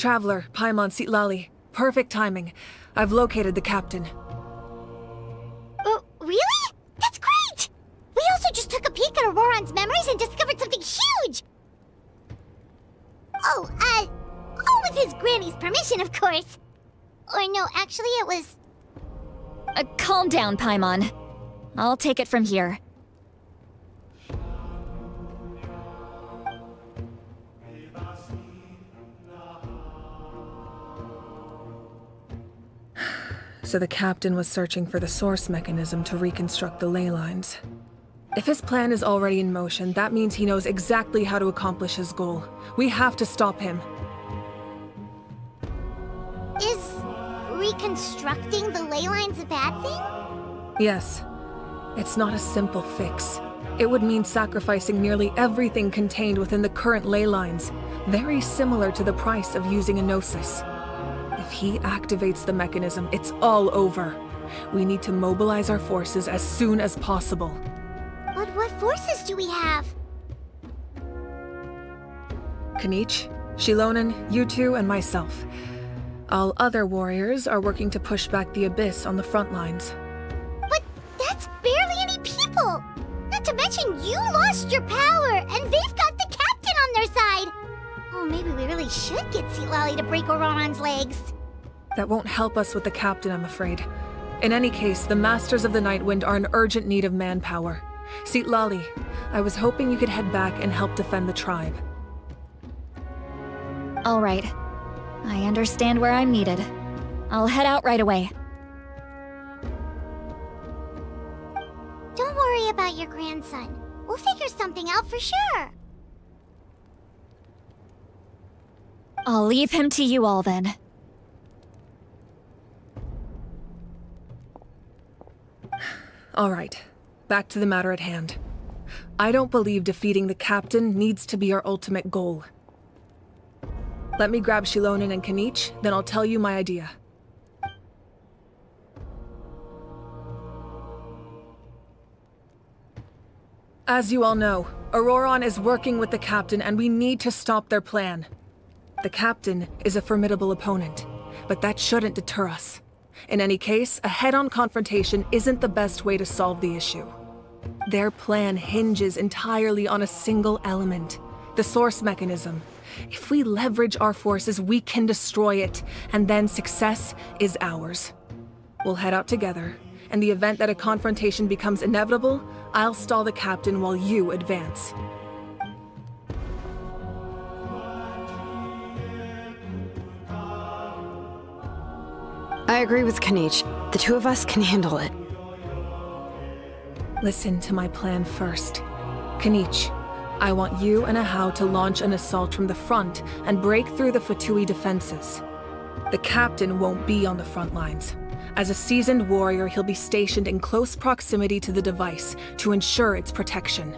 Traveler, Paimon Sitlali. Perfect timing. I've located the captain. Oh, really? That's great! We also just took a peek at Auroron's memories and discovered something huge! Oh, all with his granny's permission, of course. Or no, actually it was... Calm down, Paimon. I'll take it from here. So the captain was searching for the source mechanism to reconstruct the ley lines. If his plan is already in motion, that means he knows exactly how to accomplish his goal. We have to stop him. Is reconstructing the ley lines a bad thing? Yes. It's not a simple fix. It would mean sacrificing nearly everything contained within the current ley lines, very similar to the price of using a Gnosis. If he activates the mechanism, it's all over. We need to mobilize our forces as soon as possible. But what forces do we have? Kanich, Shilonen, you two, and myself. All other warriors are working to push back the Abyss on the front lines. But that's barely any people! Not to mention you lost your power, and they've got the captain on their side! Oh, maybe we really should get Sitlali to break Auroron's legs. That won't help us with the captain, I'm afraid. In any case, the Masters of the Nightwind are in urgent need of manpower. Sitlali, I was hoping you could head back and help defend the tribe. All right. I understand where I'm needed. I'll head out right away. Don't worry about your grandson. We'll figure something out for sure. I'll leave him to you all then. All right, back to the matter at hand. I don't believe defeating the captain needs to be our ultimate goal. Let me grab Shilonen and Kanich, then I'll tell you my idea. As you all know, Auroron is working with the captain and we need to stop their plan. The captain is a formidable opponent, but that shouldn't deter us. In any case, a head-on confrontation isn't the best way to solve the issue. Their plan hinges entirely on a single element, the source mechanism. If we leverage our forces, we can destroy it, and then success is ours. We'll head out together. In the event that a confrontation becomes inevitable, I'll stall the captain while you advance. I agree with Kanich. The two of us can handle it. Listen to my plan first. Kanich, I want you and Ahau to launch an assault from the front and break through the Fatui defenses. The captain won't be on the front lines. As a seasoned warrior, he'll be stationed in close proximity to the device to ensure its protection.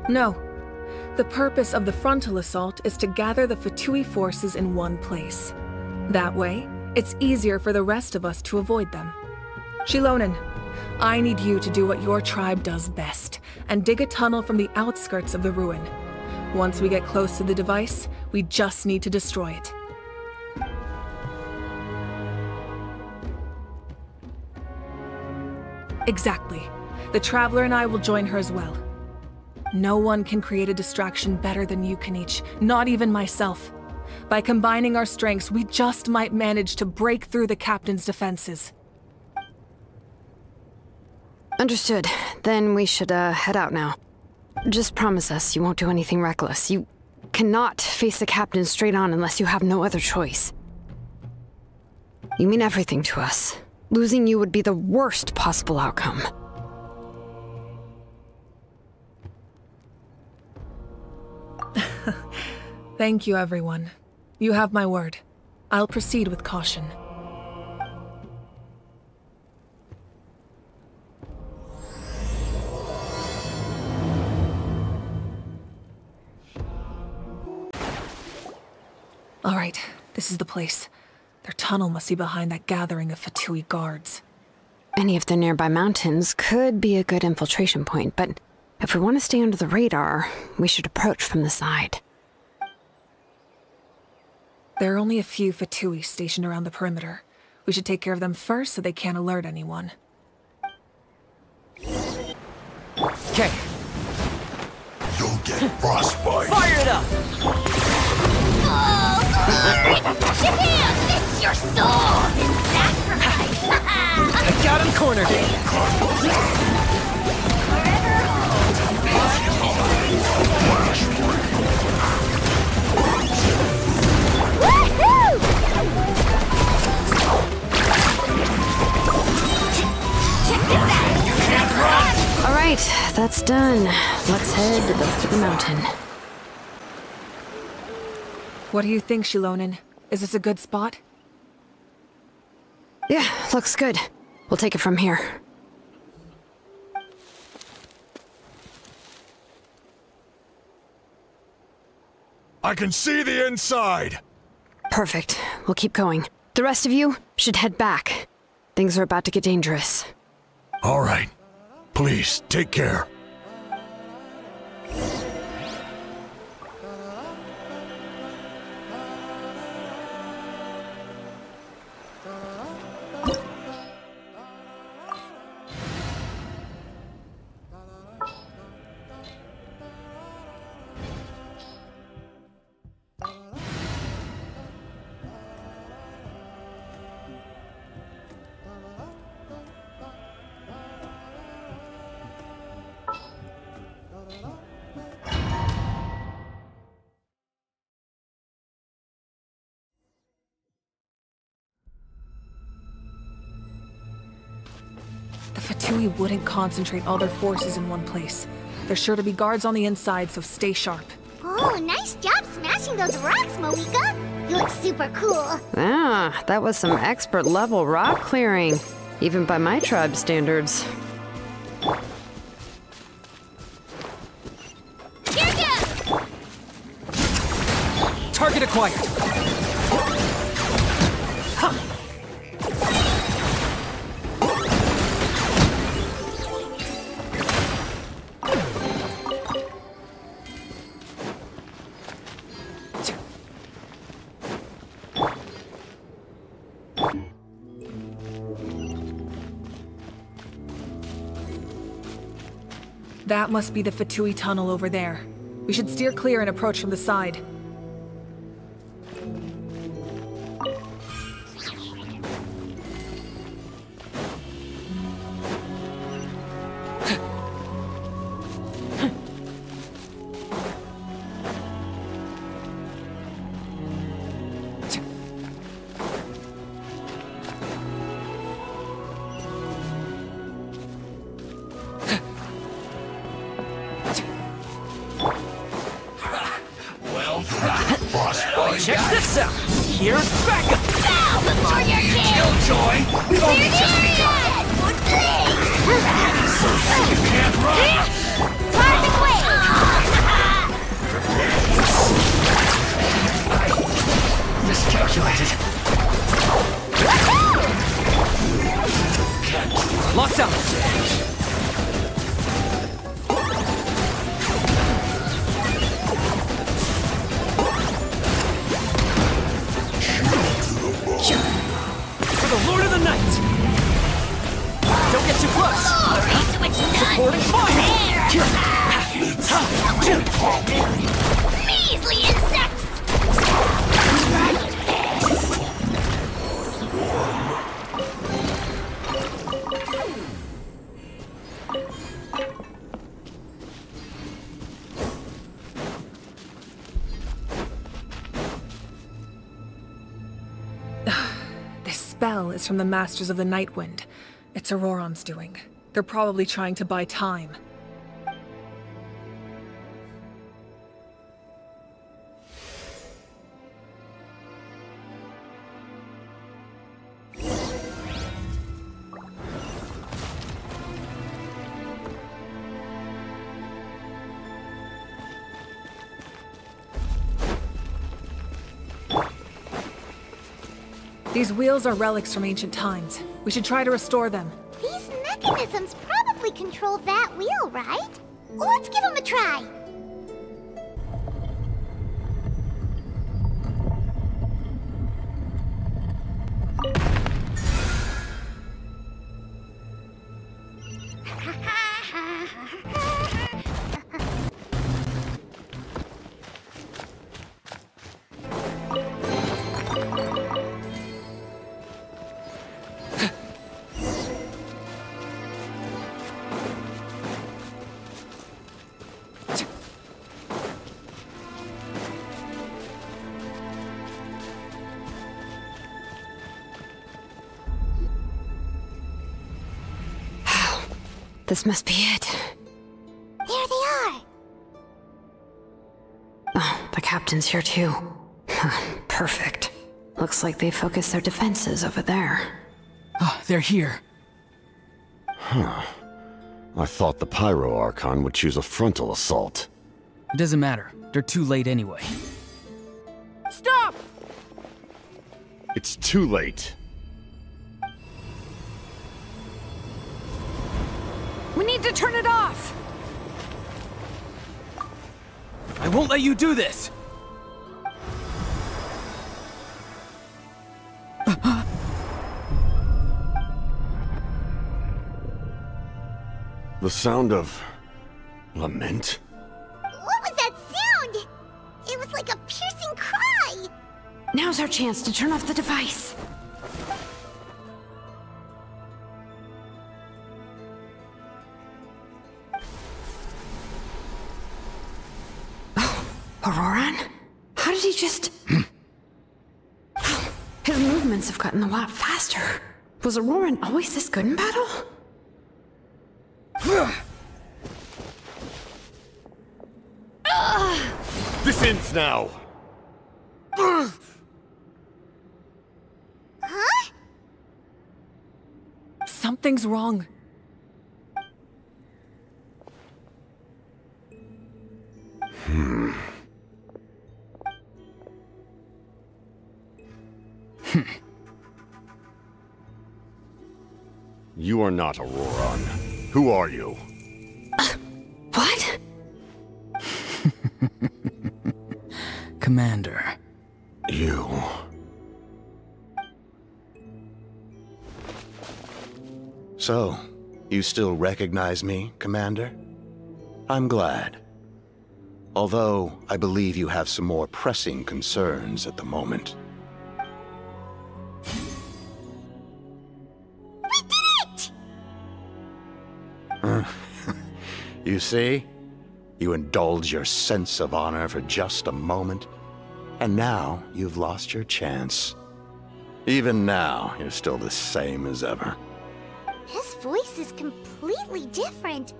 No. The purpose of the frontal assault is to gather the Fatui forces in one place. That way, it's easier for the rest of us to avoid them. Shilonen, I need you to do what your tribe does best, and dig a tunnel from the outskirts of the ruin. Once we get close to the device, we just need to destroy it. Exactly. The Traveler and I will join her as well. No one can create a distraction better than you, Kanich, not even myself. By combining our strengths, we just might manage to break through the captain's defenses. Understood. Then we should, head out now. Just promise us you won't do anything reckless. You cannot face the captain straight on unless you have no other choice. You mean everything to us. Losing you would be the worst possible outcome. Thank you, everyone. You have my word. I'll proceed with caution. All right, this is the place. Their tunnel must be behind that gathering of Fatui guards. Any of the nearby mountains could be a good infiltration point, but If we want to stay under the radar, we should approach from the side. There are only a few Fatui stationed around the perimeter. We should take care of them first so they can't alert anyone. Okay. You'll get frostbite. Fire it up! Oh, glory! Japan, it's your soul in sacrifice! I got him cornered. Woohoo! Check this out! You can't run! All right, that's done. Let's head to the foot of the mountain. What do you think, Shilonen? Is this a good spot? Yeah, looks good. We'll take it from here. I can see the inside! Perfect. We'll keep going. The rest of you should head back. Things are about to get dangerous. All right. Please, take care. The Fatui wouldn't concentrate all their forces in one place. There's sure to be guards on the inside, so stay sharp. Oh, nice job smashing those rocks, Moika! You look super cool! Ah, that was some expert level rock clearing, even by my tribe standards. Here goes! Target acquired. That must be the Fatui tunnel over there. We should steer clear and approach from the side. Check this out. Here's backup. Bow before your king! Killjoy. We've only just begun. You can't run! Perfect way! Miscalculated. Locked up. For the Lord of the Night! Don't get too close! Supporting fire! Measly insects! This spell is from the Masters of the Nightwind. It's Auroron's doing. They're probably trying to buy time. These wheels are relics from ancient times. We should try to restore them. These mechanisms probably control that wheel, right? Let's give him a try. This must be it. There they are. Oh, the captain's here too. Perfect. Looks like they focused their defenses over there. Oh, they're here. Huh. I thought the Pyro Archon would choose a frontal assault. It doesn't matter. They're too late anyway. Stop! It's too late. We need to turn it off! I won't let you do this! The sound of... lament? What was that sound? It was like a piercing cry. Now's our chance to turn off the device. Auroran? How did he just... His movements have gotten a lot faster. Was Auroran always this good in battle? This ends now! Huh? Something's wrong. You are not Auroran. Who are you? What? Commander. You... So, you still recognize me, Commander? I'm glad. Although, I believe you have some more pressing concerns at the moment. We did it! You see? You indulge your sense of honor for just a moment, and now you've lost your chance. Even now, you're still the same as ever. His voice is completely different.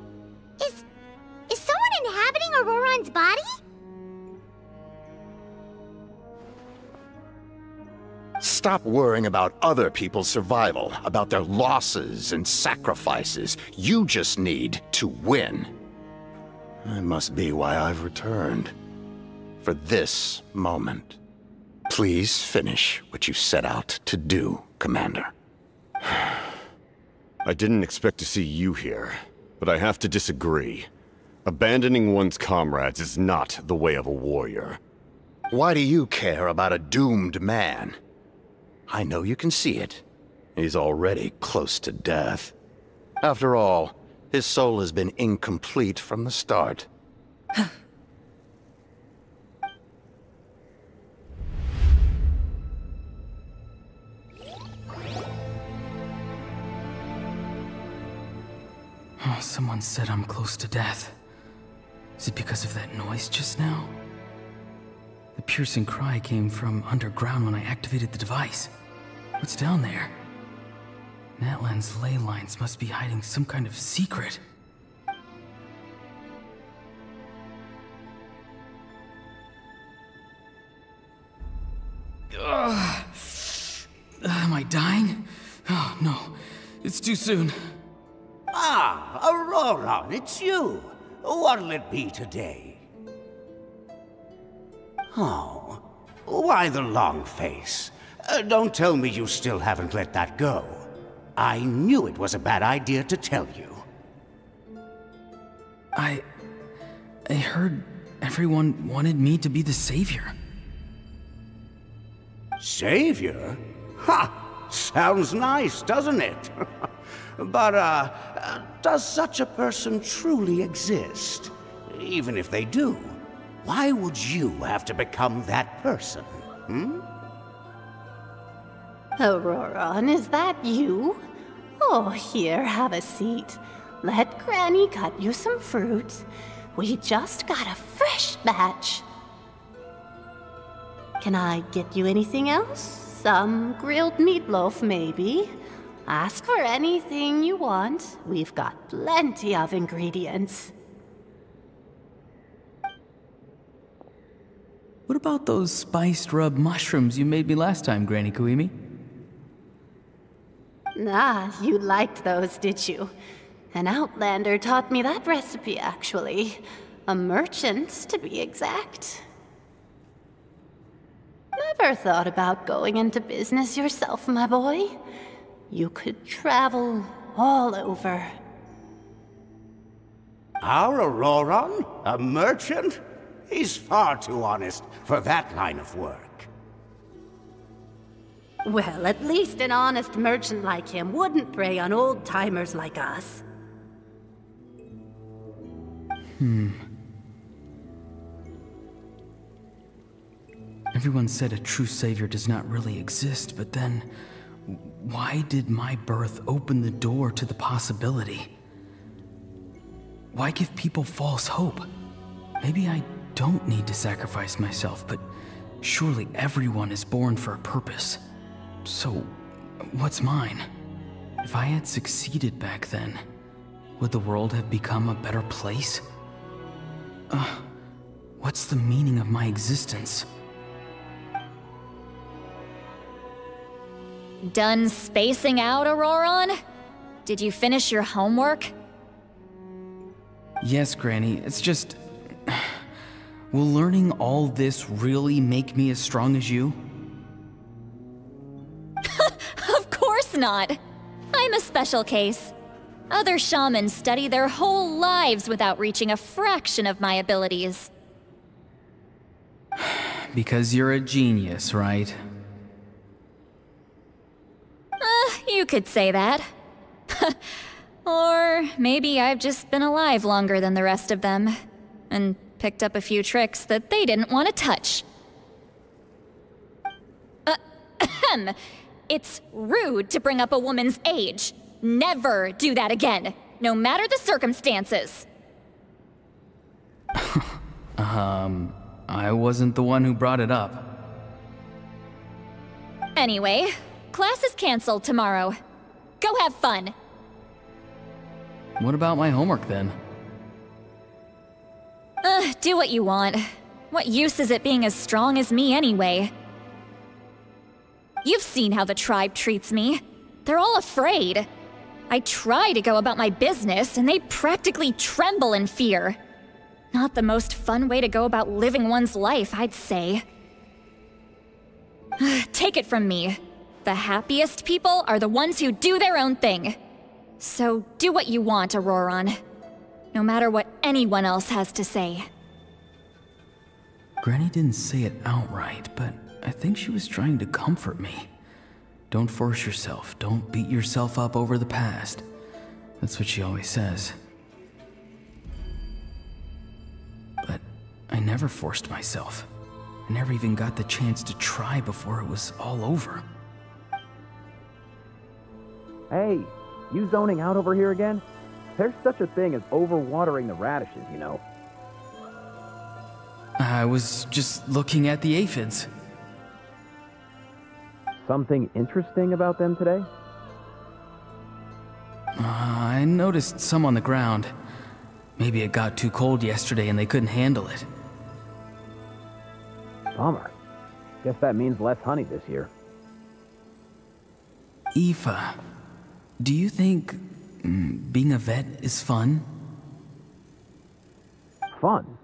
Is someone inhabiting Auroran's body? Stop worrying about other people's survival, about their losses and sacrifices. You just need to win. That must be why I've returned. For this moment. Please finish what you set out to do, Commander. I didn't expect to see you here, but I have to disagree. Abandoning one's comrades is not the way of a warrior. Why do you care about a doomed man? I know you can see it. He's already close to death. After all, his soul has been incomplete from the start. Oh, someone said I'm close to death. Is it because of that noise just now? The piercing cry came from underground when I activated the device. What's down there? Natlan's ley lines must be hiding some kind of secret. Am I dying? Oh, no. It's too soon. Ah, Auroran, it's you. What'll it be today? Oh, why the long face? Don't tell me you still haven't let that go. I knew it was a bad idea to tell you. heard everyone wanted me to be the savior. Savior? Ha! Sounds nice, doesn't it? But, does such a person truly exist? Even if they do, why would you have to become that person? Auroron, is that you? Oh, here, have a seat. Let Granny cut you some fruit. We just got a fresh batch. Can I get you anything else? Some grilled meatloaf, maybe? Ask for anything you want. We've got plenty of ingredients. What about those spiced rub mushrooms you made me last time, Granny Kuimi? Ah, you liked those, did you? An outlander taught me that recipe, actually. A merchant, to be exact. Never thought about going into business yourself, my boy? You could travel all over. Our Auroron? A merchant? He's far too honest for that line of work. Well, at least an honest merchant like him wouldn't prey on old-timers like us. Everyone said a true savior does not really exist, but then why did my birth open the door to the possibility? Why give people false hope? Maybe I don't need to sacrifice myself, but surely everyone is born for a purpose. So, what's mine? If I had succeeded back then, would the world have become a better place? What's the meaning of my existence? Done spacing out, Auroron? Did you finish your homework? Yes, Granny, it's just... Will learning all this really make me as strong as you? Of course not! I'm a special case. Other shamans study their whole lives without reaching a fraction of my abilities. Because you're a genius, right? You could say that. Or maybe I've just been alive longer than the rest of them, and picked up a few tricks that they didn't want to touch. It's rude to bring up a woman's age. Never do that again, no matter the circumstances. I wasn't the one who brought it up. Anyway, class is canceled tomorrow. Go have fun. What about my homework then? Do what you want. What use is it being as strong as me anyway? You've seen how the tribe treats me. They're all afraid. I try to go about my business, and they practically tremble in fear. Not the most fun way to go about living one's life, I'd say. Take it from me. The happiest people are the ones who do their own thing. So do what you want, Auroron. No matter what anyone else has to say. Granny didn't say it outright, but I think she was trying to comfort me. Don't force yourself. Don't beat yourself up over the past. That's what she always says. But I never forced myself. I never even got the chance to try before it was all over. Hey, you zoning out over here again? There's such a thing as overwatering the radishes, you know. I was just looking at the aphids. Something interesting about them today? I noticed some on the ground. Maybe it got too cold yesterday and they couldn't handle it. Bummer. Guess that means less honey this year. Aoife, do you think being a vet is fun? Fun?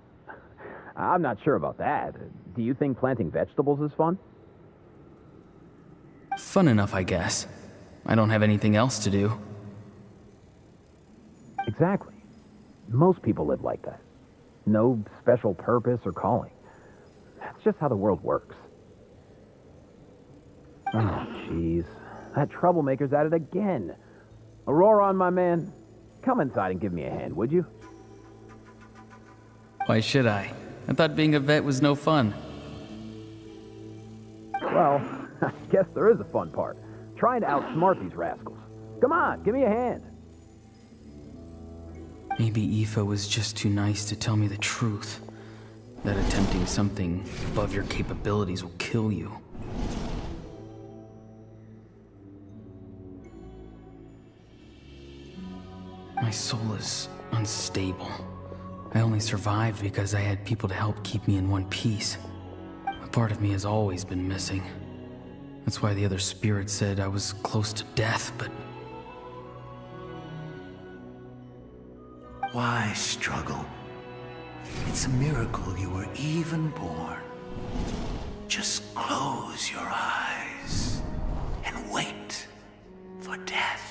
I'm not sure about that. Do you think planting vegetables is fun? Fun enough, I guess. I don't have anything else to do. Exactly. Most people live like that. No special purpose or calling. That's just how the world works. Oh, jeez. That troublemaker's at it again. Auroron, my man, come inside and give me a hand, would you? Why should I? I thought being a vet was no fun. Well, I guess there is a fun part. Trying to outsmart these rascals. Come on, give me a hand. Maybe Aoife was just too nice to tell me the truth. That attempting something above your capabilities will kill you. My soul is unstable. I only survived because I had people to help keep me in one piece. A part of me has always been missing. That's why the other spirits said I was close to death, but... Why struggle? It's a miracle you were even born. Just close your eyes and wait for death.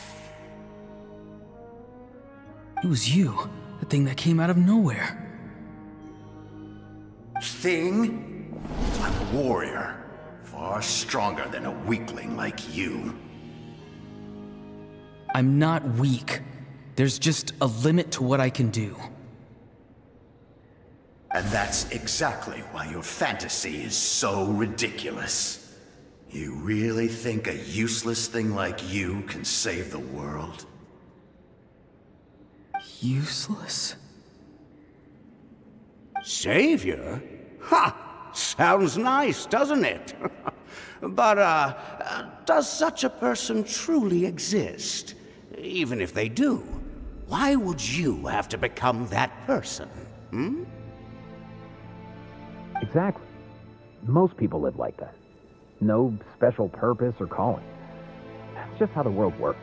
It was you, the thing that came out of nowhere. Thing? I'm a warrior, far stronger than a weakling like you. I'm not weak. There's just a limit to what I can do. And that's exactly why your fantasy is so ridiculous. You really think a useless thing like you can save the world? Useless? Savior? Ha! Sounds nice, doesn't it? But, does such a person truly exist? Even if they do, why would you have to become that person? Hmm? Exactly. Most people live like that. No special purpose or calling. That's just how the world works.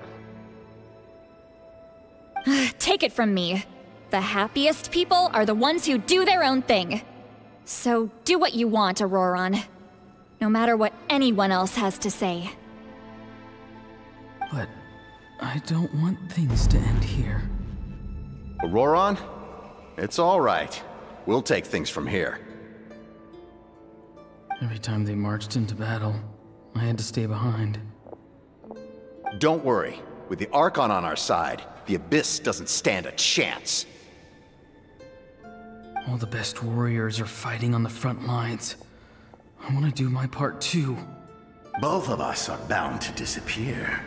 Take it from me. The happiest people are the ones who do their own thing. So do what you want, Auroron. No matter what anyone else has to say. But I don't want things to end here. Auroron? It's all right. We'll take things from here. Every time they marched into battle, I had to stay behind. Don't worry. With the Archon on our side, the Abyss doesn't stand a chance. All the best warriors are fighting on the front lines. I want to do my part too. Both of us are bound to disappear.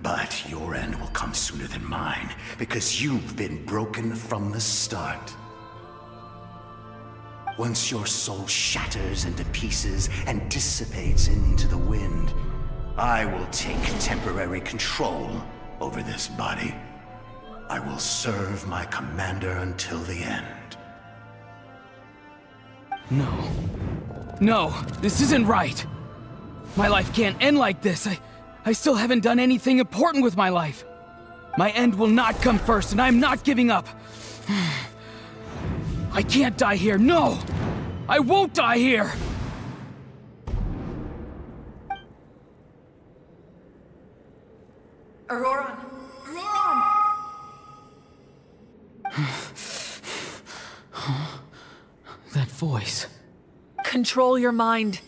But your end will come sooner than mine, because you've been broken from the start. Once your soul shatters into pieces and dissipates into the wind, I will take temporary control over this body. I will serve my commander until the end. No. No, this isn't right. My life can't end like this. I still haven't done anything important with my life. My end will not come first, and I'm not giving up. I can't die here, no! I won't die here! Auroron! Auroron! That voice. Control your mind.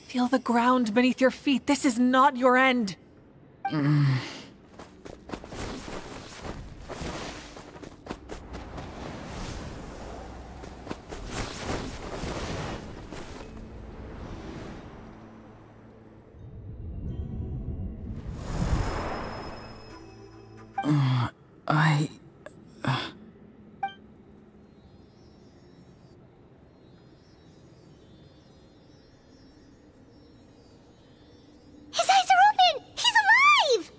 Feel the ground beneath your feet. This is not your end. His eyes are open! He's alive!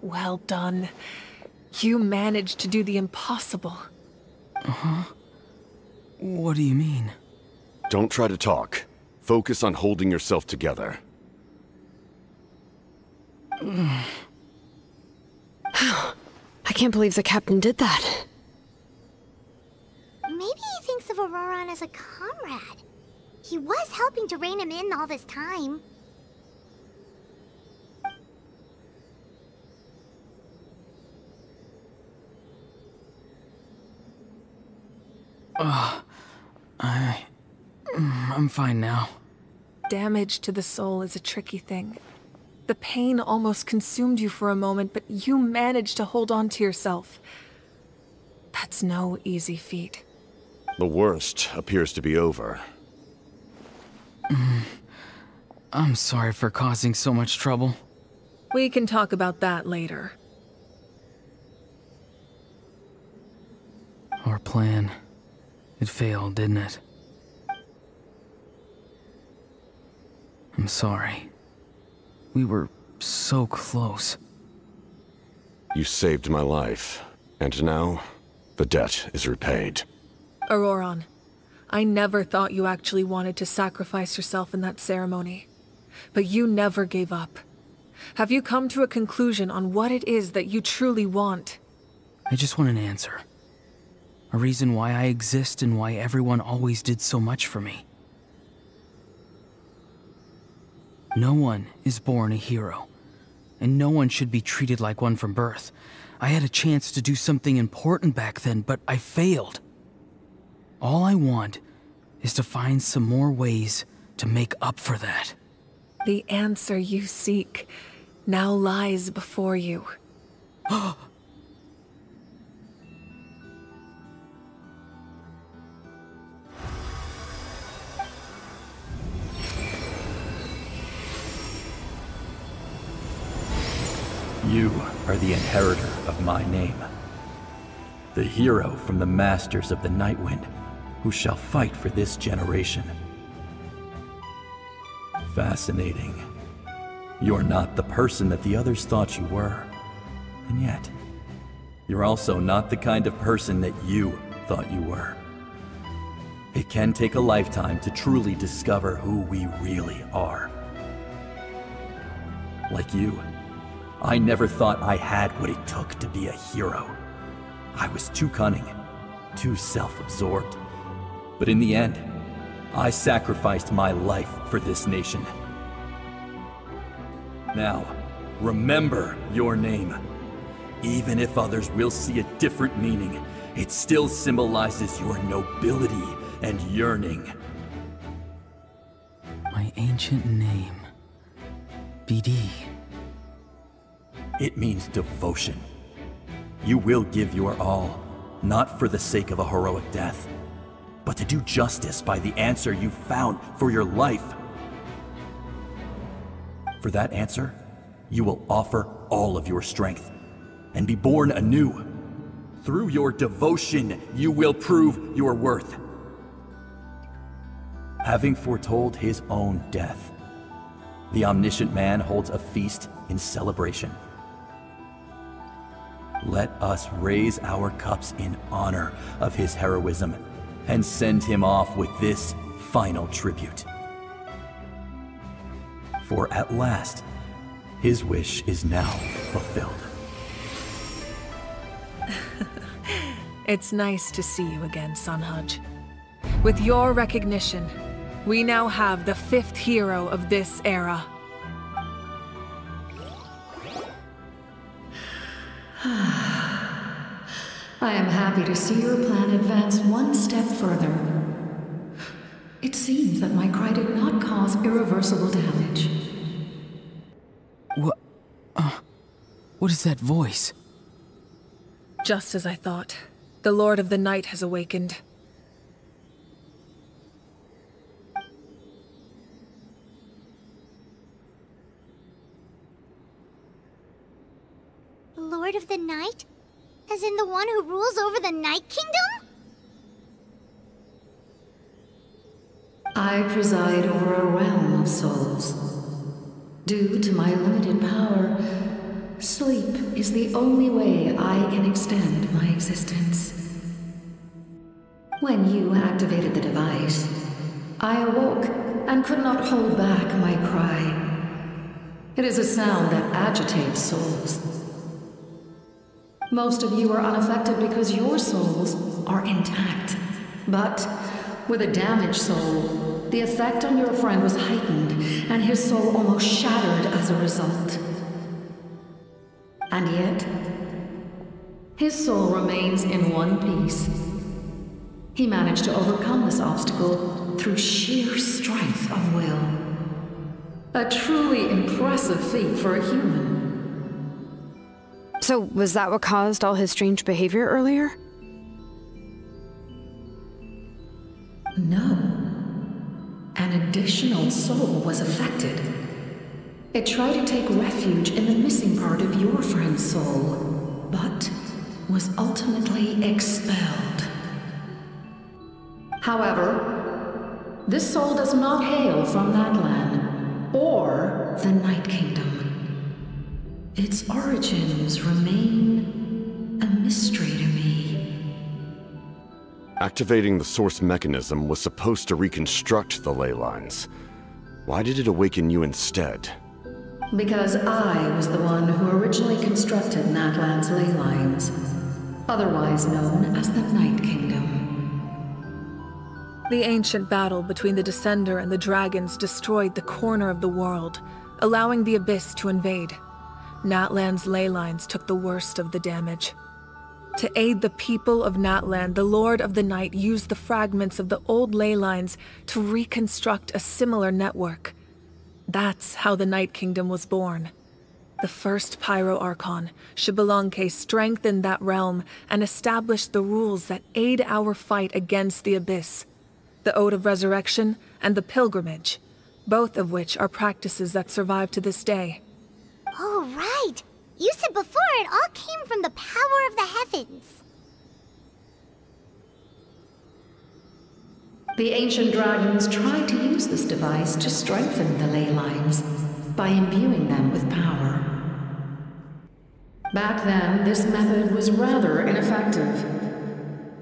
Well done. You managed to do the impossible. What do you mean? Don't try to talk. Focus on holding yourself together. I can't believe the captain did that. Maybe he thinks of Auroron as a comrade. He was helping to rein him in all this time. I'm fine now. Damage to the soul is a tricky thing. The pain almost consumed you for a moment, but you managed to hold on to yourself. That's no easy feat. The worst appears to be over. I'm sorry for causing so much trouble. We can talk about that later. Our plan, it failed, didn't it? I'm sorry. We were so close. You saved my life, and now the debt is repaid. Auroron, I never thought you actually wanted to sacrifice yourself in that ceremony. But you never gave up. Have you come to a conclusion on what it is that you truly want? I just want an answer. A reason why I exist and why everyone always did so much for me. No one is born a hero, and no one should be treated like one from birth. I had a chance to do something important back then, but I failed. All I want is to find some more ways to make up for that. The answer you seek now lies before you. You are the inheritor of my name. The hero from the Masters of the Nightwind, who shall fight for this generation. Fascinating. You're not the person that the others thought you were. And yet, you're also not the kind of person that you thought you were. It can take a lifetime to truly discover who we really are. Like you, I never thought I had what it took to be a hero. I was too cunning, too self-absorbed. But in the end, I sacrificed my life for this nation. Now, remember your name. Even if others will see a different meaning, it still symbolizes your nobility and yearning. My ancient name, BD. It means devotion. You will give your all, not for the sake of a heroic death, but to do justice by the answer you found for your life. For that answer, you will offer all of your strength and be born anew. Through your devotion, you will prove your worth. Having foretold his own death, the omniscient man holds a feast in celebration. Let us raise our cups in honor of his heroism and send him off with this final tribute. For at last, his wish is now fulfilled. It's nice to see you again, Sunhudge. With your recognition, we now have the 5th hero of this era. I am happy to see your plan advance one step further. It seems that my cry did not cause irreversible damage. What is that voice? Just as I thought. The Lord of the Night has awakened. The Lord of the Night? As in the one who rules over the Night Kingdom? I preside over a realm of souls. Due to my limited power, sleep is the only way I can extend my existence. When you activated the device, I awoke and could not hold back my cry. It is a sound that agitates souls. Most of you are unaffected because your souls are intact. But with a damaged soul, the effect on your friend was heightened, and his soul almost shattered as a result. And yet, his soul remains in one piece. He managed to overcome this obstacle through sheer strength of will. A truly impressive feat for a human. So, was that what caused all his strange behavior earlier? No. An additional soul was affected. It tried to take refuge in the missing part of your friend's soul, but was ultimately expelled. However, this soul does not hail from Natlan or the Night Kingdom. Its origins remain a mystery to me. Activating the source mechanism was supposed to reconstruct the ley lines. Why did it awaken you instead? Because I was the one who originally constructed Natlan's ley lines, otherwise known as the Night Kingdom. The ancient battle between the Descender and the dragons destroyed the corner of the world, allowing the Abyss to invade. Natlan's ley lines took the worst of the damage. To aid the people of Natlan, the Lord of the Night used the fragments of the old ley lines to reconstruct a similar network. That's how the Night Kingdom was born. The first Pyro Archon, Xbalanque, strengthened that realm and established the rules that aid our fight against the Abyss. The Ode of Resurrection and the Pilgrimage, both of which are practices that survive to this day. Oh, right! You said before it all came from the power of the heavens. The ancient dragons tried to use this device to strengthen the ley lines by imbuing them with power. Back then, this method was rather ineffective.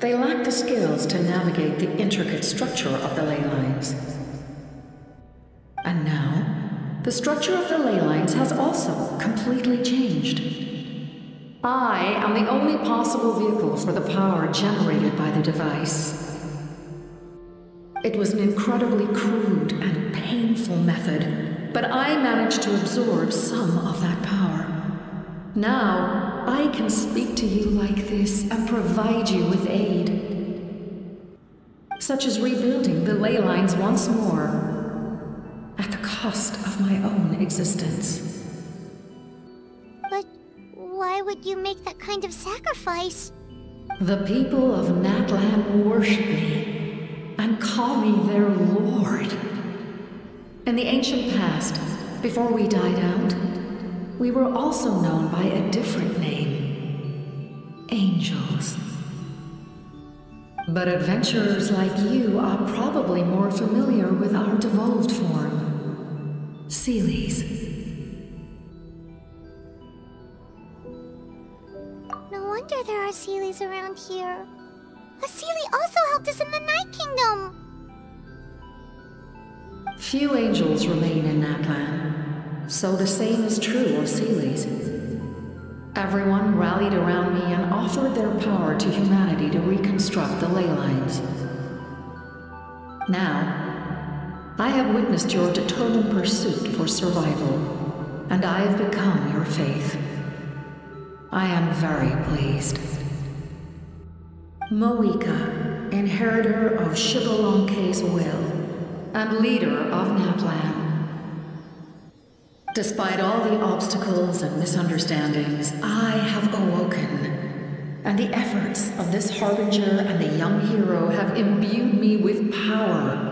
They lacked the skills to navigate the intricate structure of the ley lines. And now, the structure of the ley lines has also completely changed. I am the only possible vehicle for the power generated by the device. It was an incredibly crude and painful method, but I managed to absorb some of that power. Now, I can speak to you like this and provide you with aid. Such as rebuilding the ley lines once more, at the cost of my own existence. But why would you make that kind of sacrifice? The people of Natlan worship me and call me their lord. In the ancient past, before we died out, we were also known by a different name. Angels. But adventurers like you are probably more familiar with our devolved form. Seelies. No wonder there are Seelies around here. A Seelie also helped us in the Night Kingdom! Few angels remain in Natlan, so the same is true of Seelies. Everyone rallied around me and offered their power to humanity to reconstruct the ley lines. Now, I have witnessed your determined pursuit for survival, and I have become your faith. I am very pleased. Moika, inheritor of Xbalanque's will, and leader of Natlan. Despite all the obstacles and misunderstandings, I have awoken, and the efforts of this harbinger and the young hero have imbued me with power.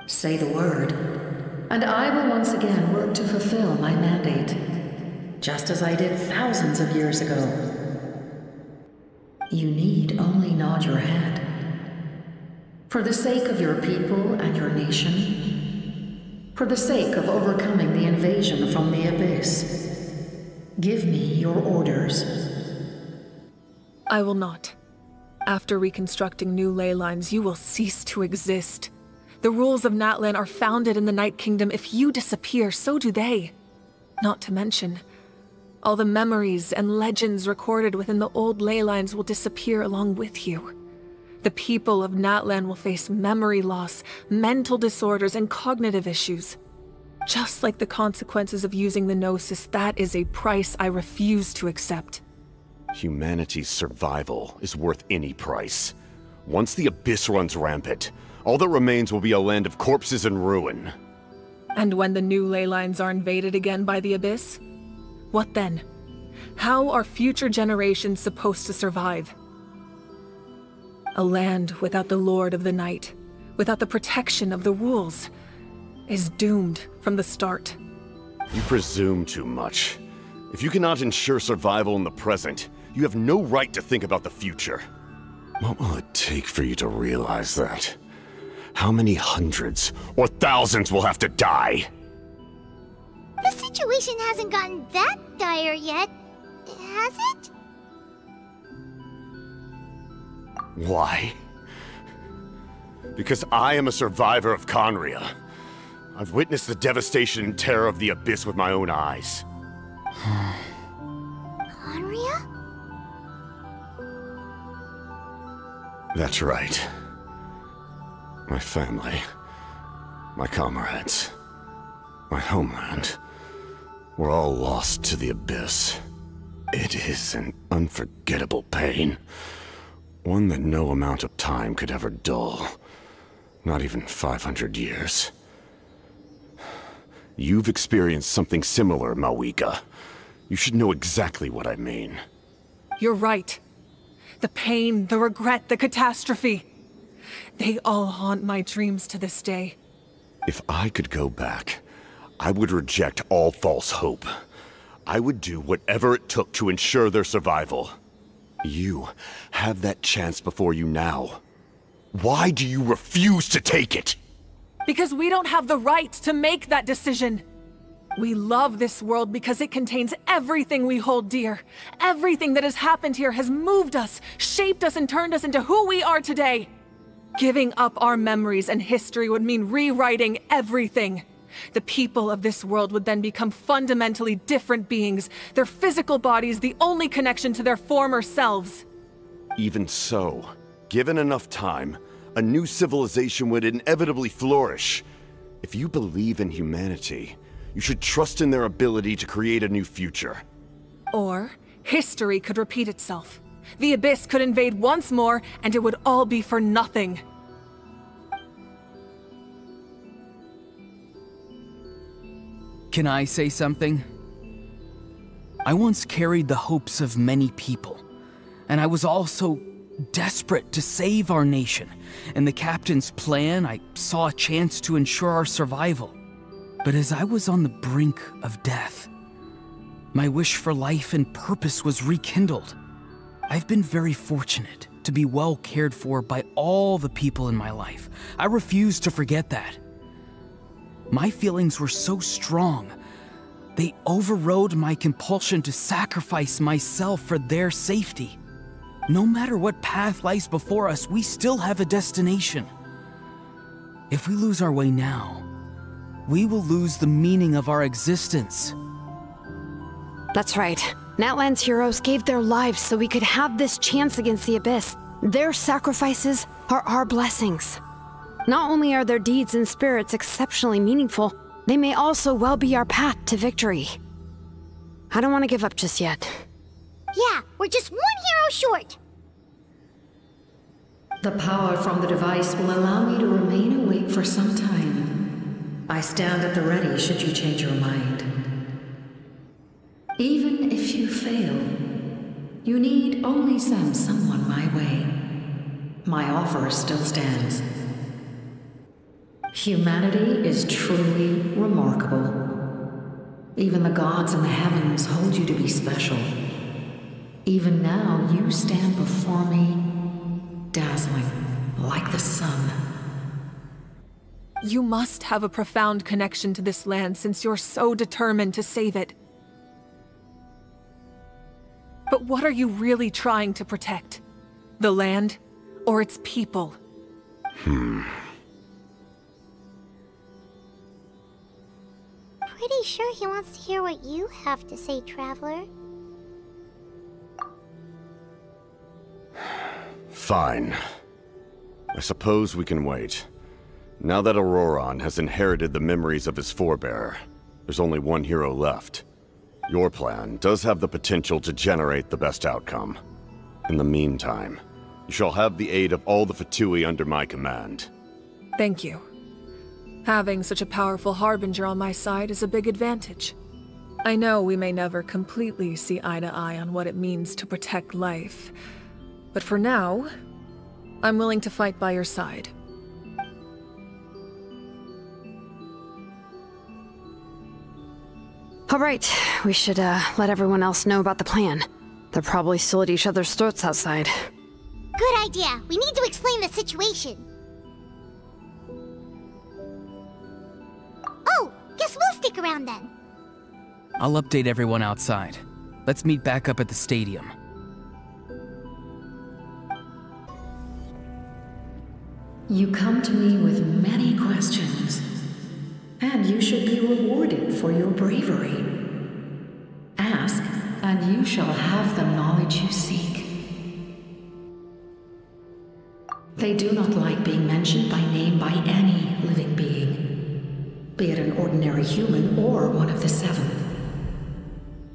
Say the word, and I will once again work to fulfill my mandate, just as I did thousands of years ago. You need only nod your head. For the sake of your people and your nation, for the sake of overcoming the invasion from the Abyss, give me your orders. I will not. After reconstructing new ley lines, you will cease to exist. The rules of Natlan are founded in the Night Kingdom. If you disappear, so do they. Not to mention, all the memories and legends recorded within the old ley lines will disappear along with you. The people of Natlan will face memory loss, mental disorders, and cognitive issues. Just like the consequences of using the Gnosis, that is a price I refuse to accept. Humanity's survival is worth any price. Once the Abyss runs rampant, all that remains will be a land of corpses and ruin. And when the new ley lines are invaded again by the Abyss? What then? How are future generations supposed to survive? A land without the Lord of the Night, without the protection of the rules, is doomed from the start. You presume too much. If you cannot ensure survival in the present, you have no right to think about the future. What will it take for you to realize that? How many hundreds or thousands will have to die? The situation hasn't gotten that dire yet, has it? Why? Because I am a survivor of Conria. I've witnessed the devastation and terror of the Abyss with my own eyes. Conria? That's right. My family, my comrades, my homeland, were all lost to the Abyss. It is an unforgettable pain. One that no amount of time could ever dull. Not even 500 years. You've experienced something similar, Mawika. You should know exactly what I mean. You're right. The pain, the regret, the catastrophe. They all haunt my dreams to this day. If I could go back, I would reject all false hope. I would do whatever it took to ensure their survival. You have that chance before you now. Why do you refuse to take it? Because we don't have the right to make that decision. We love this world because it contains everything we hold dear. Everything that has happened here has moved us, shaped us, and turned us into who we are today. Giving up our memories and history would mean rewriting everything. The people of this world would then become fundamentally different beings, their physical bodies the only connection to their former selves. Even so, given enough time, a new civilization would inevitably flourish. If you believe in humanity, you should trust in their ability to create a new future. Or, history could repeat itself. The Abyss could invade once more, and it would all be for nothing. Can I say something? I once carried the hopes of many people, and I was also desperate to save our nation. In the Captain's plan, I saw a chance to ensure our survival. But as I was on the brink of death, my wish for life and purpose was rekindled. I've been very fortunate to be well cared for by all the people in my life. I refuse to forget that. My feelings were so strong, they overrode my compulsion to sacrifice myself for their safety. No matter what path lies before us, we still have a destination. If we lose our way now, we will lose the meaning of our existence. That's right. Natlan's heroes gave their lives so we could have this chance against the Abyss. Their sacrifices are our blessings. Not only are their deeds and spirits exceptionally meaningful, they may also well be our path to victory. I don't want to give up just yet. Yeah, we're just one hero short. The power from the device will allow me to remain awake for some time. I stand at the ready should you change your mind. Even if you fail, you need only send someone my way. My offer still stands. Humanity is truly remarkable. Even the gods in the heavens hold you to be special. Even now, you stand before me, dazzling like the sun. You must have a profound connection to this land since you're so determined to save it. But what are you really trying to protect? The land, or its people? Pretty sure he wants to hear what you have to say, Traveler. Fine. I suppose we can wait. Now that Auroron has inherited the memories of his forebearer, there's only one hero left. Your plan does have the potential to generate the best outcome. In the meantime, You shall have the aid of all the Fatui under my command. Thank you. Having such a powerful harbinger on my side is a big advantage. I know we may never completely see eye to eye on what it means to protect life, but for now, I'm willing to fight by your side. All right, we should let everyone else know about the plan. They're probably still at each other's throats outside. Good idea. We need to explain the situation. Oh, guess we'll stick around then. I'll update everyone outside. Let's meet back up at the stadium. You come to me with many questions, and you should be rewarded for your bravery. Ask, and you shall have the knowledge you seek. They do not like being mentioned by name by any living being, be it an ordinary human or one of the seven.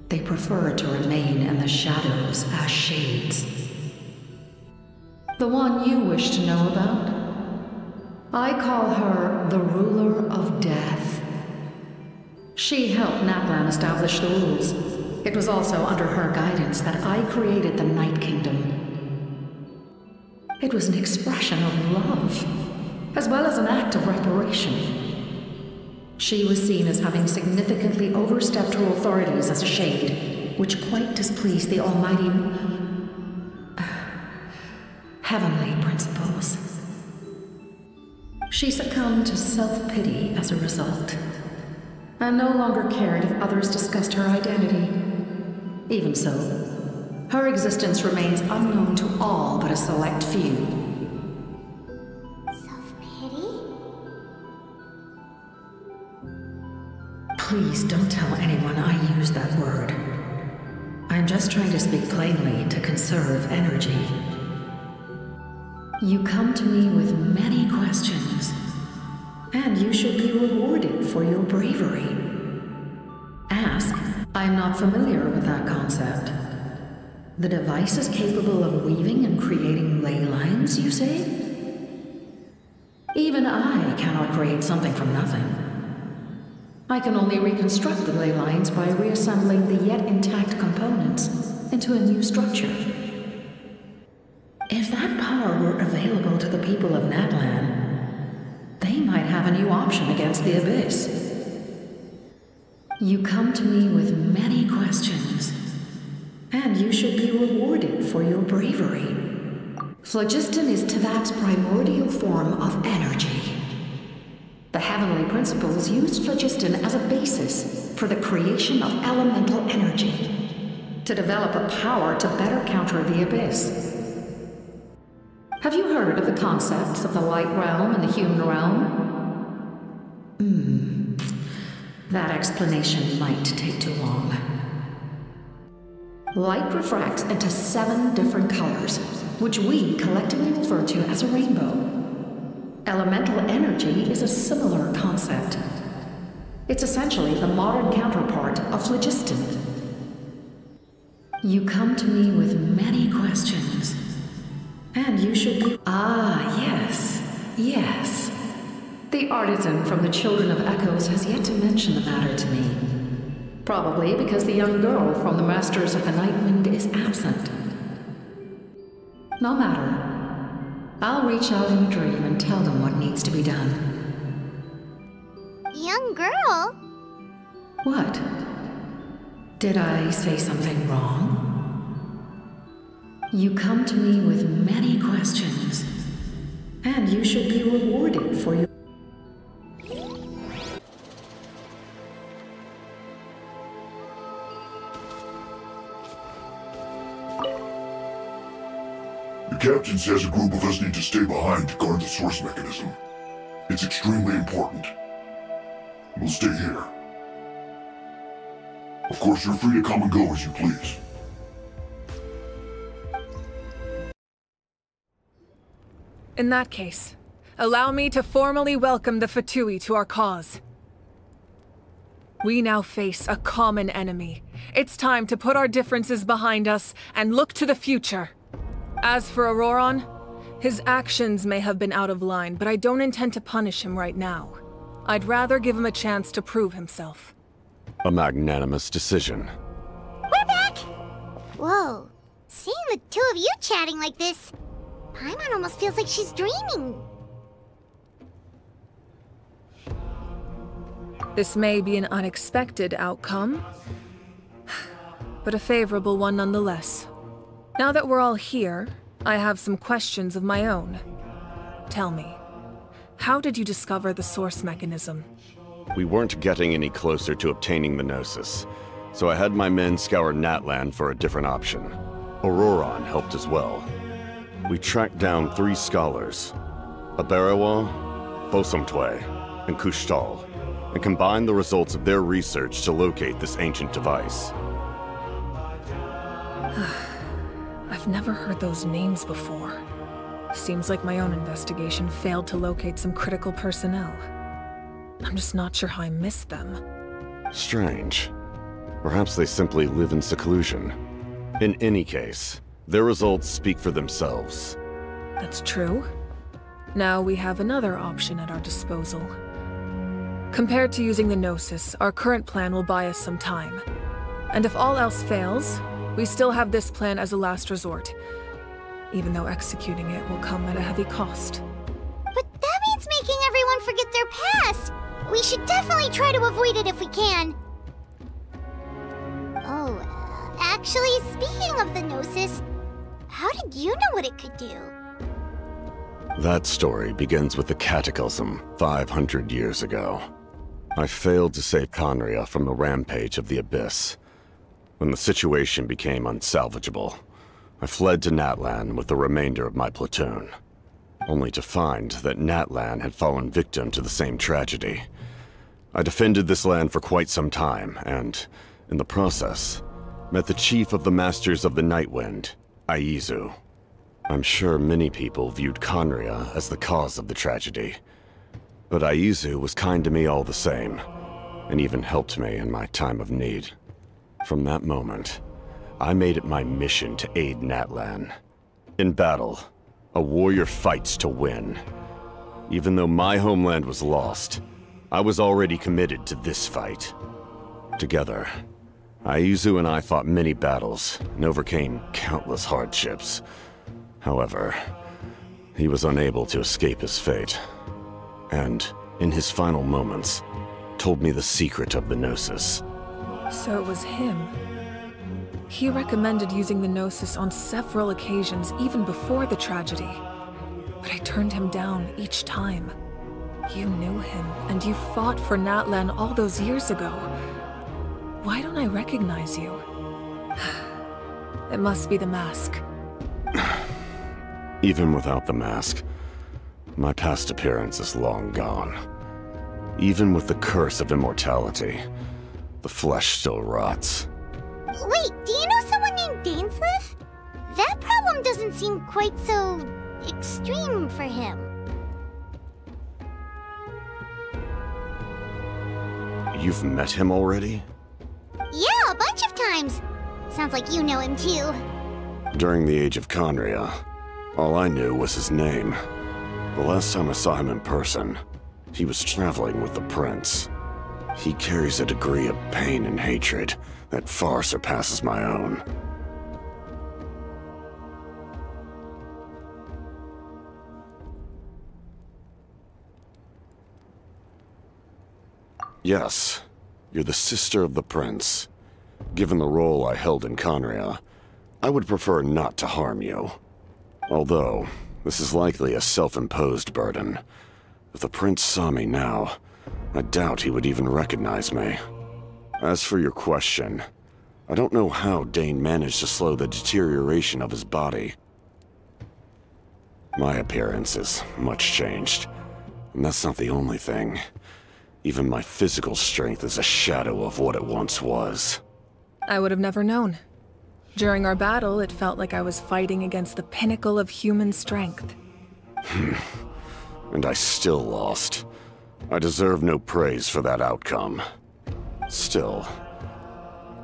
They prefer to remain in the shadows as shades. The one you wish to know about? I call her the ruler of death. She helped Natlan establish the rules. It was also under her guidance that I created the Night Kingdom. It was an expression of love, as well as an act of reparation. She was seen as having significantly overstepped her authorities as a shade, which quite displeased the almighty heavenly principles. She succumbed to self-pity as a result, and no longer cared if others discussed her identity. Even so, her existence remains unknown to all but a select few. Self-pity? Please don't tell anyone I used that word. I'm just trying to speak plainly to conserve energy. You come to me with many questions, and you should be rewarded for your bravery. Ask. I'm not familiar with that concept. The device is capable of weaving and creating ley lines, you say? Even I cannot create something from nothing. I can only reconstruct the ley lines by reassembling the yet intact components into a new structure. If that power were available to the people of Natlan, they might have a new option against the Abyss. You come to me with many questions, and you should be rewarded for your bravery. Phlogiston is Teyvat's primordial form of energy. The heavenly principles used phlogiston as a basis for the creation of elemental energy, to develop a power to better counter the Abyss. Have you heard of the concepts of the light realm and the human realm? That explanation might take too long. Light refracts into 7 different colors, which we collectively refer to as a rainbow. Elemental energy is a similar concept. It's essentially the modern counterpart of phlogiston. You come to me with many questions, and you should be— yes. The artisan from the Children of Echoes has yet to mention the matter to me. Probably because the young girl from the Masters of the Nightwind is absent. No matter. I'll reach out in a dream and tell them what needs to be done. Young girl? What? Did I say something wrong? You come to me with many questions, and you should be rewarded for your— The captain says a group of us need to stay behind to guard the source mechanism. It's extremely important. We'll stay here. Of course, you're free to come and go as you please. In that case, allow me to formally welcome the Fatui to our cause. We now face a common enemy. It's time to put our differences behind us and look to the future. As for Auroron, his actions may have been out of line, but I don't intend to punish him right now. I'd rather give him a chance to prove himself. A magnanimous decision. We're back! Whoa. Seeing the two of you chatting like this, Paimon almost feels like she's dreaming. This may be an unexpected outcome, but a favorable one nonetheless. Now that we're all here, I have some questions of my own. Tell me, how did you discover the source mechanism? We weren't getting any closer to obtaining the Gnosis, so I had my men scour Natlan for a different option. Auroron helped as well. We tracked down 3 scholars, Aberawa, Bosamtwe, and Kushtal, and combined the results of their research to locate this ancient device. I've never heard those names before. Seems like my own investigation failed to locate some critical personnel. I'm just not sure how I missed them. Strange. Perhaps they simply live in seclusion. In any case, their results speak for themselves. That's true. Now we have another option at our disposal. Compared to using the Gnosis, our current plan will buy us some time. And if all else fails, we still have this plan as a last resort, even though executing it will come at a heavy cost. But that means making everyone forget their past! We should definitely try to avoid it if we can. Oh, actually, speaking of the Gnosis, how did you know what it could do? That story begins with the Cataclysm 500 years ago. I failed to save Conria from the rampage of the Abyss. When the situation became unsalvageable, I fled to Natlan with the remainder of my platoon, only to find that Natlan had fallen victim to the same tragedy. I defended this land for quite some time, and, in the process, met the chief of the Masters of the Nightwind, Aizu. I'm sure many people viewed Conria as the cause of the tragedy, but Aizu was kind to me all the same, and even helped me in my time of need. From that moment, I made it my mission to aid Natlan. In battle, a warrior fights to win. Even though my homeland was lost, I was already committed to this fight. Together, Aizu and I fought many battles and overcame countless hardships. However, he was unable to escape his fate, and, in his final moments, told me the secret of the Gnosis. So it was him. He recommended using the Gnosis on several occasions, even before the tragedy. But I turned him down each time. You knew him, and you fought for Natlan all those years ago. Why don't I recognize you? It must be the mask. Even without the mask, my past appearance is long gone. Even with the curse of immortality, the flesh still rots. Wait, do you know someone named Dainsleif? That problem doesn't seem quite so extreme for him. You've met him already? Yeah, a bunch of times. Sounds like you know him too. During the Age of Conria, all I knew was his name. The last time I saw him in person, he was traveling with the Prince. He carries a degree of pain and hatred that far surpasses my own. Yes, you're the sister of the Prince. Given the role I held in Conria, I would prefer not to harm you. Although, this is likely a self-imposed burden. If the Prince saw me now, I doubt he would even recognize me. As for your question, I don't know how Dane managed to slow the deterioration of his body. My appearance is much changed, and that's not the only thing. Even my physical strength is a shadow of what it once was. I would have never known. During our battle, it felt like I was fighting against the pinnacle of human strength. And I still lost. I deserve no praise for that outcome. Still,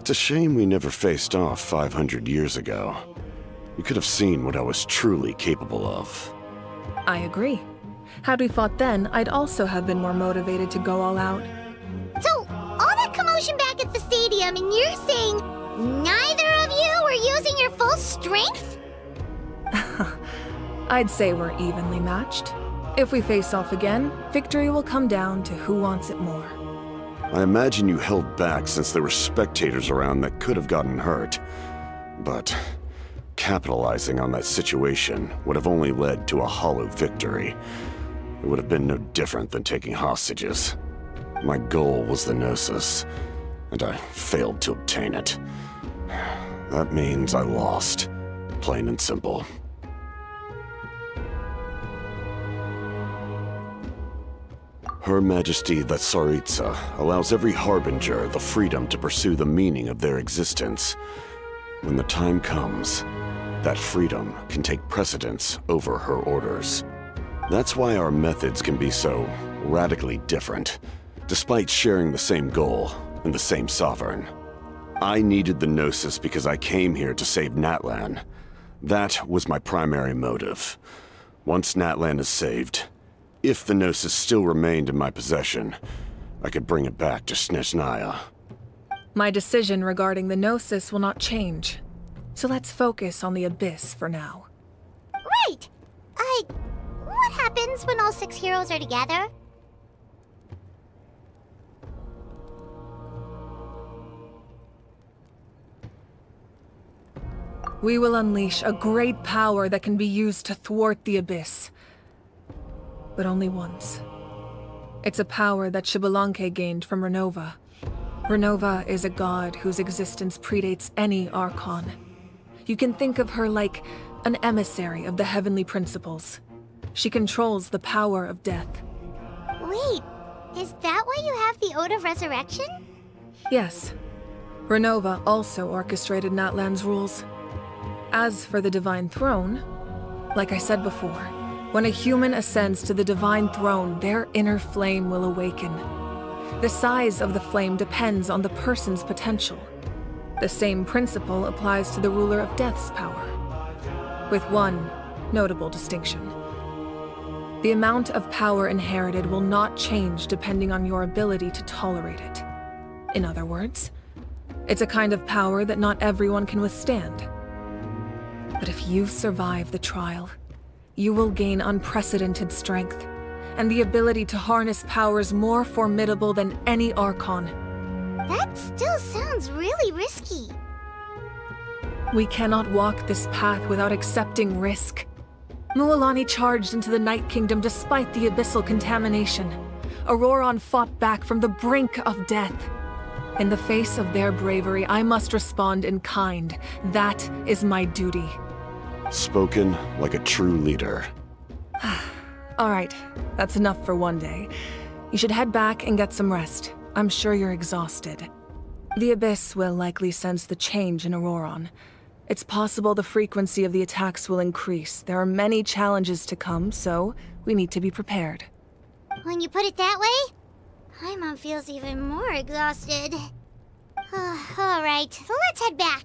it's a shame we never faced off 500 years ago. You could have seen what I was truly capable of. I agree. Had we fought then, I'd also have been more motivated to go all out. So, all that commotion back at the stadium, and you're saying neither of you were using your full strength? I'd say we're evenly matched. If we face off again, victory will come down to who wants it more. I imagine you held back since there were spectators around that could have gotten hurt. But capitalizing on that situation would have only led to a hollow victory. It would have been no different than taking hostages. My goal was the Gnosis, and I failed to obtain it. That means I lost, plain and simple. Her Majesty the Tsaritsa allows every Harbinger the freedom to pursue the meaning of their existence. When the time comes, that freedom can take precedence over her orders. That's why our methods can be so radically different, despite sharing the same goal and the same sovereign. I needed the Gnosis because I came here to save Natlan. That was my primary motive. Once Natlan is saved, if the Gnosis still remained in my possession, I could bring it back to Snezhnaya. My decision regarding the Gnosis will not change. So let's focus on the Abyss for now. Right! What happens when all 6 heroes are together? We will unleash a great power that can be used to thwart the Abyss. But only once. It's a power that Xbalanque gained from Renova. Renova is a god whose existence predates any Archon. You can think of her like an emissary of the heavenly principles. She controls the power of death. Wait, is that why you have the Ode of Resurrection? Yes. Renova also orchestrated Natlan's rules. As for the Divine Throne, like I said before, when a human ascends to the Divine Throne, their inner flame will awaken. The size of the flame depends on the person's potential. The same principle applies to the ruler of Death's power, with one notable distinction. The amount of power inherited will not change depending on your ability to tolerate it. In other words, it's a kind of power that not everyone can withstand. But if you survive the trial, you will gain unprecedented strength, and the ability to harness powers more formidable than any Archon. That still sounds really risky. We cannot walk this path without accepting risk. Mualani charged into the Night Kingdom despite the abyssal contamination. Auroron fought back from the brink of death. In the face of their bravery, I must respond in kind. That is my duty. Spoken like a true leader. All right, that's enough for one day. You should head back and get some rest. I'm sure you're exhausted. The Abyss will likely sense the change in Auroron. It's possible the frequency of the attacks will increase. There are many challenges to come, so we need to be prepared. When you put it that way, Paimon feels even more exhausted. All right, let's head back.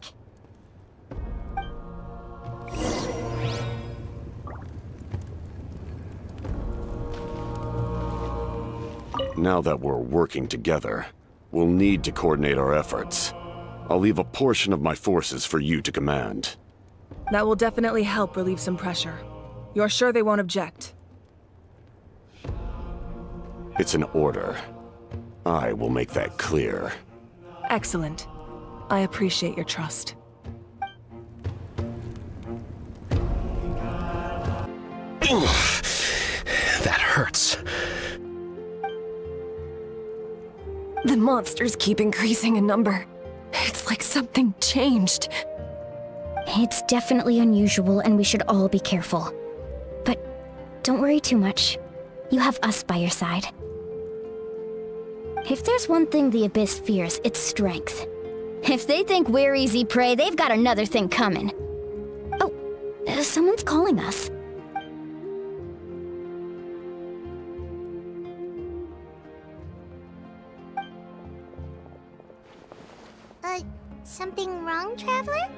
Now that we're working together, we'll need to coordinate our efforts. I'll leave a portion of my forces for you to command. That will definitely help relieve some pressure. You're sure they won't object? It's an order. I will make that clear. Excellent. I appreciate your trust. That hurts. The monsters keep increasing in number. It's like something changed. It's definitely unusual, and we should all be careful. But don't worry too much. You have us by your side. If there's one thing the Abyss fears, it's strength. If they think we're easy prey, they've got another thing coming. Oh, someone's calling us. Something wrong, Traveler?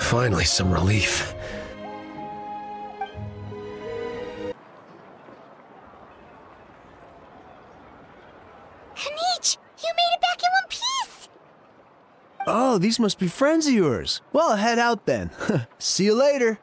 Finally, some relief. Hanich, you made it back in one piece! Oh, these must be friends of yours. Well, head out then. See you later.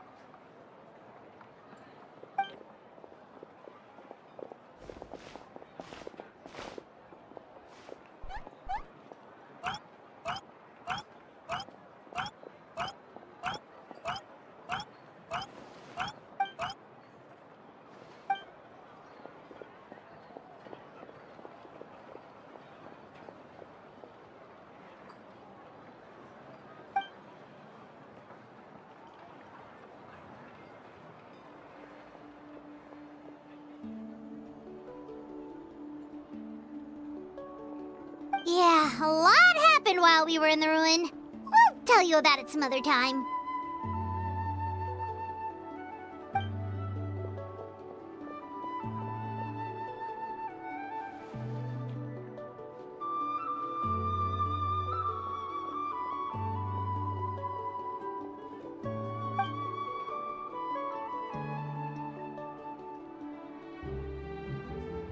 Yeah, a lot happened while we were in the ruin. We'll tell you about it some other time.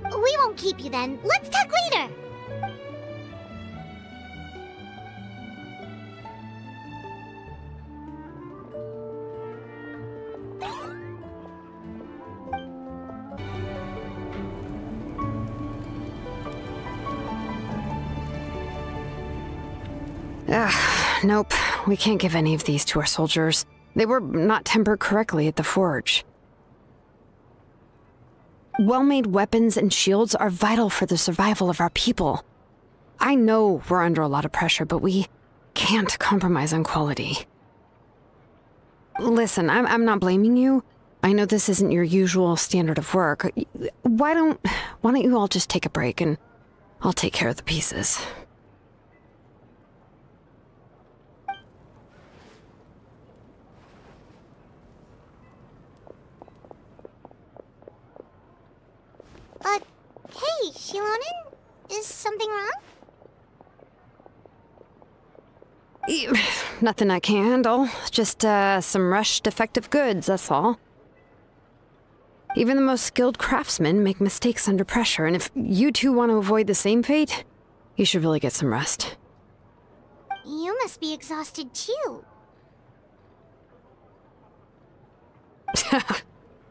We won't keep you then. Let's talk later. Nope. We can't give any of these to our soldiers. They were not tempered correctly at the forge. Well-made weapons and shields are vital for the survival of our people. I know we're under a lot of pressure, but we can't compromise on quality. Listen, I'm not blaming you. I know this isn't your usual standard of work. Why don't you all just take a break and I'll take care of the pieces. Hey, Shilonen? Is something wrong? Nothing I can't handle. Just, some rushed defective goods, that's all. Even the most skilled craftsmen make mistakes under pressure, and if you two want to avoid the same fate, you should really get some rest. You must be exhausted too.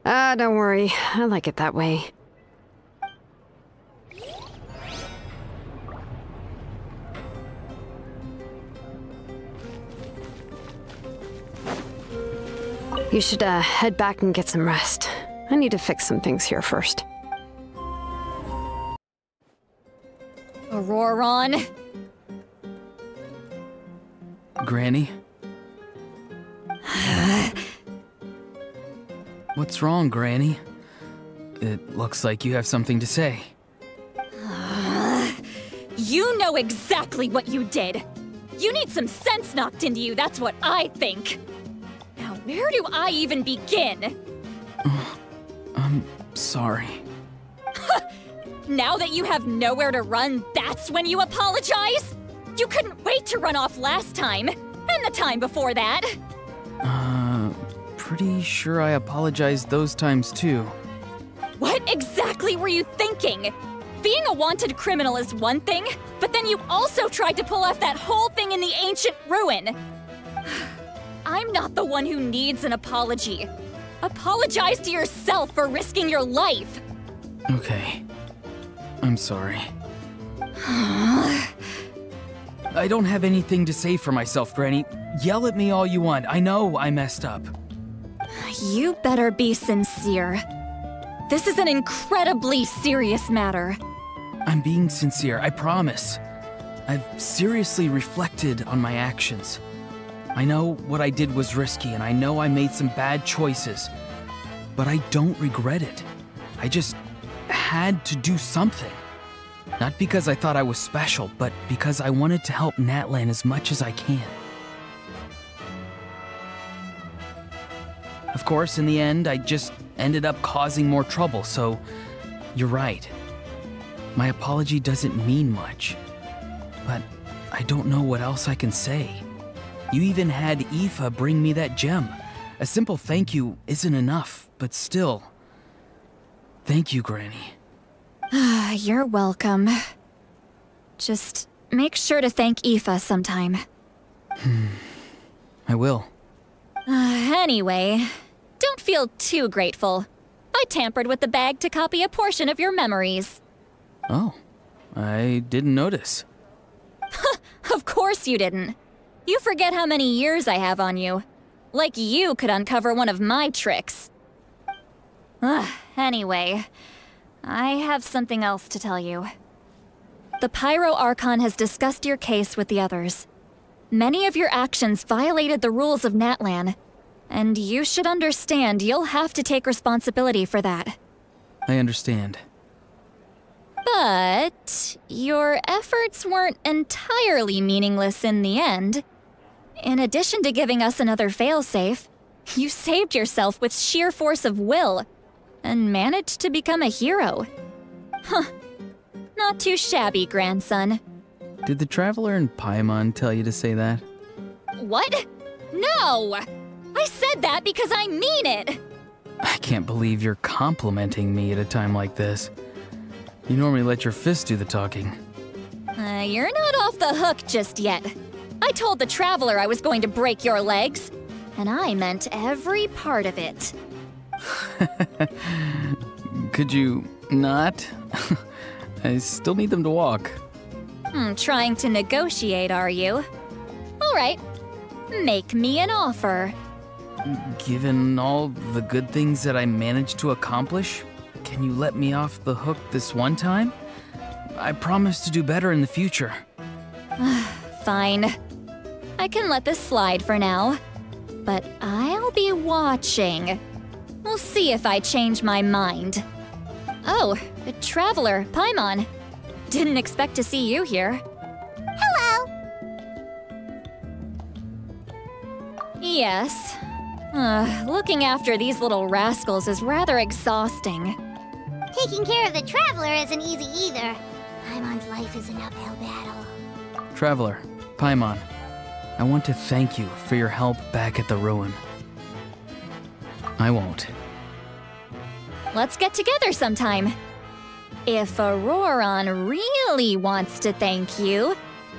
Don't worry. I like it that way. You should, head back and get some rest. I need to fix some things here first. Auroron? Granny? What's wrong, Granny? It looks like you have something to say. You know exactly what you did! You need some sense knocked into you, that's what I think! Now, where do I even begin? I'm sorry. Now that you have nowhere to run, that's when you apologize? You couldn't wait to run off last time, and the time before that. Pretty sure I apologized those times too. What exactly were you thinking? Being a wanted criminal is one thing, but then you also tried to pull off that whole thing in the ancient ruin. I'm not the one who needs an apology. Apologize to yourself for risking your life. Okay. I'm sorry. I don't have anything to say for myself, Granny. Yell at me all you want. I know I messed up. You better be sincere. This is an incredibly serious matter. I'm being sincere, I promise. I've seriously reflected on my actions. I know what I did was risky, and I know I made some bad choices. But I don't regret it. I just had to do something. Not because I thought I was special, but because I wanted to help Natlan as much as I can. Of course, in the end, I just ended up causing more trouble, so you're right. My apology doesn't mean much, but I don't know what else I can say. You even had Aoife bring me that gem. A simple thank you isn't enough, but still. Thank you, Granny. You're welcome. Just make sure to thank Aoife sometime. I will. Anyway, don't feel too grateful. I tampered with the bag to copy a portion of your memories. Oh, I didn't notice. Of course you didn't. You forget how many years I have on you. Like you could uncover one of my tricks. Anyway, I have something else to tell you. The Pyro Archon has discussed your case with the others. Many of your actions violated the rules of Natlan, and you should understand you'll have to take responsibility for that. I understand. But your efforts weren't entirely meaningless in the end. In addition to giving us another failsafe, you saved yourself with sheer force of will and managed to become a hero. Not too shabby, grandson. Did the Traveler and Paimon tell you to say that? What? No! I said that because I mean it! I can't believe you're complimenting me at a time like this. You normally let your fists do the talking. You're not off the hook just yet. I told the Traveler I was going to break your legs, and I meant every part of it. Could you not? I still need them to walk. Trying to negotiate, are you? All right, make me an offer. Given all the good things that I managed to accomplish, can you let me off the hook this one time? I promise to do better in the future. Fine. I can let this slide for now, but I'll be watching. We'll see if I change my mind. Oh, a Traveler, Paimon. Didn't expect to see you here. Hello! Yes. Looking after these little rascals is rather exhausting. Taking care of the Traveler isn't easy either. Paimon's life is an uphill battle. Traveler, Paimon, I want to thank you for your help back at the ruin. I won't. Let's get together sometime. If Auroron really wants to thank you,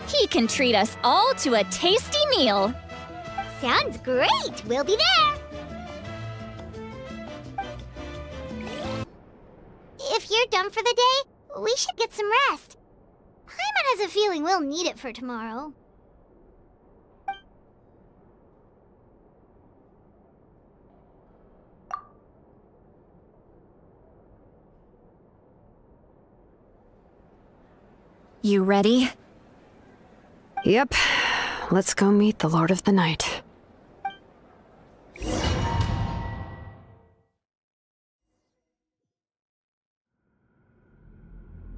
he can treat us all to a tasty meal. Sounds great! We'll be there! If you're done for the day, we should get some rest. Paimon has a feeling we'll need it for tomorrow. You ready? Yep. Let's go meet the Lord of the Night.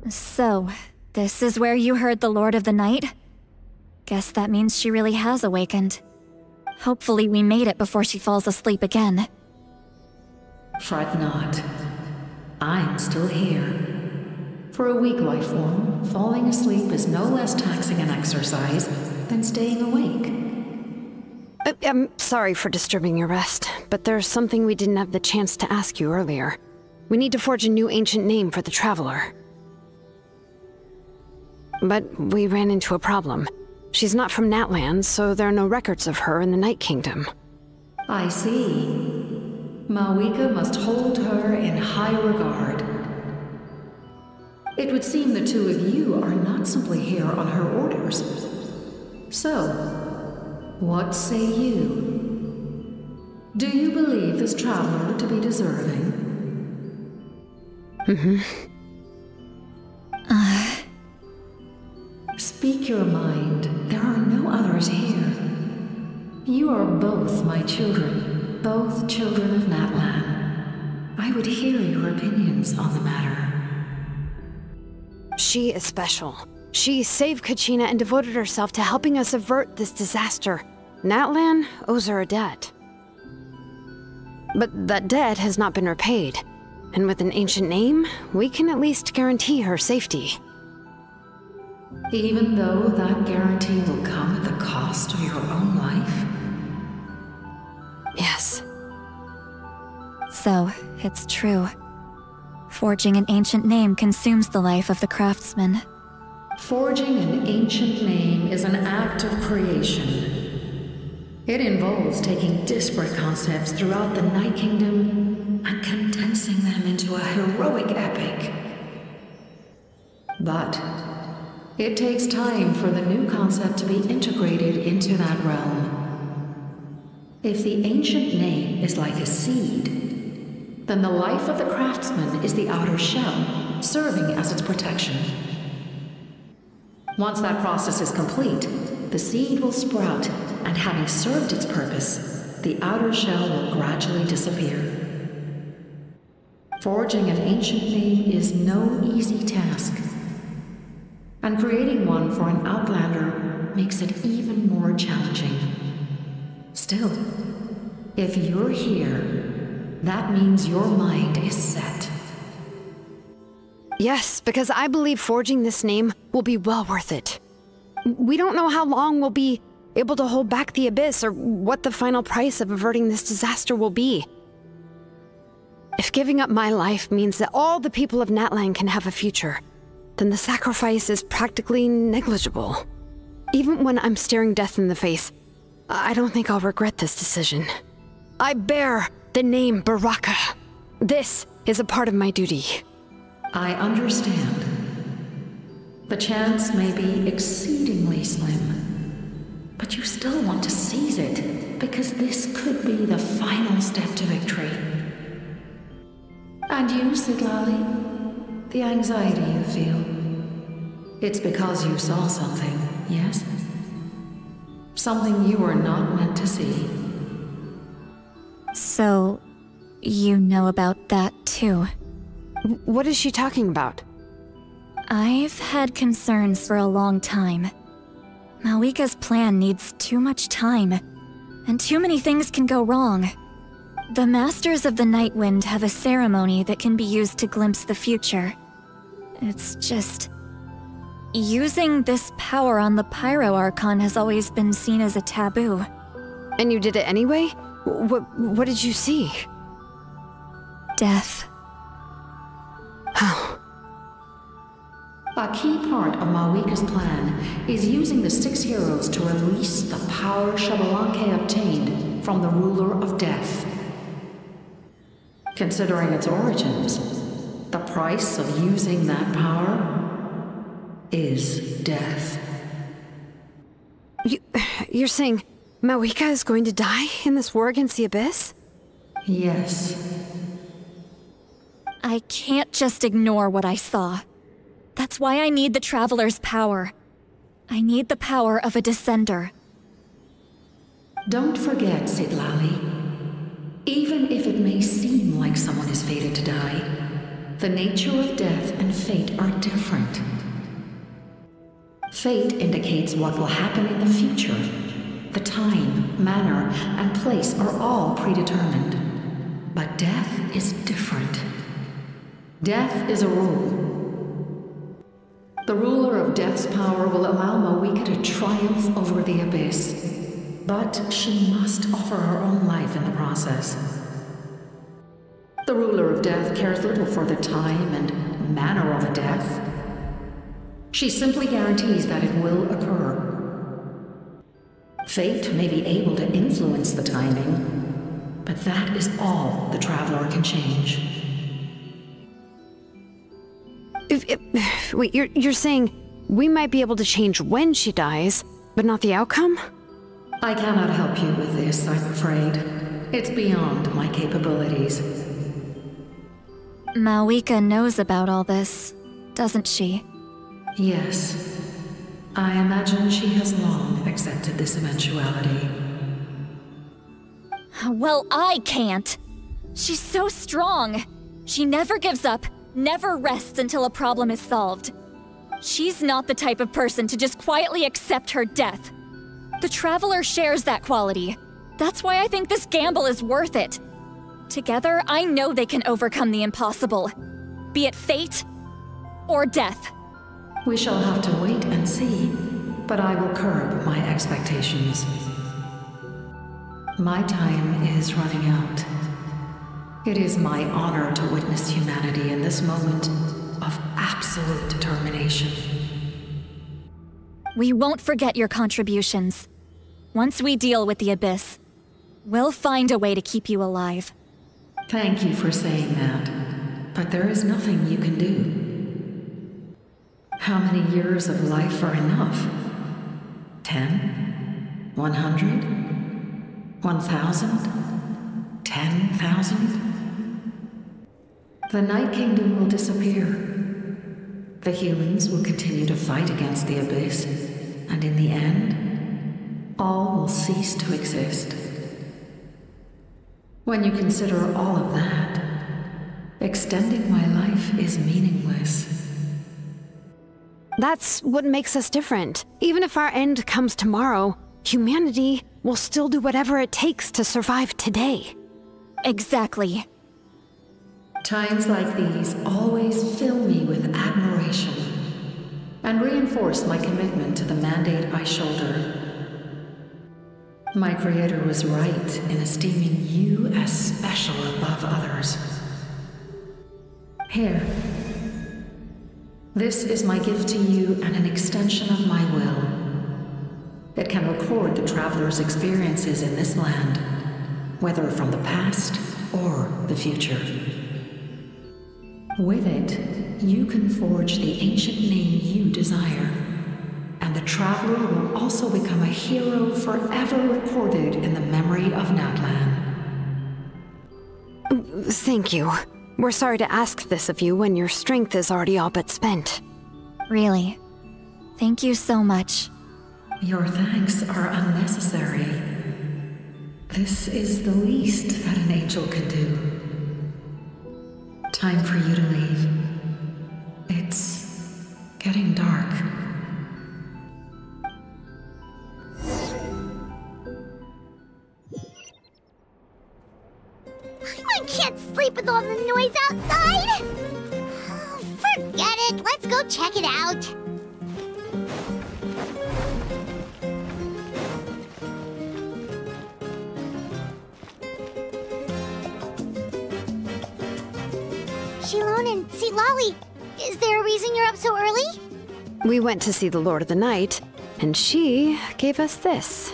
So, this is where you heard the Lord of the Night? Guess that means she really has awakened. Hopefully we made it before she falls asleep again. Fret not. I'm still here. For a weak life form, falling asleep is no less taxing an exercise than staying awake. I'm sorry for disturbing your rest, but there's something we didn't have the chance to ask you earlier. We need to forge a new ancient name for the Traveler. But we ran into a problem. She's not from Natlan, so there are no records of her in the Night Kingdom. I see. Mawika must hold her in high regard. It would seem the two of you are not simply here on her orders. So, what say you? Do you believe this Traveler to be deserving? Speak your mind. There are no others here. You are both my children, both children of Natlan. I would hear your opinions on the matter. She is special. She saved Kachina and devoted herself to helping us avert this disaster. Natlan owes her a debt. But that debt has not been repaid. And with an ancient name, we can at least guarantee her safety. Even though that guarantee will come at the cost of your own life? So, it's true. Forging an ancient name consumes the life of the craftsman. Forging an ancient name is an act of creation. It involves taking disparate concepts throughout the Night Kingdom and condensing them into a heroic epic. But it takes time for the new concept to be integrated into that realm. If the ancient name is like a seed, then the life of the craftsman is the outer shell, serving as its protection. Once that process is complete, the seed will sprout, and having served its purpose, the outer shell will gradually disappear. Forging an ancient name is no easy task, and creating one for an outlander makes it even more challenging. Still, if you're here, that means your mind is set. Yes, because I believe forging this name will be well worth it. We don't know how long we'll be able to hold back the Abyss or what the final price of averting this disaster will be. If giving up my life means that all the people of Natlan can have a future, then the sacrifice is practically negligible. Even when I'm staring death in the face, I don't think I'll regret this decision. I bear the name Baraka. This is a part of my duty. I understand. The chance may be exceedingly slim, but you still want to seize it, because this could be the final step to victory. And you, Sidlali, the anxiety you feel, it's because you saw something, yes? Something you were not meant to see. So, you know about that too. What is she talking about? I've had concerns for a long time. Malika's plan needs too much time, and too many things can go wrong. The Masters of the Night Wind have a ceremony that can be used to glimpse the future. It's just... using this power on the Pyro Archon has always been seen as a taboo. And you did it anyway? What did you see? Death. How? A key part of Malika's plan is using the 6 heroes to release the power Xbalanque obtained from the Ruler of Death. Considering its origins, the price of using that power is death. You're saying Malika is going to die in this war against the Abyss? Yes. I can't just ignore what I saw. That's why I need the Traveler's power. I need the power of a Descender. Don't forget, Sidlali. Even if it may seem like someone is fated to die, the nature of death and fate are different. Fate indicates what will happen in the future. The time, manner, and place are all predetermined. But death is different. Death is a rule. The ruler of Death's power will allow Malika to triumph over the Abyss. But she must offer her own life in the process. The ruler of Death cares little for the time and manner of a death. She simply guarantees that it will occur. Fate may be able to influence the timing, but that is all the Traveler can change. Wait, you're saying we might be able to change when she dies, but not the outcome? I cannot help you with this, I'm afraid. It's beyond my capabilities. Malika knows about all this, doesn't she? Yes. I imagine she has long accepted this eventuality. Well, I can't. She's so strong. She never gives up, never rests until a problem is solved. She's not the type of person to just quietly accept her death. The Traveler shares that quality. That's why I think this gamble is worth it. Together, I know they can overcome the impossible. Be it fate or death. We shall have to wait and see, but I will curb my expectations. My time is running out. It is my honor to witness humanity in this moment of absolute determination. We won't forget your contributions. Once we deal with the Abyss, we'll find a way to keep you alive. Thank you for saying that, but there is nothing you can do. How many years of life are enough? 10? 100? 1,000? 10,000? The Night Kingdom will disappear. The humans will continue to fight against the Abyss, and in the end, all will cease to exist. When you consider all of that, extending my life is meaningless. That's what makes us different. Even if our end comes tomorrow, humanity will still do whatever it takes to survive today. Exactly. Times like these always fill me with admiration and reinforce my commitment to the mandate I shoulder. My creator was right in esteeming you as special above others. Here. This is my gift to you and an extension of my will. It can record the traveler's experiences in this land, whether from the past or the future. With it, you can forge the ancient name you desire, and the traveler will also become a hero forever recorded in the memory of Natlan. Thank you. We're sorry to ask this of you when your strength is already all but spent. Really. Thank you so much. Your thanks are unnecessary. This is the least that an angel can do. Time for you to leave. It's getting dark. I can't sleep with all the noise outside! Oh, forget it, let's go check it out. Shilon and Silali, is there a reason you're up so early? We went to see the Lord of the Night, and she gave us this.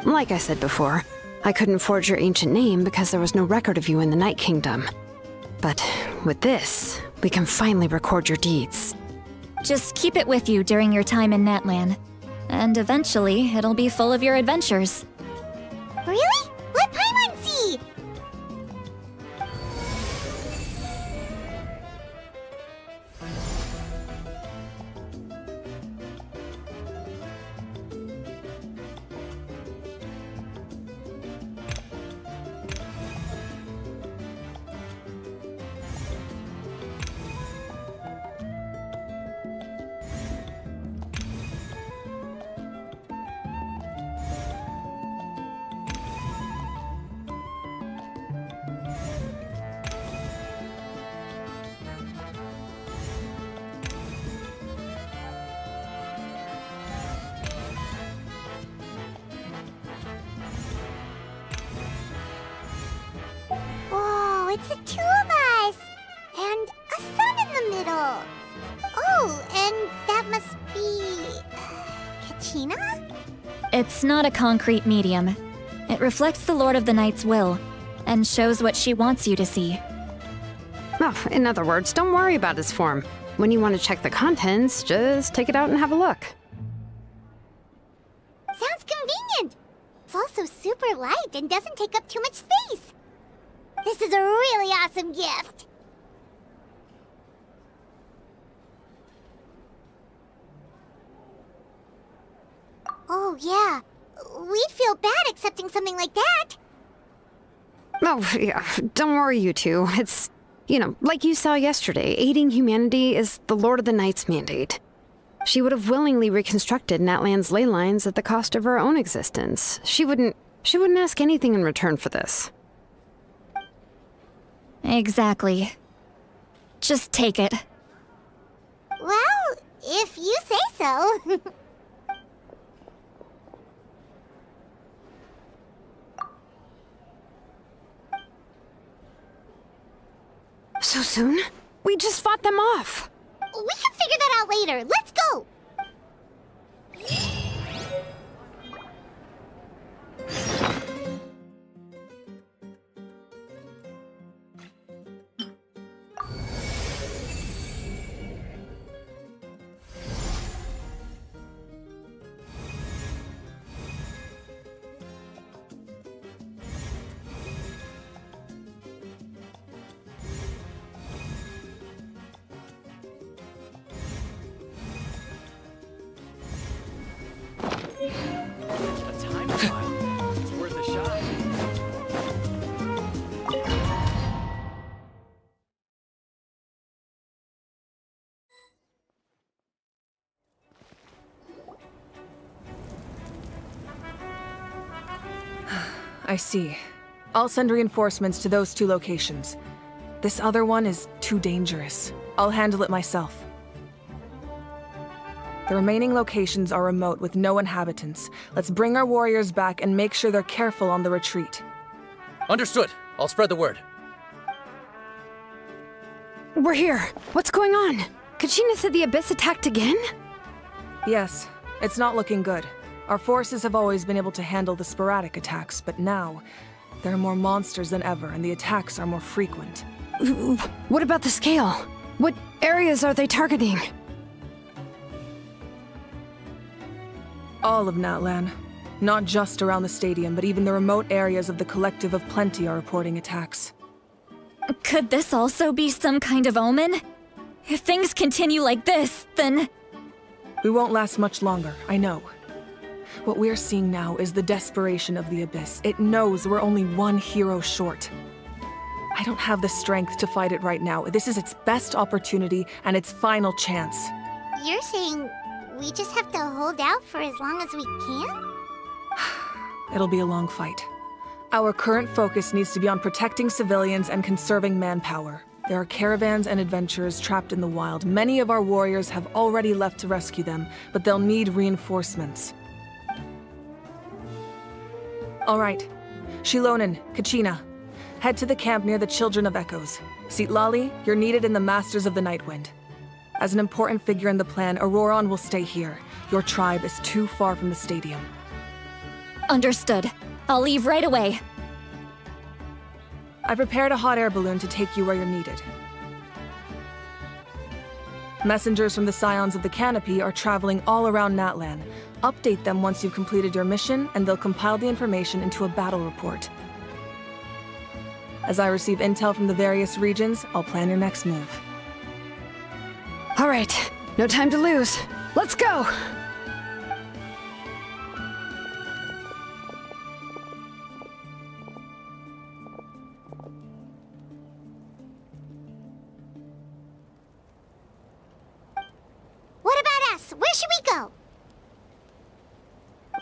Like I said before, I couldn't forge your ancient name because there was no record of you in the Night Kingdom. But with this, we can finally record your deeds. Just keep it with you during your time in Natlan, and eventually it'll be full of your adventures. Really? Let Paimon see! It's the two of us! And a sun in the middle! Oh, and that must be... Kachina? It's not a concrete medium. It reflects the Lord of the Night's will, and shows what she wants you to see. Oh, in other words, don't worry about its form. When you want to check the contents, just take it out and have a look. Sounds convenient! It's also super light and doesn't take up too much space. This is a really awesome gift! Oh, yeah. We'd feel bad accepting something like that. Oh, yeah. Don't worry, you two. It's, you know, like you saw yesterday, aiding humanity is the Lord of the Night's mandate. She would have willingly reconstructed Natlan's ley lines at the cost of her own existence. She wouldn't ask anything in return for this. Exactly. Just take it. Well, if you say so. So soon? We just fought them off. We can figure that out later. Let's go! I see. I'll send reinforcements to those 2 locations. This other one is too dangerous. I'll handle it myself. The remaining locations are remote with no inhabitants. Let's bring our warriors back and make sure they're careful on the retreat. Understood. I'll spread the word. We're here. What's going on? Kachina said the Abyss attacked again? Yes, it's not looking good. Our forces have always been able to handle the sporadic attacks, but now, there are more monsters than ever, and the attacks are more frequent. What about the scale? What areas are they targeting? All of Natlan. Not just around the stadium, but even the remote areas of the Collective of Plenty are reporting attacks. Could this also be some kind of omen? If things continue like this, then... We won't last much longer, I know. What we're seeing now is the desperation of the Abyss. It knows we're only one hero short. I don't have the strength to fight it right now. This is its best opportunity and its final chance. You're saying we just have to hold out for as long as we can? It'll be a long fight. Our current focus needs to be on protecting civilians and conserving manpower. There are caravans and adventurers trapped in the wild. Many of our warriors have already left to rescue them, but they'll need reinforcements. All right. Shilonen, Kachina. Head to the camp near the Children of Echoes. Citlali, you're needed in the Masters of the Nightwind. As an important figure in the plan, Auroron will stay here. Your tribe is too far from the stadium. Understood. I'll leave right away. I prepared a hot air balloon to take you where you're needed. Messengers from the Scions of the Canopy are traveling all around Natlan. Update them once you've completed your mission, and they'll compile the information into a battle report. As I receive intel from the various regions, I'll plan your next move. All right, no time to lose. Let's go! What about us? Where should we go?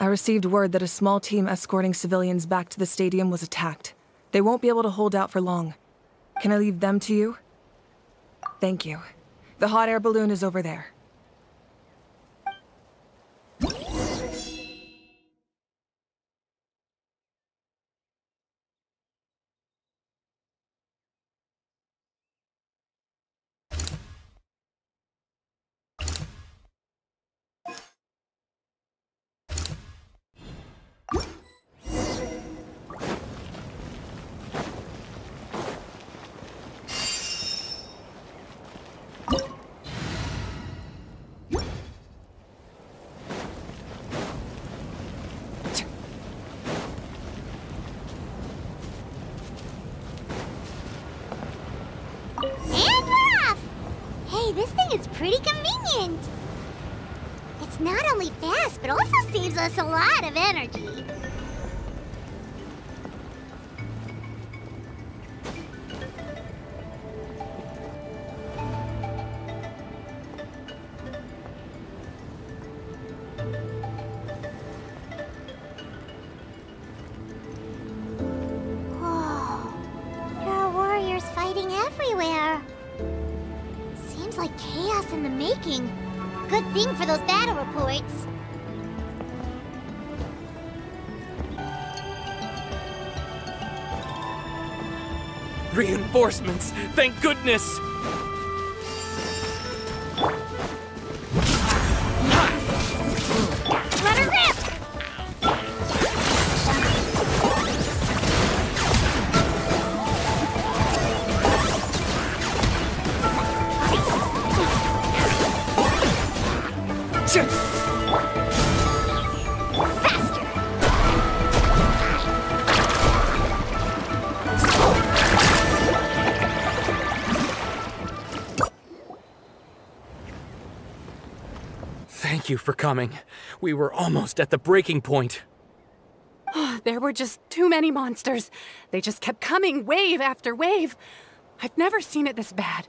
I received word that a small team escorting civilians back to the stadium was attacked. They won't be able to hold out for long. Can I leave them to you? Thank you. The hot air balloon is over there. This thing is pretty convenient. It's not only fast, but also saves us a lot of energy. Oh, there are warriors fighting everywhere. Seems like chaos in the making. Good thing for those battle reports. Reinforcements! Thank goodness! Let her rip! Thank you for coming. We were almost at the breaking point. There were just too many monsters. They just kept coming, wave after wave. I've never seen it this bad.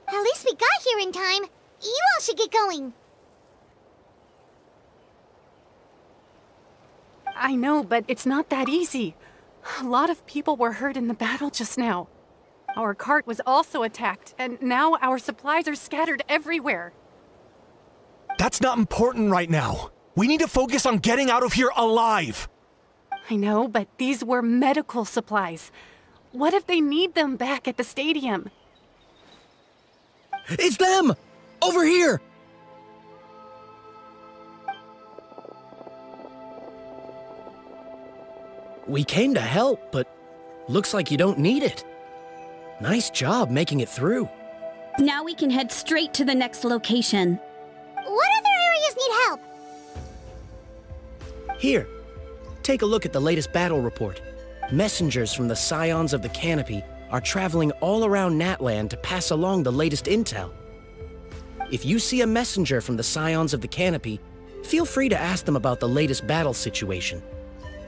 At least we got here in time. You all should get going. I know, but it's not that easy. A lot of people were hurt in the battle just now. Our cart was also attacked, and now our supplies are scattered everywhere. That's not important right now. We need to focus on getting out of here alive. I know, but these were medical supplies. What if they need them back at the stadium? It's them! Over here! We came to help, but looks like you don't need it. Nice job making it through. Now we can head straight to the next location. What other areas need help? Here, take a look at the latest battle report. Messengers from the Scions of the Canopy are traveling all around Natlan to pass along the latest intel. If you see a messenger from the Scions of the Canopy, feel free to ask them about the latest battle situation.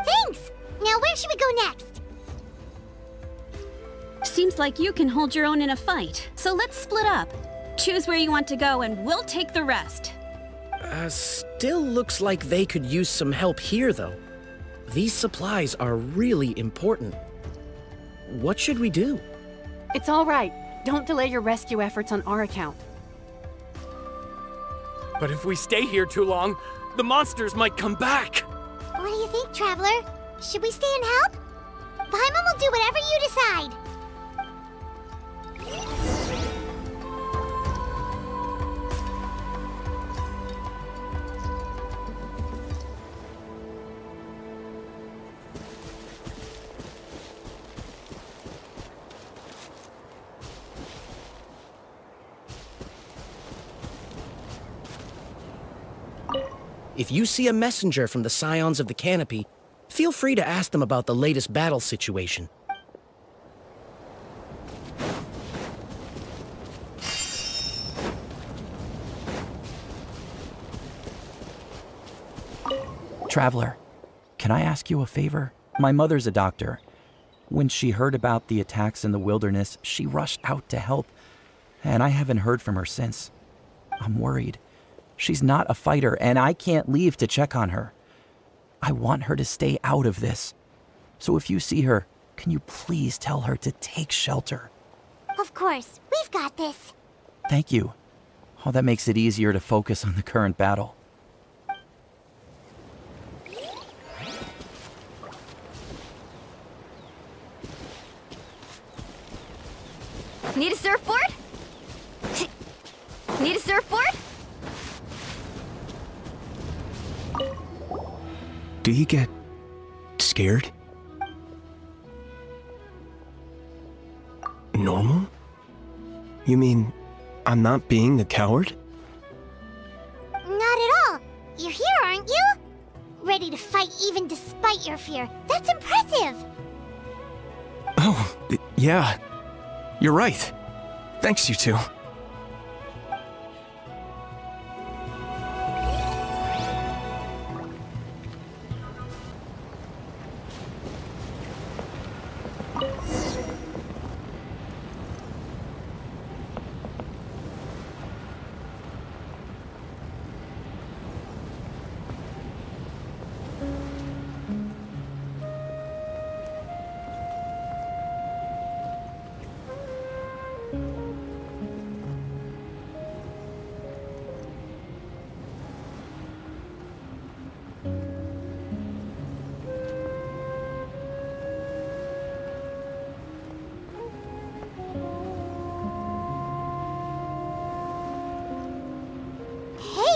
Thanks! Now where should we go next? Seems like you can hold your own in a fight, so let's split up. Choose where you want to go and we'll take the rest. Still looks like they could use some help here, though. These supplies are really important. What should we do? It's all right. Don't delay your rescue efforts on our account. But if we stay here too long, the monsters might come back. What do you think, Traveler? Should we stay and help? Paimon will do whatever you decide. If you see a messenger from the Scions of the Canopy, feel free to ask them about the latest battle situation. Traveler, can I ask you a favor? My mother's a doctor. When she heard about the attacks in the wilderness, she rushed out to help, and I haven't heard from her since. I'm worried. She's not a fighter, and I can't leave to check on her. I want her to stay out of this. So if you see her, can you please tell her to take shelter? Of course, we've got this. Thank you. Oh, that makes it easier to focus on the current battle. Need a surfboard? Need a surfboard? Do you get scared? Normal? You mean I'm not being a coward? Not at all. You're here, aren't you? Ready to fight even despite your fear. That's impressive. Oh, yeah. You're right. Thanks, you two.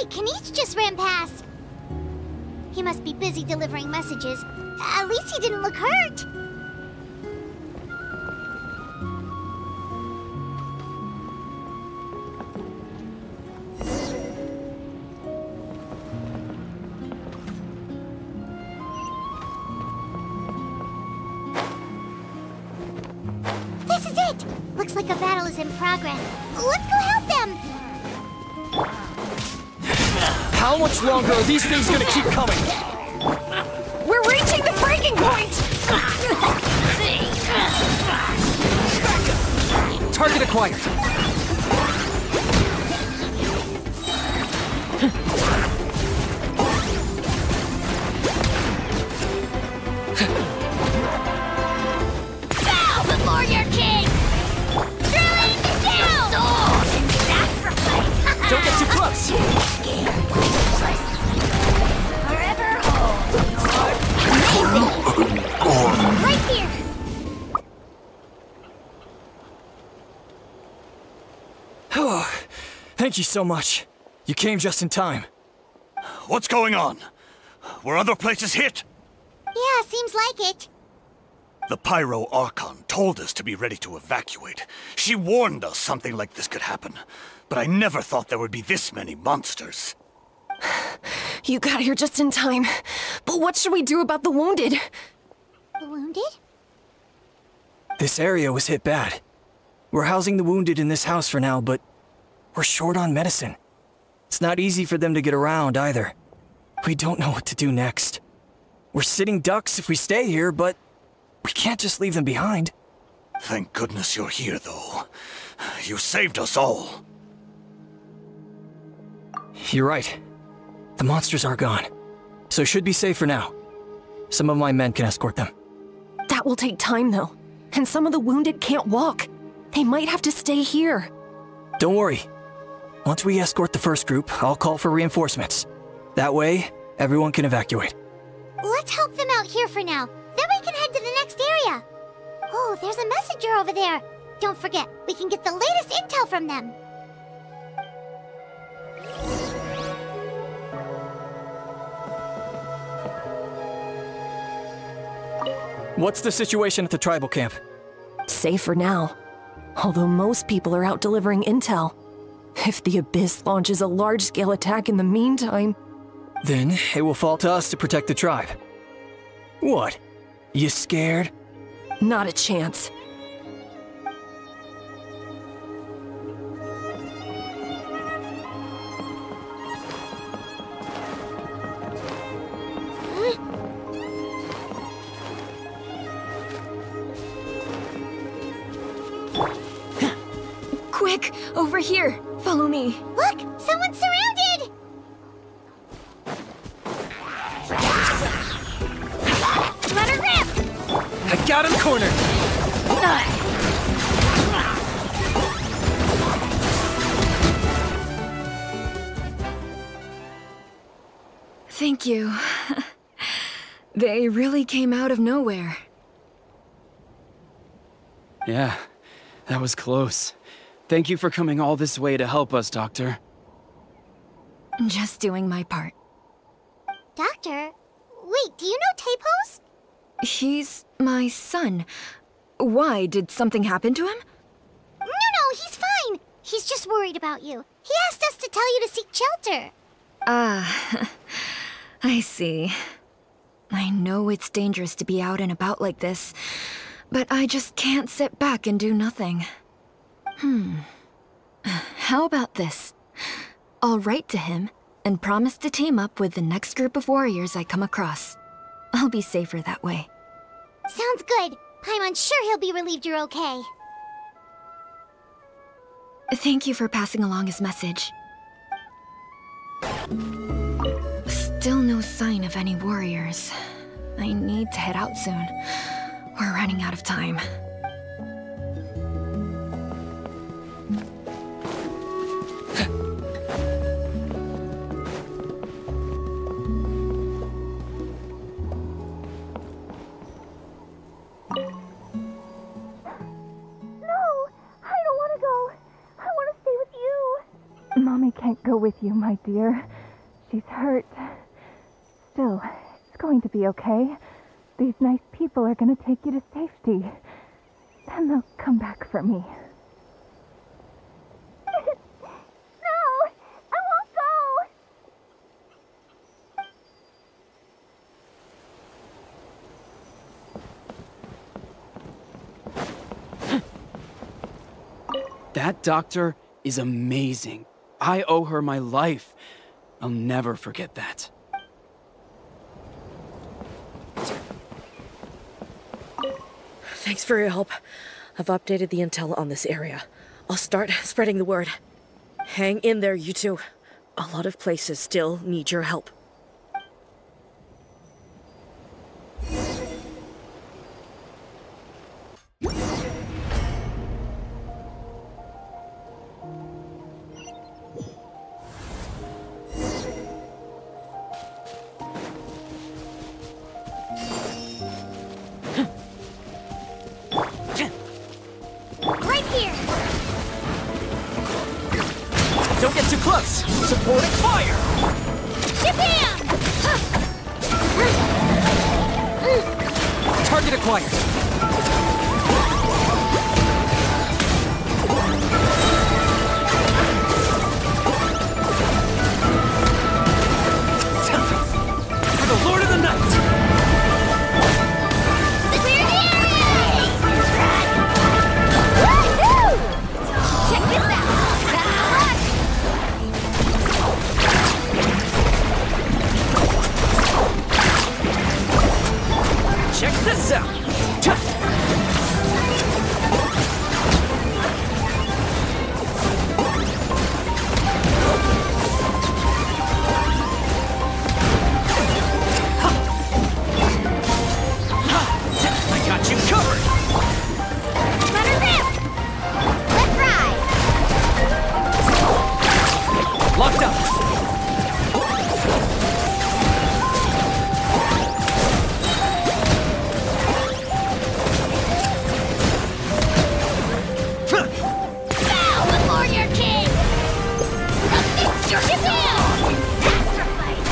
Hey, Kanish just ran past. He must be busy delivering messages. At least he didn't look hurt. This is it! Looks like a battle is in progress. Let's go help them! How much longer are these things gonna keep coming? We're reaching the breaking point! Target acquired. Bow before your king! Drilling down! Soul in sacrifice! Don't get too close! Forever hold your... Amazing! Right here! Thank you so much. You came just in time. What's going on? Were other places hit? Yeah, seems like it. The Pyro Archon told us to be ready to evacuate. She warned us something like this could happen. But I never thought there would be this many monsters. You got here just in time. But what should we do about the wounded? The wounded? This area was hit bad. We're housing the wounded in this house for now, but we're short on medicine. It's not easy for them to get around either. We don't know what to do next. We're sitting ducks if we stay here, but we can't just leave them behind. Thank goodness you're here, though. You saved us all. You're right. The monsters are gone, so should be safe for now. Some of my men can escort them. That will take time, though. And some of the wounded can't walk. They might have to stay here. Don't worry. Once we escort the first group, I'll call for reinforcements. That way, everyone can evacuate. Let's help them out here for now. Then we can head to the next area. Oh, there's a messenger over there. Don't forget, we can get the latest intel from them. What's the situation at the tribal camp? Safe for now. Although most people are out delivering intel. If the Abyss launches a large-scale attack in the meantime... Then it will fall to us to protect the tribe. What? You scared? Not a chance. Quick! Over here! Follow me! Look! Someone's surrounded! Let her rip! I got him cornered! Thank you. They really came out of nowhere. Yeah, that was close. Thank you for coming all this way to help us, Doctor. Just doing my part. Doctor? Wait, do you know Tapos? He's my son. Why? Did something happen to him? No, he's fine. He's just worried about you. He asked us to tell you to seek shelter. Ah, I see. I know it's dangerous to be out and about like this, but I just can't sit back and do nothing. How about this? I'll write to him and promise to team up with the next group of warriors I come across. I'll be safer that way. Sounds good. Paimon's sure he'll be relieved you're okay. Thank you for passing along his message. Still no sign of any warriors. I need to head out soon. We're running out of time. No! I don't want to go! I want to stay with you! Mommy can't. can't go with you, my dear. She's hurt. Still, it's going to be okay. These nice people are going to take you to safety. Then they'll come back for me. No! I won't go! That doctor is amazing. I owe her my life. I'll never forget that. Thanks for your help. I've updated the intel on this area. I'll start spreading the word. Hang in there, you two. A lot of places still need your help. Right here! Don't get too close! Supporting fire! Japan! Target acquired. For the Lord of the Night! Clear the area! Woohoo! Check this out! Check this out! I got you covered! Let her rip! Let's ride! Locked up! Bow before your king! Submit your Japan! Sacrifice!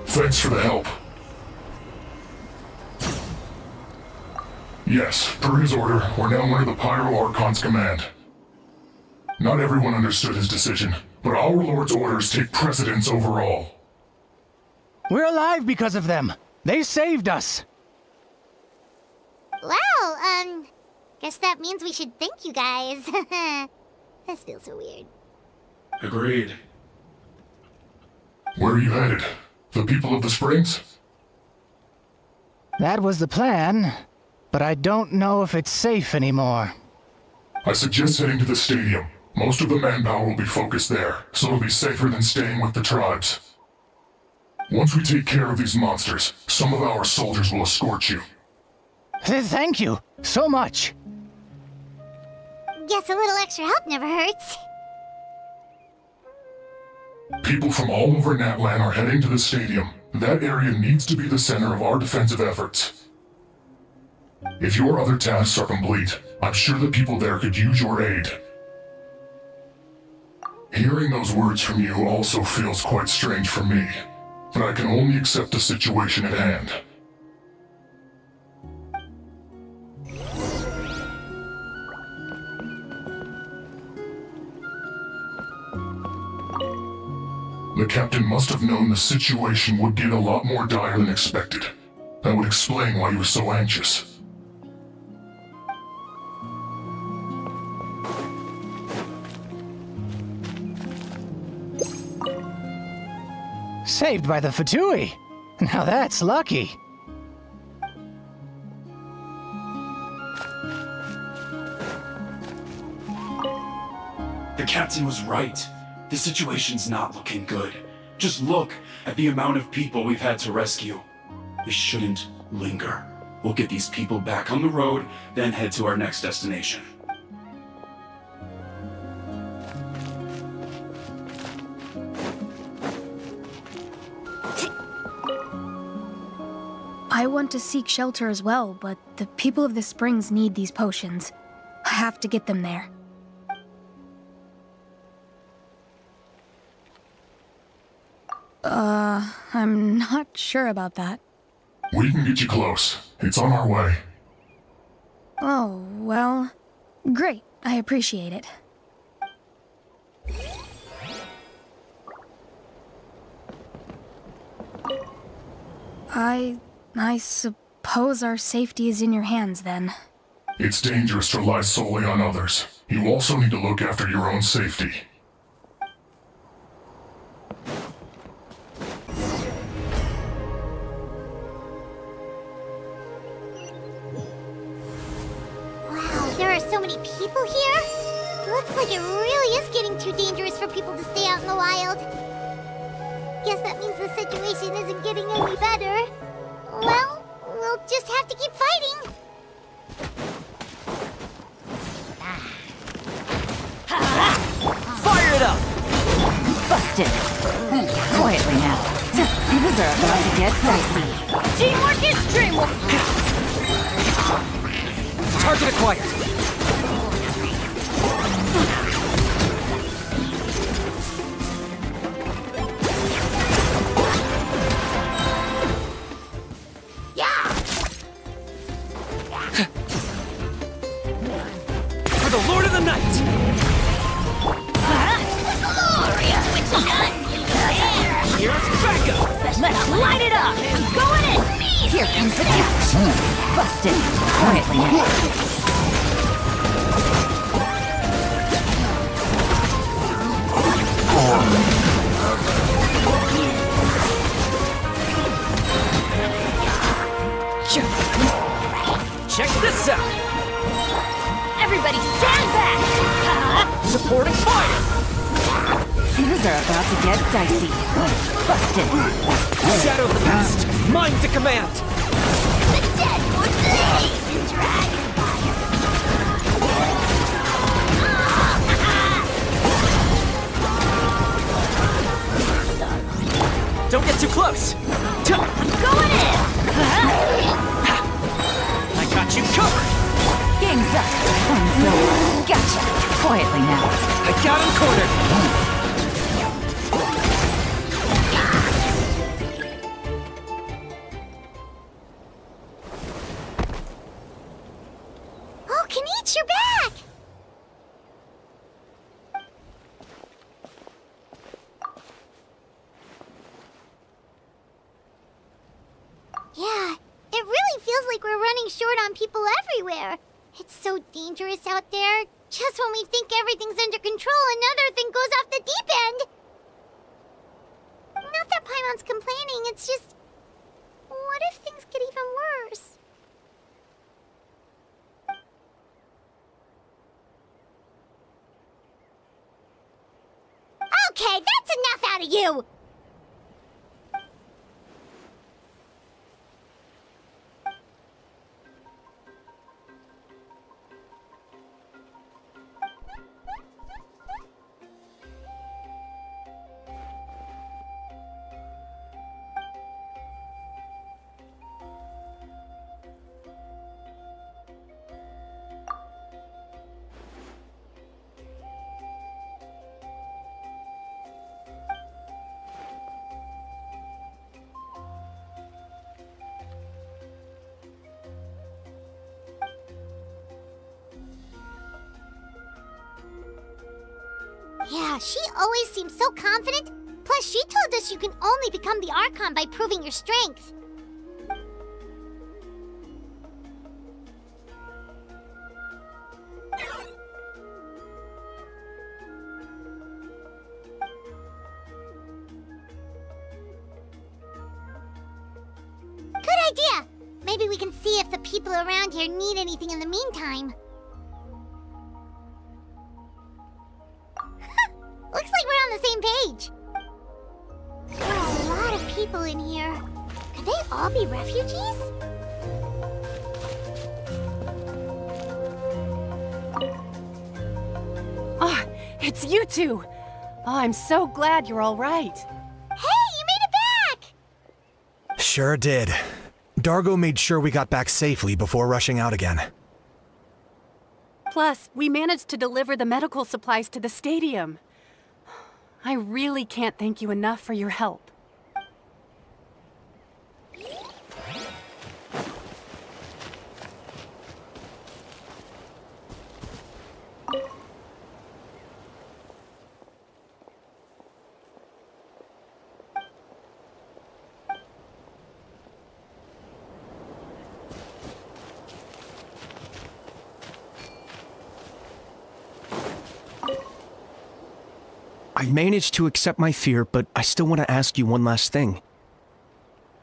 Thanks for the help. Yes, per his order, we're now under the Pyro Archon's command. Not everyone understood his decision, but our Lord's orders take precedence over all. We're alive because of them. They saved us. Well, guess that means we should thank you guys. This feels so weird. Agreed. Where are you headed? The people of the Springs? That was the plan, but I don't know if it's safe anymore. I suggest heading to the stadium. Most of the manpower will be focused there, so it'll be safer than staying with the tribes. Once we take care of these monsters, some of our soldiers will escort you. Thank you so much. Guess a little extra help never hurts. People from all over Natlan are heading to the stadium. That area needs to be the center of our defensive efforts. If your other tasks are complete, I'm sure the people there could use your aid. Hearing those words from you also feels quite strange for me, but I can only accept the situation at hand. The captain must have known the situation would get a lot more dire than expected. That would explain why he was so anxious. Saved by the Fatui. Now that's lucky. The captain was right. The situation's not looking good. Just look at the amount of people we've had to rescue. We shouldn't linger. We'll get these people back on the road, then head to our next destination. I want to seek shelter as well, but the people of the springs need these potions. I have to get them there. I'm not sure about that. We can get you close. It's on our way. Oh, well, great. I appreciate it. I suppose our safety is in your hands, then. It's dangerous to rely solely on others. You also need to look after your own safety. Wow, there are so many people here? Looks like it really is getting too dangerous for people to stay out in the wild. Guess that means the situation isn't getting any better. Well, we'll just have to keep fighting. Fire it up! Busted. Quietly now. These are about to get dicey. Teamwork is dreamwork! Target acquired. For the Lord of the Night! Here's backup! Let's light it up! I'm going in! Here comes the catch! Busted! Quietly now. Check this out! Everybody stand back! Supporting fire! Things are about to get dicey. Busted. Shadow of the past! Mine to command! The dead would leave! Dragon Don't get too close! I'm going in! I got you covered! Game's up. Fun's over. Gotcha. Quietly now. I got him cornered! Oh, Kenichi, you're back! Yeah, it really feels like we're running short on people everywhere. It's so dangerous out there. Just when we think everything's under control, another thing goes off the deep end. Not that Paimon's complaining, it's just... What if things get even worse? Okay, that's enough out of you! Yeah, she always seems so confident. Plus, she told us you can only become the Archon by proving your strength. Good idea! Maybe we can see if the people around here need anything in the meantime. Looks like we're on the same page. There are a lot of people in here. Could they all be refugees? Oh, it's you two! Oh, I'm so glad you're all right. Hey, you made it back! Sure did. Dargo made sure we got back safely before rushing out again. Plus, we managed to deliver the medical supplies to the stadium. I really can't thank you enough for your help. I managed to accept my fear, but I still want to ask you one last thing.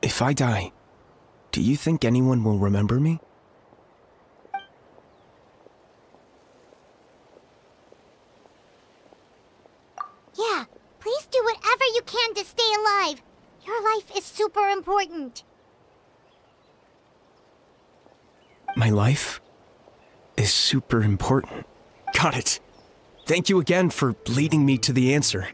If I die, do you think anyone will remember me? Yeah, please do whatever you can to stay alive. Your life is super important. My life is super important. Got it. Thank you again for leading me to the answer.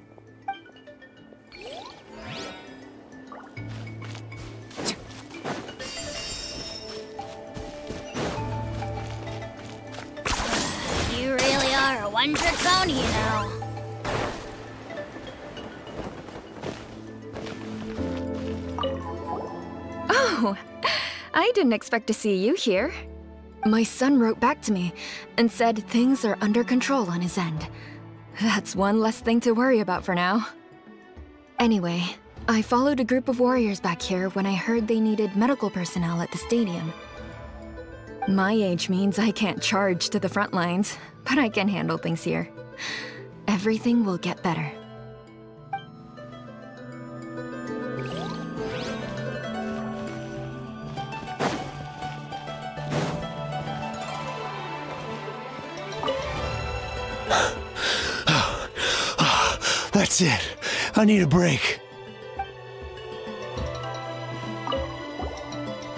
You really are a one-trick pony, you know. Oh, I didn't expect to see you here. My son wrote back to me and said things are under control on his end. That's one less thing to worry about for now. Anyway, I followed a group of warriors back here when I heard they needed medical personnel at the stadium. My age means I can't charge to the front lines, but I can handle things here. Everything will get better. That's it. I need a break.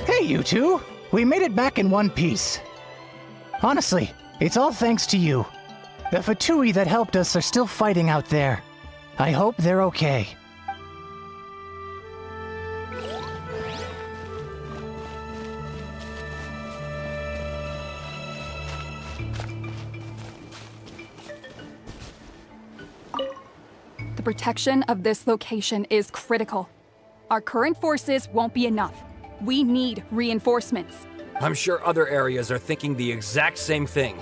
Hey, you two! We made it back in one piece. Honestly, it's all thanks to you. The Fatui that helped us are still fighting out there. I hope they're okay. The protection of this location is critical. Our current forces won't be enough. We need reinforcements. I'm sure other areas are thinking the exact same thing.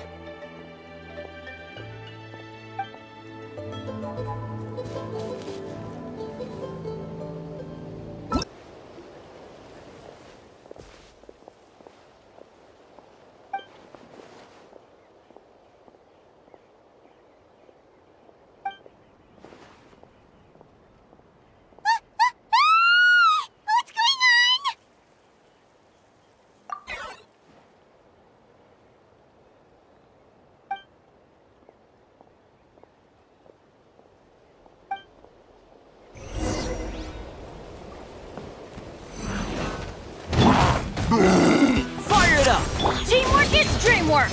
Fire it up! Teamwork is dreamwork!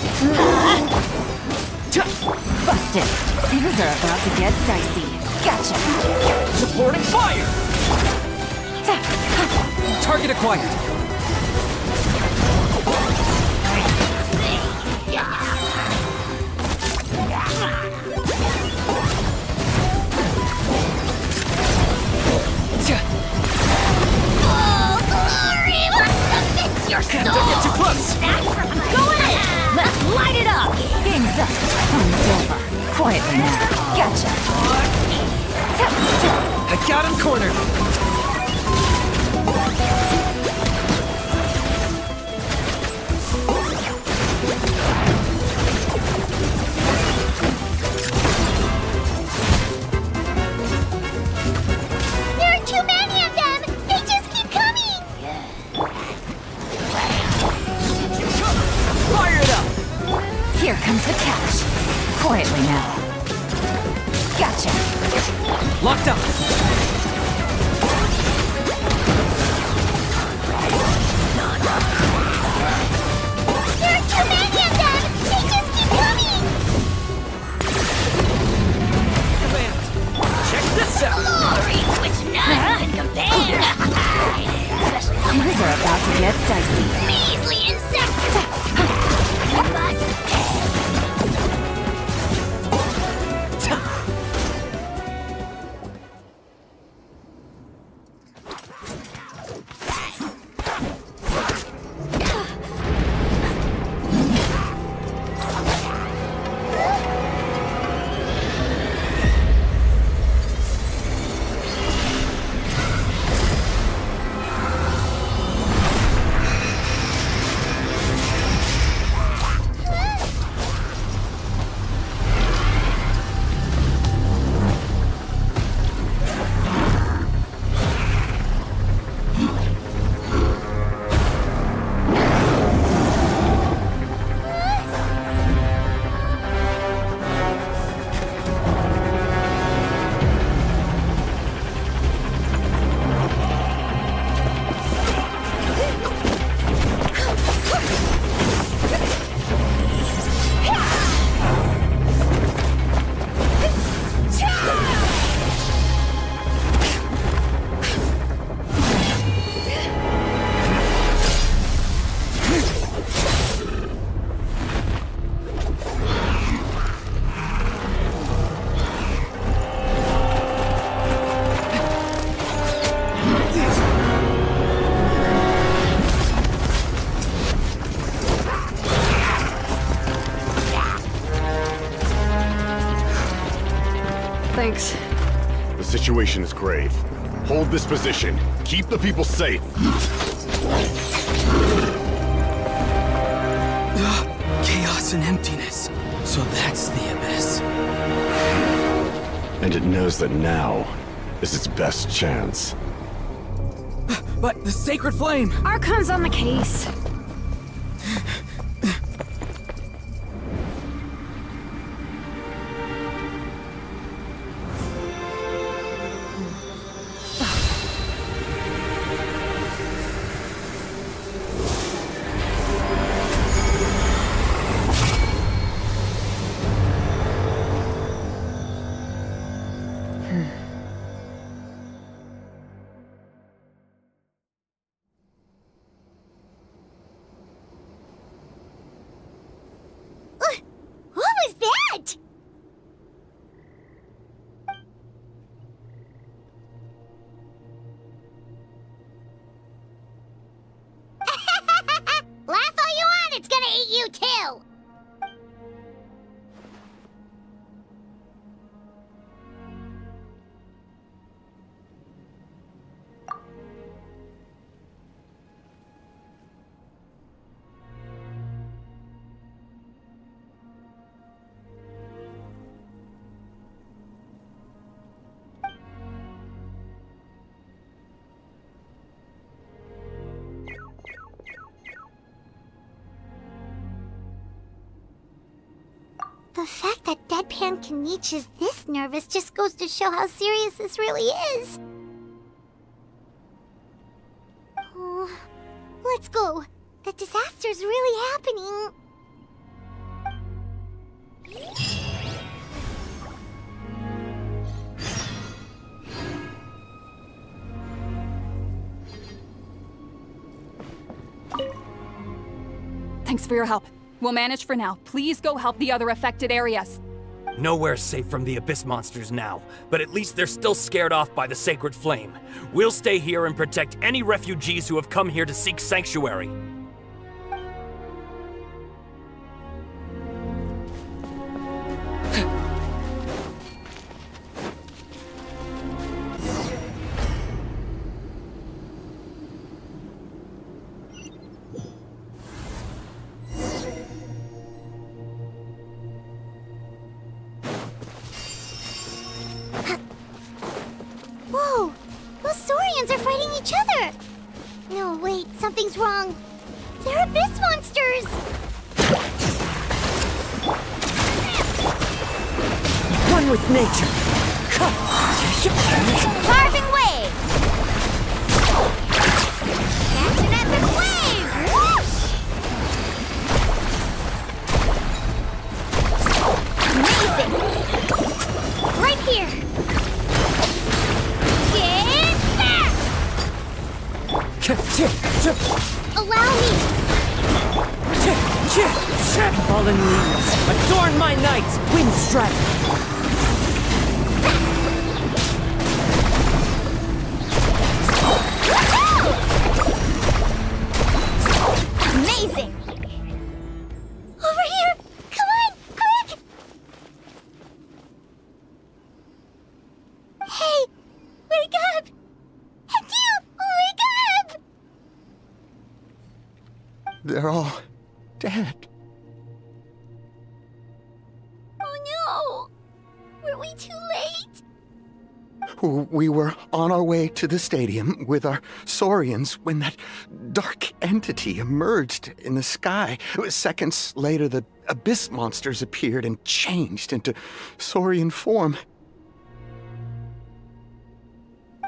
Busted. Things are about to get dicey. Gotcha. Supporting fire! Target acquired. Your soul! Don't get too close! Going in! Let's light it up! Game's up. Fun's over. Quietly now. Gotcha. I got him cornered! There are too many of them! They just keep coming! Fire it up! Here comes the catch. Quietly now. Gotcha. Locked up! to get dicey. Measly insect! Thanks. The situation is grave. Hold this position. Keep the people safe. Chaos and emptiness. So that's the abyss. And it knows that now is its best chance. But the sacred flame! Archon's on the case. What was that? Laugh all you want, it's gonna eat you too! The fact that Deadpan Kaniche is this nervous just goes to show how serious this really is. Oh, let's go. The disaster's really happening. Thanks for your help. We'll manage for now. Please go help the other affected areas. Nowhere's safe from the Abyss monsters now, but at least they're still scared off by the sacred flame. We'll stay here and protect any refugees who have come here to seek sanctuary. Whoa! Those Saurians are fighting each other! No, wait, something's wrong. They're Abyss monsters! One with nature. Carving wave! That's an epic wave! Whoosh! Amazing! Right here! Get back! Allow me! Fallen leaves, adorn my night! Wind strike! Amazing! Over here! Come on, quick! Hey! Wake up! And you! Wake up! They're all dead. Oh no! Were we too late? We were on our way to the stadium with our Saurians when that dark entity emerged in the sky. Seconds later, the abyss monsters appeared and changed into Saurian form.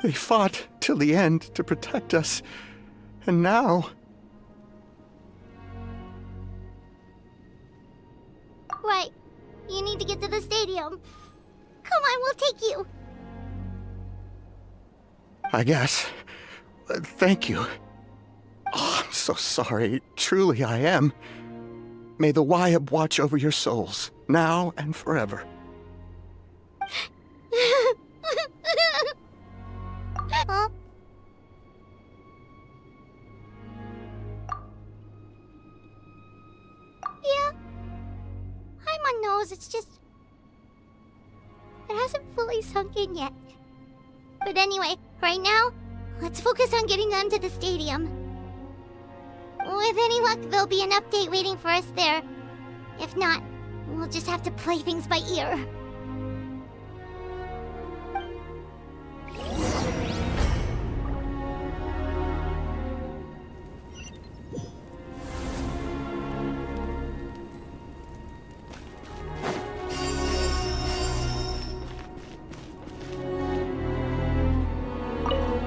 They fought till the end to protect us, and now... Right. You need to get to the stadium. Come on, we'll take you. I guess. Thank you. Oh, I'm so sorry. Truly I am. May the Wyab watch over your souls, now and forever. Huh? Yeah. I'm on nose, it's just... It hasn't fully sunk in yet. But anyway, right now, let's focus on getting them to the stadium. With any luck, there'll be an update waiting for us there. If not, we'll just have to play things by ear.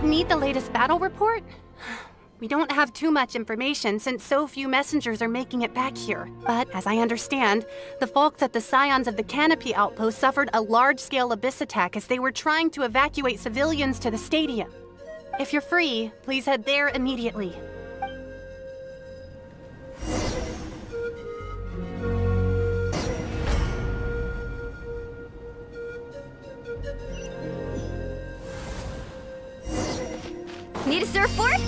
Need the latest battle report? We don't have too much information since so few messengers are making it back here. But as I understand, the folks at the Scions of the Canopy Outpost suffered a large-scale abyss attack as they were trying to evacuate civilians to the stadium. If you're free, please head there immediately. Need a surfboard?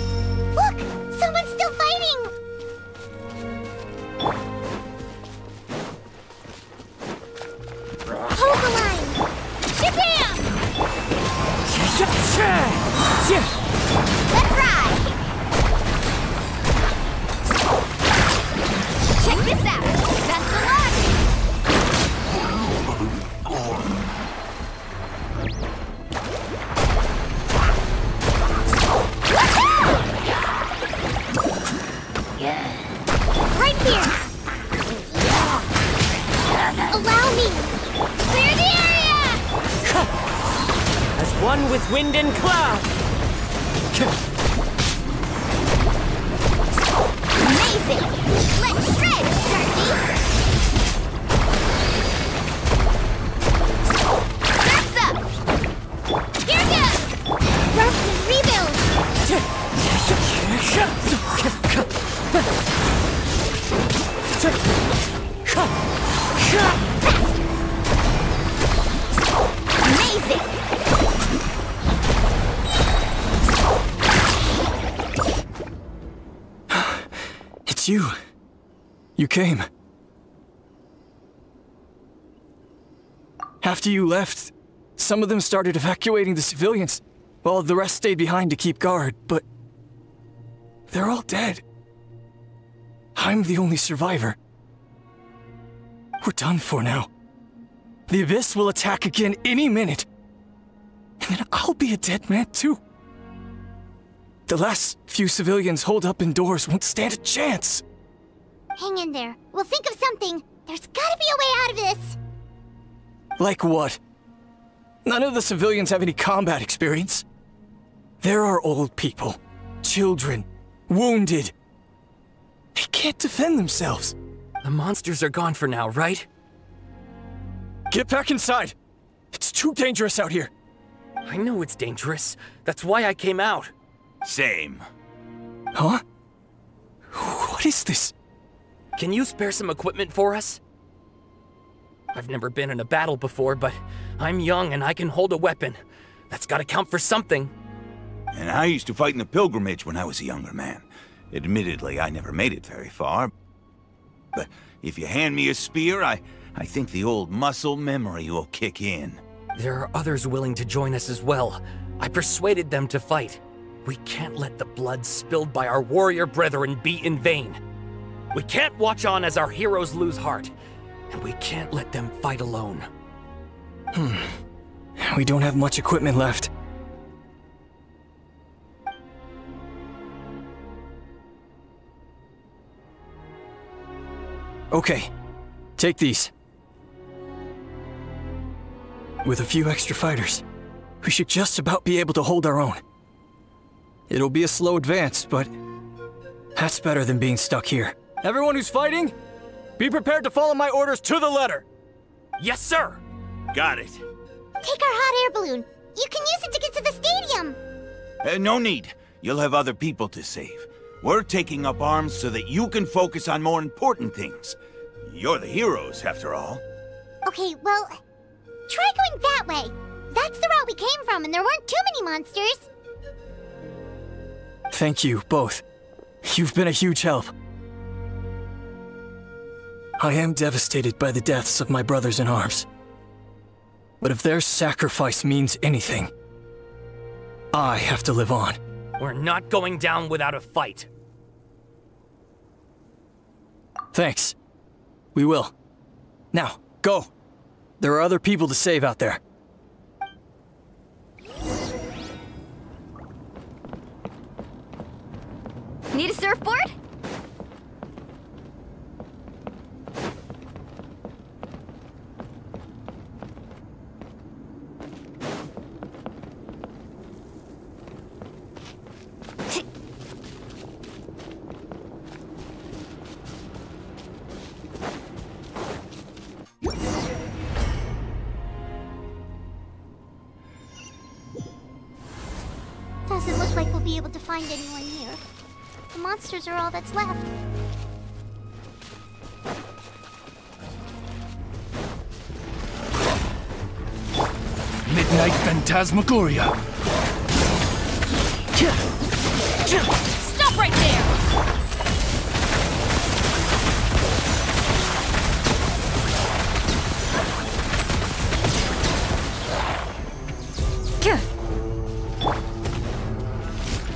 Look! Someone's still fighting! Hold the line! Shabam! Let's ride! Check this out! That's the line! Right here! Allow me! Clear the area! As one with wind and cloud! Amazing! Let's shred, Darcy! Surf's up! Here goes! Rest and rebuild! Amazing! It's you. You came. After you left, some of them started evacuating the civilians, while the rest stayed behind to keep guard, but they're all dead. I'm the only survivor. We're done for now. The Abyss will attack again any minute. And then I'll be a dead man too. The last few civilians holed up indoors won't stand a chance. Hang in there. We'll think of something. There's gotta be a way out of this. Like what? None of the civilians have any combat experience. There are old people, children, wounded. They can't defend themselves. The monsters are gone for now, right? Get back inside. It's too dangerous out here. I know it's dangerous. That's why I came out. Same. Huh? What is this? Can you spare some equipment for us? I've never been in a battle before, but I'm young and I can hold a weapon. That's gotta count for something. And I used to fight in the pilgrimage when I was a younger man. Admittedly, I never made it very far. But if you hand me a spear, I think the old muscle memory will kick in. There are others willing to join us as well. I persuaded them to fight. We can't let the blood spilled by our warrior brethren be in vain. We can't watch on as our heroes lose heart. And we can't let them fight alone. We don't have much equipment left. Okay, take these. With a few extra fighters, we should just about be able to hold our own. It'll be a slow advance, but that's better than being stuck here. Everyone who's fighting, be prepared to follow my orders to the letter. Yes, sir. Got it. Take our hot air balloon. You can use it to get to the stadium. No need. You'll have other people to save. We're taking up arms so that you can focus on more important things. You're the heroes, after all. Okay, well, try going that way. That's the route we came from, and there weren't too many monsters. Thank you, both. You've been a huge help. I am devastated by the deaths of my brothers in arms. But if their sacrifice means anything, I have to live on. We're not going down without a fight. Thanks. We will. Now, go. There are other people to save out there. Need a surfboard? Doesn't look like we'll be able to find anyone here. The monsters are all that's left. Midnight Phantasmagoria. Stop right there!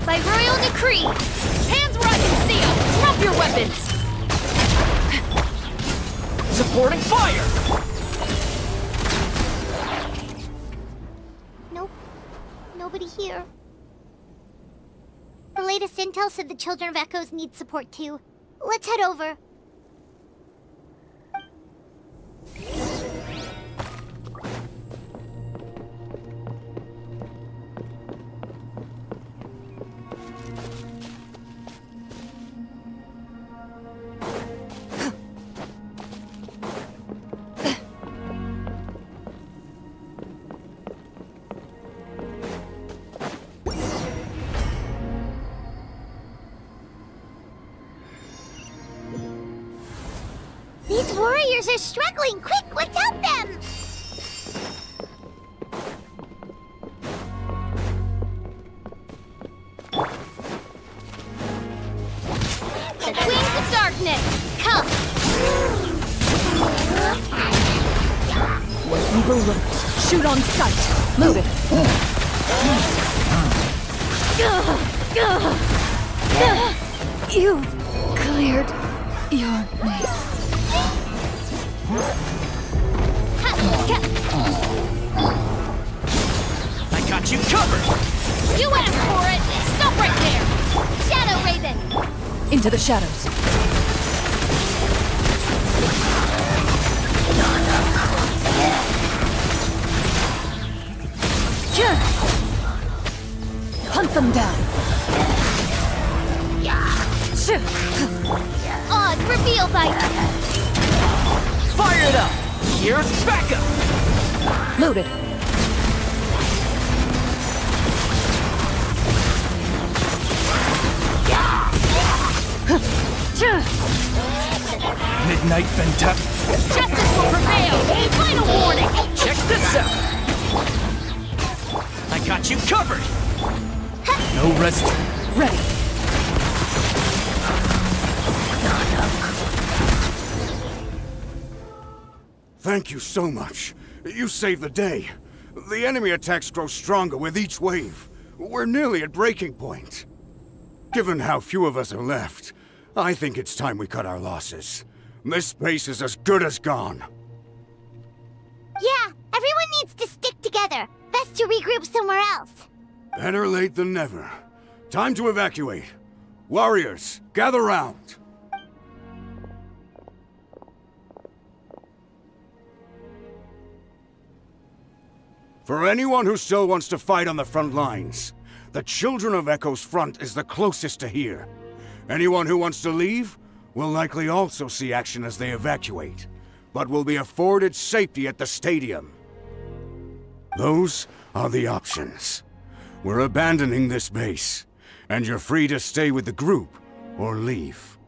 By royal decree, hands where I can see them. Drop your weapons. Supporting fire! Nope. Nobody here. The latest intel said the Children of Echoes need support too. Let's head over. These warriors are struggling! Quick, let's help them! The Queens of Darkness, come! Where evil lurks, shoot on sight. Loaded. You've cleared your name. I got you covered! You asked for it! Stop right there! Shadow Raven! Into the shadows. Hunt them down. Odds reveal by... Fire it up! Here's backup! Loaded. Midnight Venta. Justice will prevail! Final warning! Check this out! I got you covered! No rest. Ready. Thank you so much. You saved the day. The enemy attacks grow stronger with each wave. We're nearly at breaking point. Given how few of us are left, I think it's time we cut our losses. This space is as good as gone. Yeah, everyone needs to stick together. Best to regroup somewhere else. Better late than never. Time to evacuate. Warriors, gather round. For anyone who still wants to fight on the front lines, the Children of Echo's front is the closest to here. Anyone who wants to leave will likely also see action as they evacuate, but will be afforded safety at the stadium. Those are the options. We're abandoning this base, and you're free to stay with the group or leave.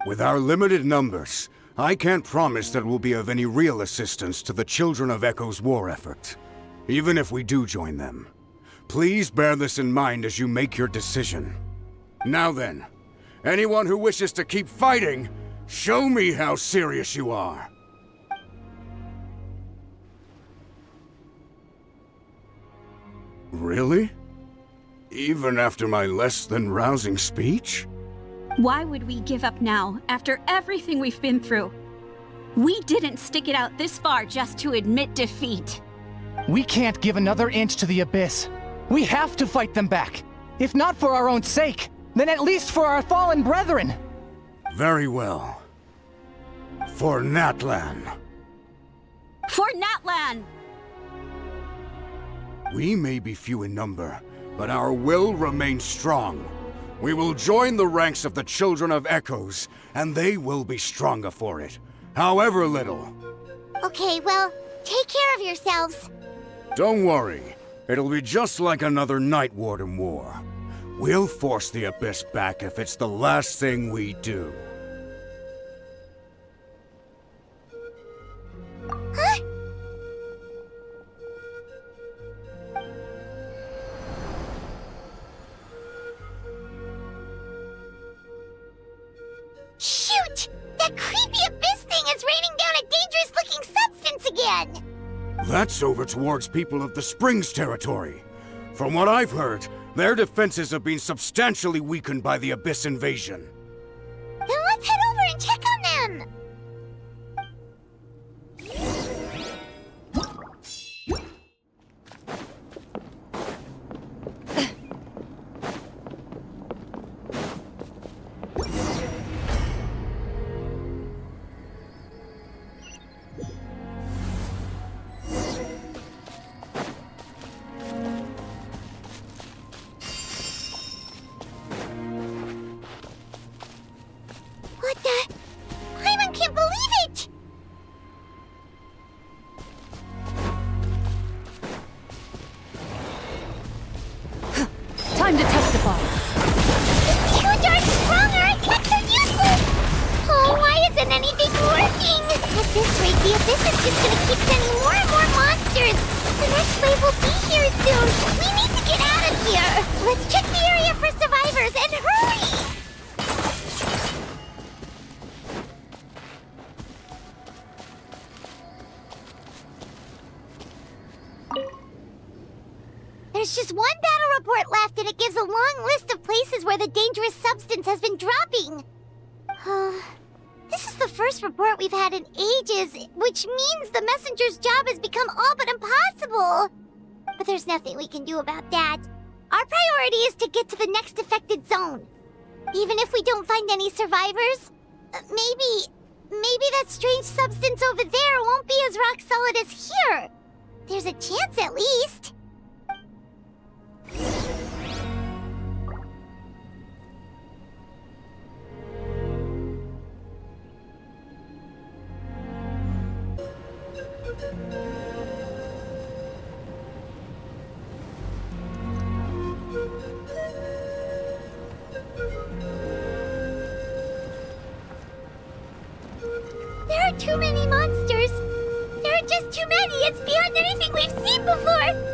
With our limited numbers, I can't promise that we'll be of any real assistance to the Children of Echo's war effort. Even if we do join them, please bear this in mind as you make your decision. Now then, anyone who wishes to keep fighting, show me how serious you are. Really? Even after my less than rousing speech? Why would we give up now, after everything we've been through? We didn't stick it out this far just to admit defeat. We can't give another inch to the Abyss. We have to fight them back. If not for our own sake, then at least for our fallen brethren. Very well. For Natlan. For Natlan! We may be few in number, but our will remains strong. We will join the ranks of the Children of Echoes, and they will be stronger for it, however little. Okay, well, take care of yourselves. Don't worry. It'll be just like another Night Warden war. We'll force the Abyss back if it's the last thing we do. Huh? Shoot! That creepy Abyss thing is raining down a dangerous-looking substance again! That's over towards people of the Springs territory. From what I've heard, their defenses have been substantially weakened by the Abyss invasion. Then let's head over and check on them! What the? Paimon can't believe it! Time to testify. Huge are stronger, attacks are useless! Oh, why isn't anything working? At this rate, the Abyss is just gonna keep sending more and more monsters! The next wave will be here soon! We need to get out of here! Let's check the area for survivors, and hurry! There's just one battle report left, and it gives a long list of places where the dangerous substance has been dropping. This is the first report we've had in ages, which means the messenger's job has become all but impossible. But there's nothing we can do about that. Our priority is to get to the next affected zone. Even if we don't find any survivors, maybe that strange substance over there won't be as rock solid as here. There's a chance at least. too many monsters. There are just too many. It's beyond anything we've seen before.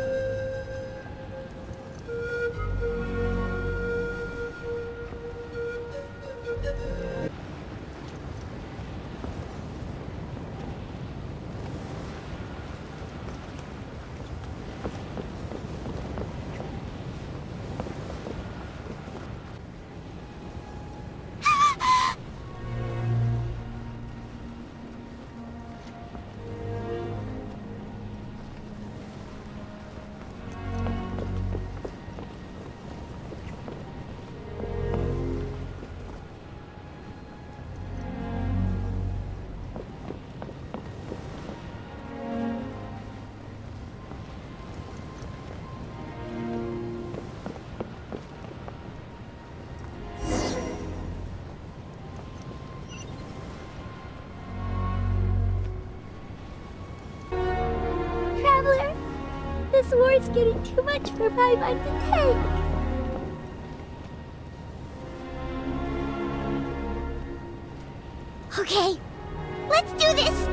This war's getting too much for my mind to take. Okay, let's do this!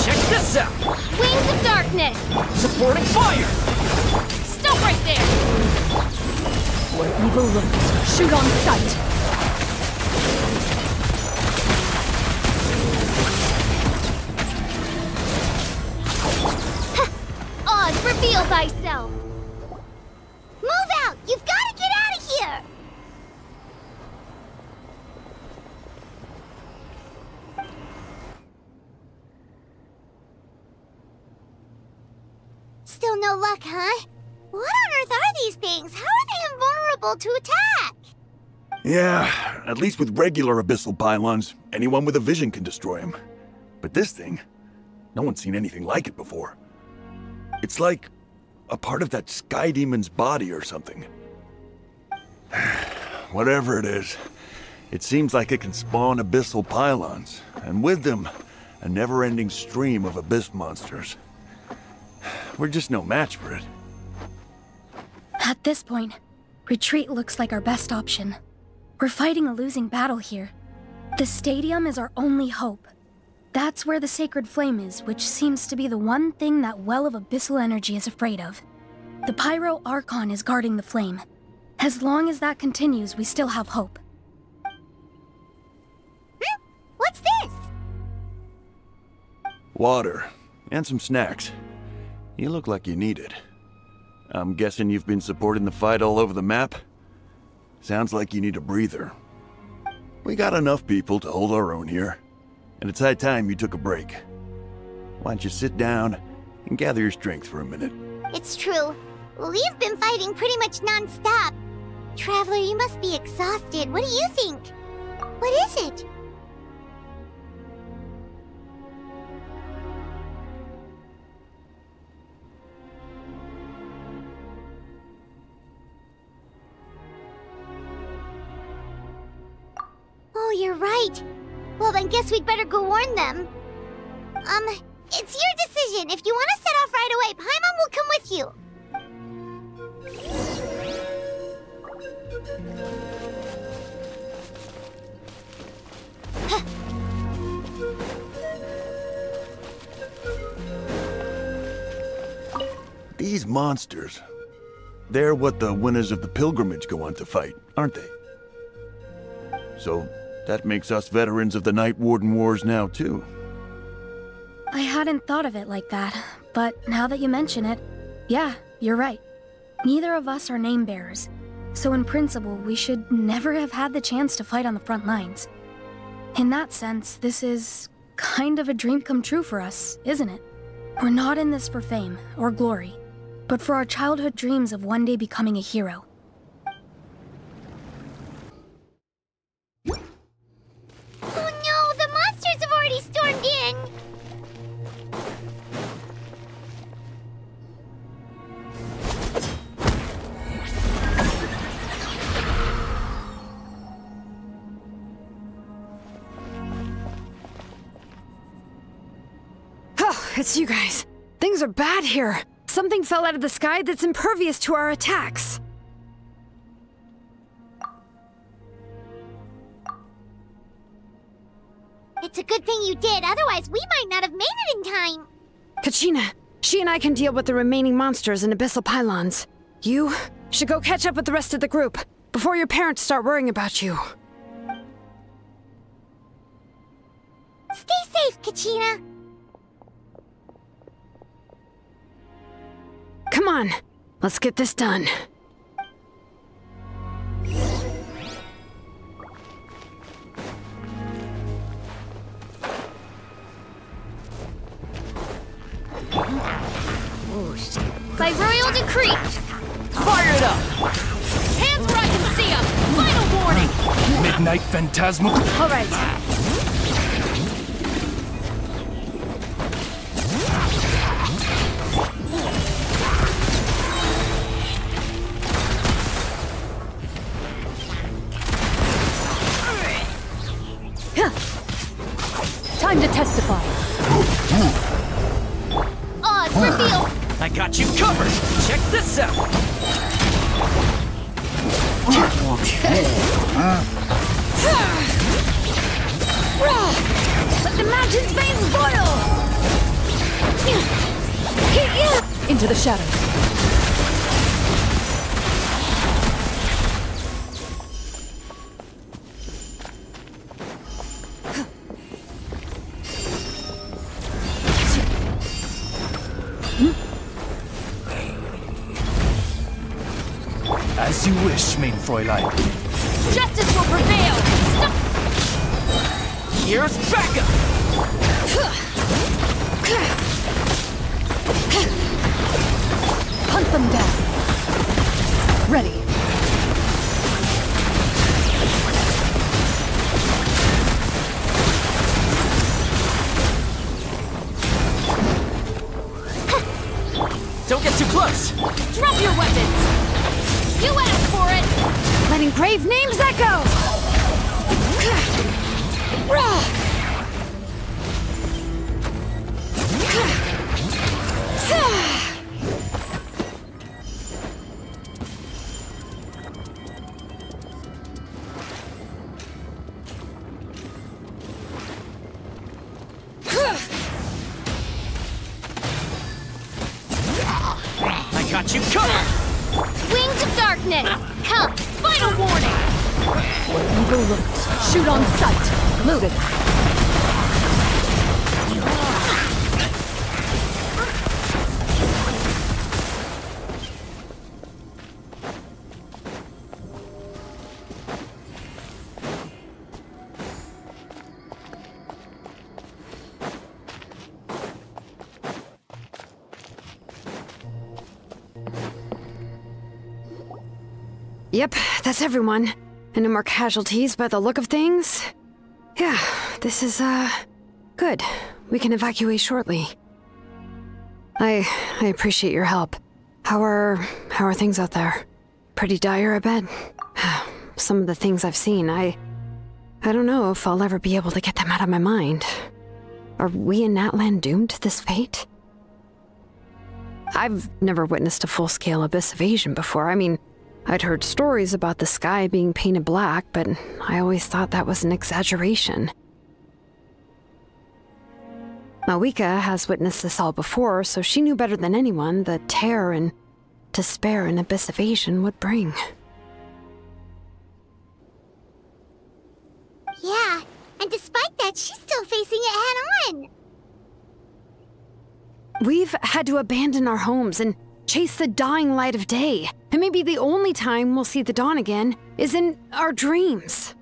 Check this out! Wings of Darkness! Supporting fire! Stop right there! Where evil lurks, shoot on sight! Oz, reveal thyself! Move out! You've got to get out of here! Still no luck, huh? What on earth are these things? How are they invulnerable to attack? Yeah, at least with regular abyssal pylons, anyone with a vision can destroy them. But this thing, no one's seen anything like it before. It's like a part of that sky demon's body or something. Whatever it is, it seems like it can spawn abyssal pylons, and with them, a never-ending stream of abyss monsters. We're just no match for it. At this point, retreat looks like our best option. We're fighting a losing battle here. The stadium is our only hope. That's where the sacred flame is, which seems to be the one thing that well of abyssal energy is afraid of. The Pyro Archon is guarding the flame. As long as that continues, we still have hope. What's this? Water, and some snacks. You look like you need it. I'm guessing you've been supporting the fight all over the map? Sounds like you need a breather. We got enough people to hold our own here, and it's high time you took a break. Why don't you sit down and gather your strength for a minute? It's true. We've been fighting pretty much non-stop. Traveler, you must be exhausted. What do you think? What is it? Oh, you're right. Well, then guess we'd better go warn them. It's your decision. If you want to set off right away, Paimon will come with you. These monsters, they're what the winners of the pilgrimage go on to fight, aren't they? So, that makes us veterans of the Night Warden Wars now, too. I hadn't thought of it like that, but now that you mention it, yeah, you're right. Neither of us are name bearers, so in principle, we should never have had the chance to fight on the front lines. In that sense, this is kind of a dream come true for us, isn't it? We're not in this for fame or glory, but for our childhood dreams of one day becoming a hero. Oh no, the monsters have already stormed in! It's you guys. Things are bad here. Something fell out of the sky that's impervious to our attacks. It's a good thing you did, otherwise we might not have made it in time. Kachina, she and I can deal with the remaining monsters and abyssal pylons. You should go catch up with the rest of the group before your parents start worrying about you. Stay safe, Kachina. Come on, let's get this done. By royal decree! Fire it up! Hands where I can see 'em! Final warning! Midnight Phantasmal. All right. Time to testify. Oz, reveal! I got you covered! Check this out! Let the mountain's veins boil! Into the shadows. As you wish, mein Fräulein. Justice will prevail! Stop! Here's backup! Hunt them down. Ready. Don't get too close! Drop your weapons! You asked for it! Letting brave names echo! I got you covered! Wings of darkness! Come! Final warning! Where evil lurks, shoot on sight. Loaded. Yep, that's everyone. And no more casualties by the look of things. Yeah, this is, good. We can evacuate shortly. I appreciate your help. How are things out there? Pretty dire, I bet. Some of the things I've seen, I don't know if I'll ever be able to get them out of my mind. Are we in Natlan doomed to this fate? I've never witnessed a full-scale abyss invasion before. I mean, I'd heard stories about the sky being painted black, but I always thought that was an exaggeration. Mawika has witnessed this all before, so she knew better than anyone the terror and despair an abyss invasion would bring. Yeah, and despite that, she's still facing it head-on. We've had to abandon our homes and chase the dying light of day. And maybe the only time we'll see the dawn again is in our dreams.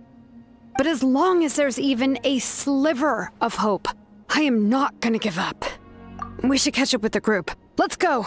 But as long as there's even a sliver of hope, I am not gonna give up. We should catch up with the group. Let's go!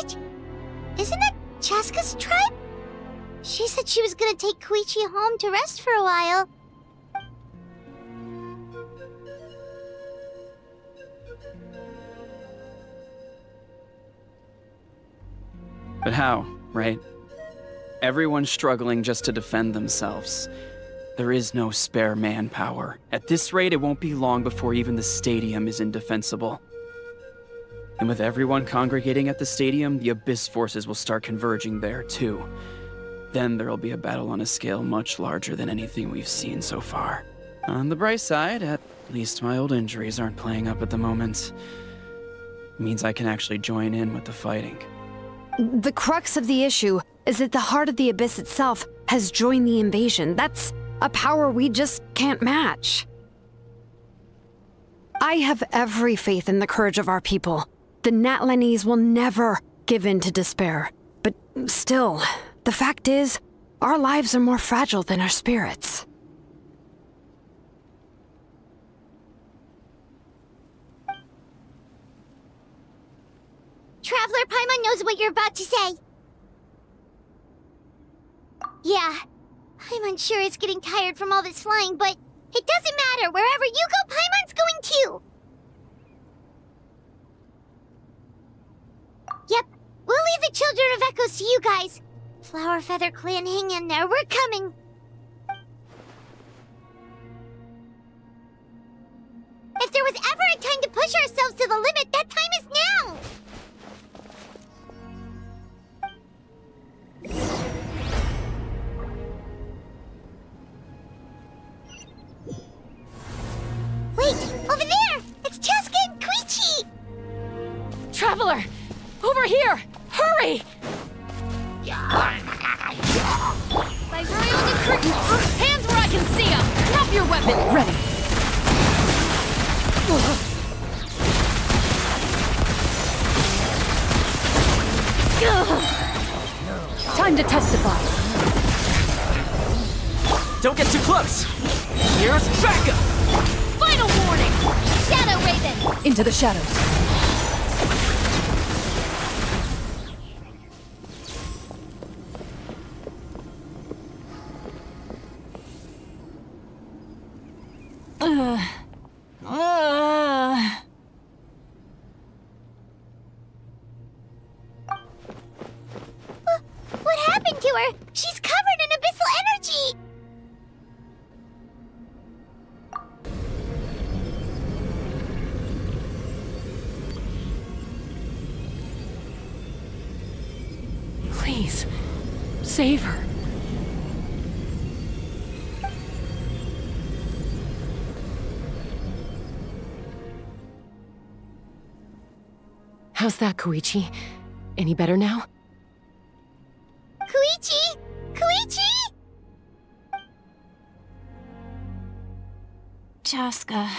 What? Isn't that Chaska's tribe? She said she was gonna take Koichi home to rest for a while. But how, right? Everyone's struggling just to defend themselves. There is no spare manpower. At this rate, it won't be long before even the stadium is indefensible. And with everyone congregating at the stadium, the Abyss forces will start converging there, too. Then there'll be a battle on a scale much larger than anything we've seen so far. On the bright side, at least my old injuries aren't playing up at the moment. It means I can actually join in with the fighting. The crux of the issue is that the heart of the Abyss itself has joined the invasion. That's a power we just can't match. I have every faith in the courage of our people. The Natlanese will never give in to despair. But still, the fact is, our lives are more fragile than our spirits. Traveler Paimon knows what you're about to say. Yeah, Paimon sure is getting tired from all this flying, but it doesn't matter. Wherever you go, Paimon's going too. Yep, we'll leave the Children of Echoes to you guys. Flower Feather Clan, hang in there. We're coming. If there was ever a time to push ourselves to the limit, that time is now! Wait! Over there! It's Chaska and Koichi! Traveler! Over here! Hurry! Librarian and curtain! Hands where I can see them! Drop your weapon! Ready! Time to testify. Don't get too close! Here's backup! Final warning! Shadow Raven! Into the shadows. What happened to her? She's covered in abyssal energy! Please, save her. How's that, Koichi? Any better now? Koichi! Koichi! Chaska,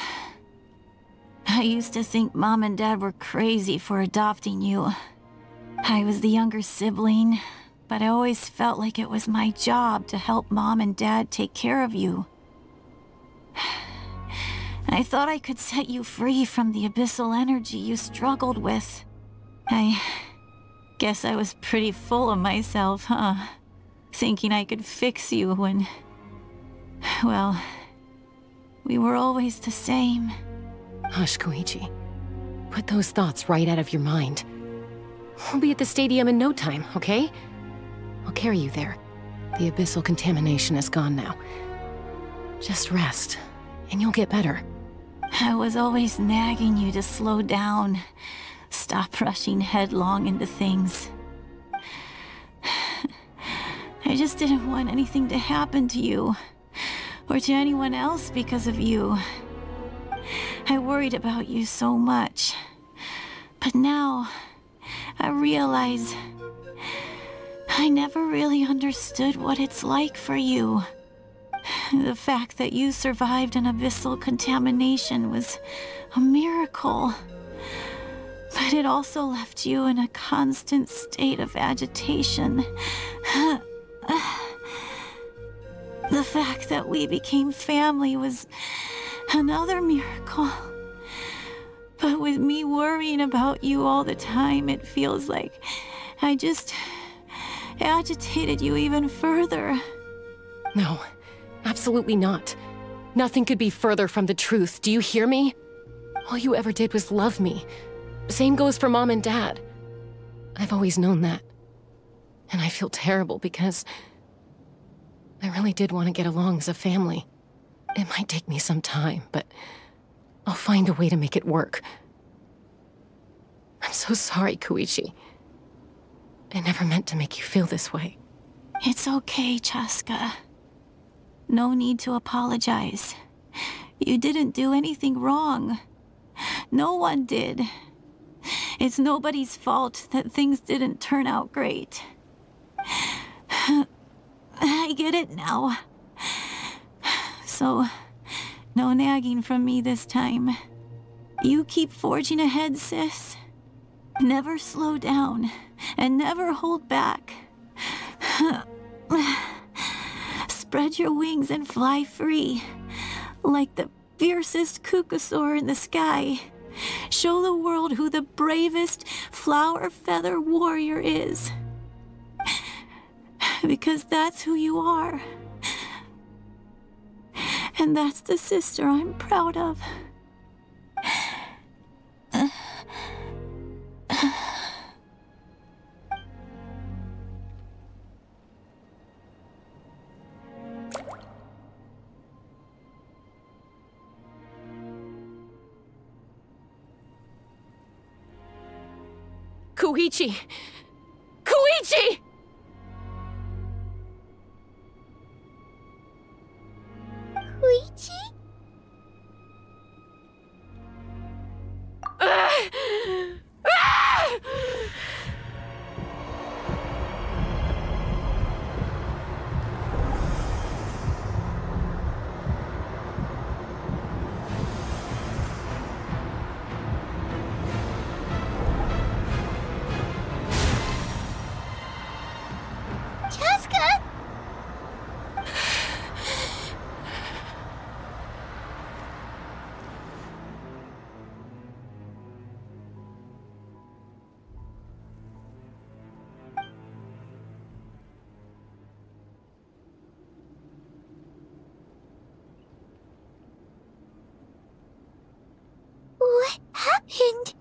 I used to think Mom and Dad were crazy for adopting you. I was the younger sibling, but I always felt like it was my job to help Mom and Dad take care of you. I thought I could set you free from the abyssal energy you struggled with. I guess I was pretty full of myself, huh? Thinking I could fix you when... well, we were always the same. Hush, Koichi. Put those thoughts right out of your mind. We'll be at the stadium in no time, okay? I'll carry you there. The abyssal contamination is gone now. Just rest, and you'll get better. I was always nagging you to slow down. Stop rushing headlong into things. I just didn't want anything to happen to you, or to anyone else because of you. I worried about you so much. But now, I realize I never really understood what it's like for you. The fact that you survived an abyssal contamination was a miracle. But it also left you in a constant state of agitation. The fact that we became family was another miracle. But with me worrying about you all the time, it feels like I just agitated you even further. No, absolutely not. Nothing could be further from the truth. Do you hear me? All you ever did was love me. Same goes for Mom and Dad. I've always known that. And I feel terrible because I really did want to get along as a family. It might take me some time, but I'll find a way to make it work. I'm so sorry, Koichi. I never meant to make you feel this way. It's okay, Chaska. No need to apologize. You didn't do anything wrong. No one did. It's nobody's fault that things didn't turn out great. I get it now. So, no nagging from me this time. You keep forging ahead, sis. Never slow down, and never hold back. Spread your wings and fly free, like the fiercest kukusaur in the sky. Show the world who the bravest flower feather warrior is. Because that's who you are. And that's the sister I'm proud of. Koichi! Koichi! Koichi? Chaska? What happened?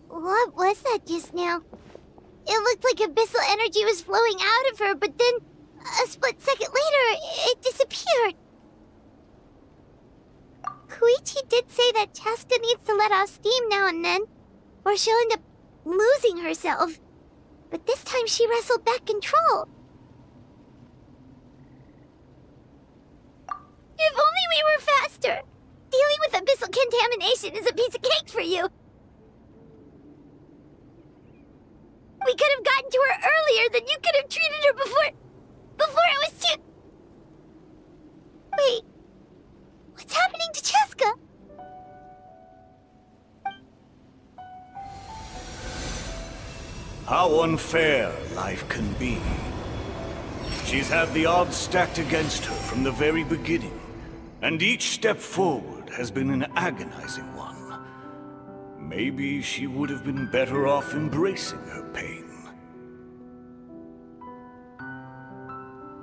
What was that just now? It looked like abyssal energy was flowing out of her, but then, a split second later, it disappeared. Koichi did say that Chaska needs to let off steam now and then, or she'll end up losing herself. But this time she wrestled back control. If only we were faster! Dealing with abyssal contamination is a piece of cake for you! We could have gotten to her earlier, then you could have treated her before it was too... Wait, what's happening to Chaska? How unfair life can be. She's had the odds stacked against her from the very beginning, and each step forward has been an agonizing one. Maybe she would have been better off embracing her pain.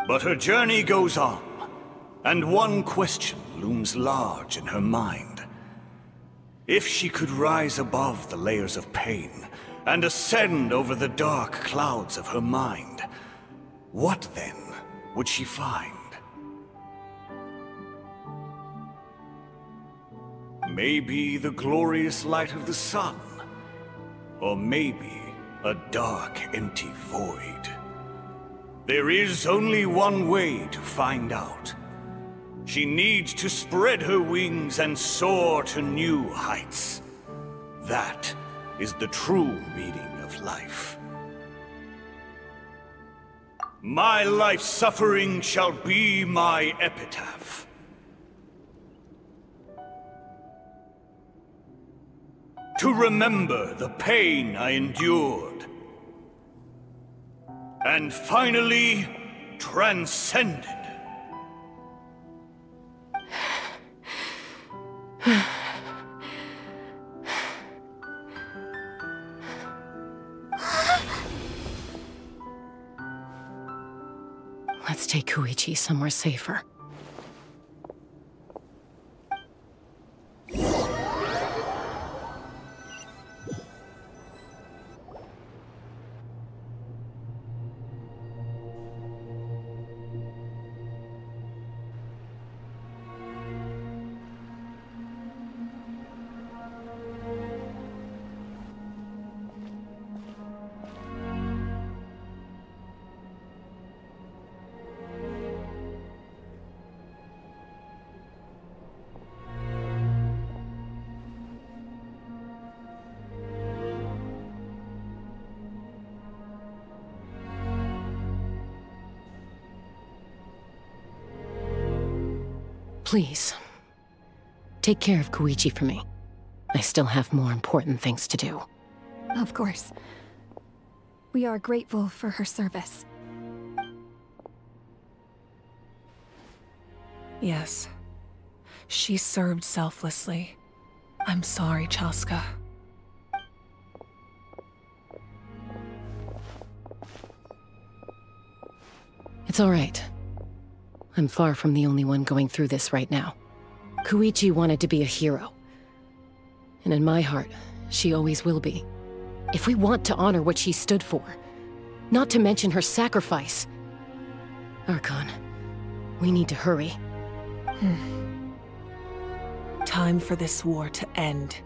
But her journey goes on, and one question looms large in her mind. If she could rise above the layers of pain and ascend over the dark clouds of her mind, what then would she find? Maybe the glorious light of the sun, or maybe a dark, empty void. There is only one way to find out. She needs to spread her wings and soar to new heights. That is the true meaning of life. My life's suffering shall be my epitaph. to remember the pain I endured. And finally, transcended. Let's take Koichi somewhere safer. Please, take care of Koichi for me. I still have more important things to do. Of course. We are grateful for her service. Yes. She served selflessly. I'm sorry, Chaska. It's all right. I'm far from the only one going through this right now. Koichi wanted to be a hero. And in my heart, she always will be. If we want to honor what she stood for, not to mention her sacrifice. Archon, we need to hurry. Time for this war to end.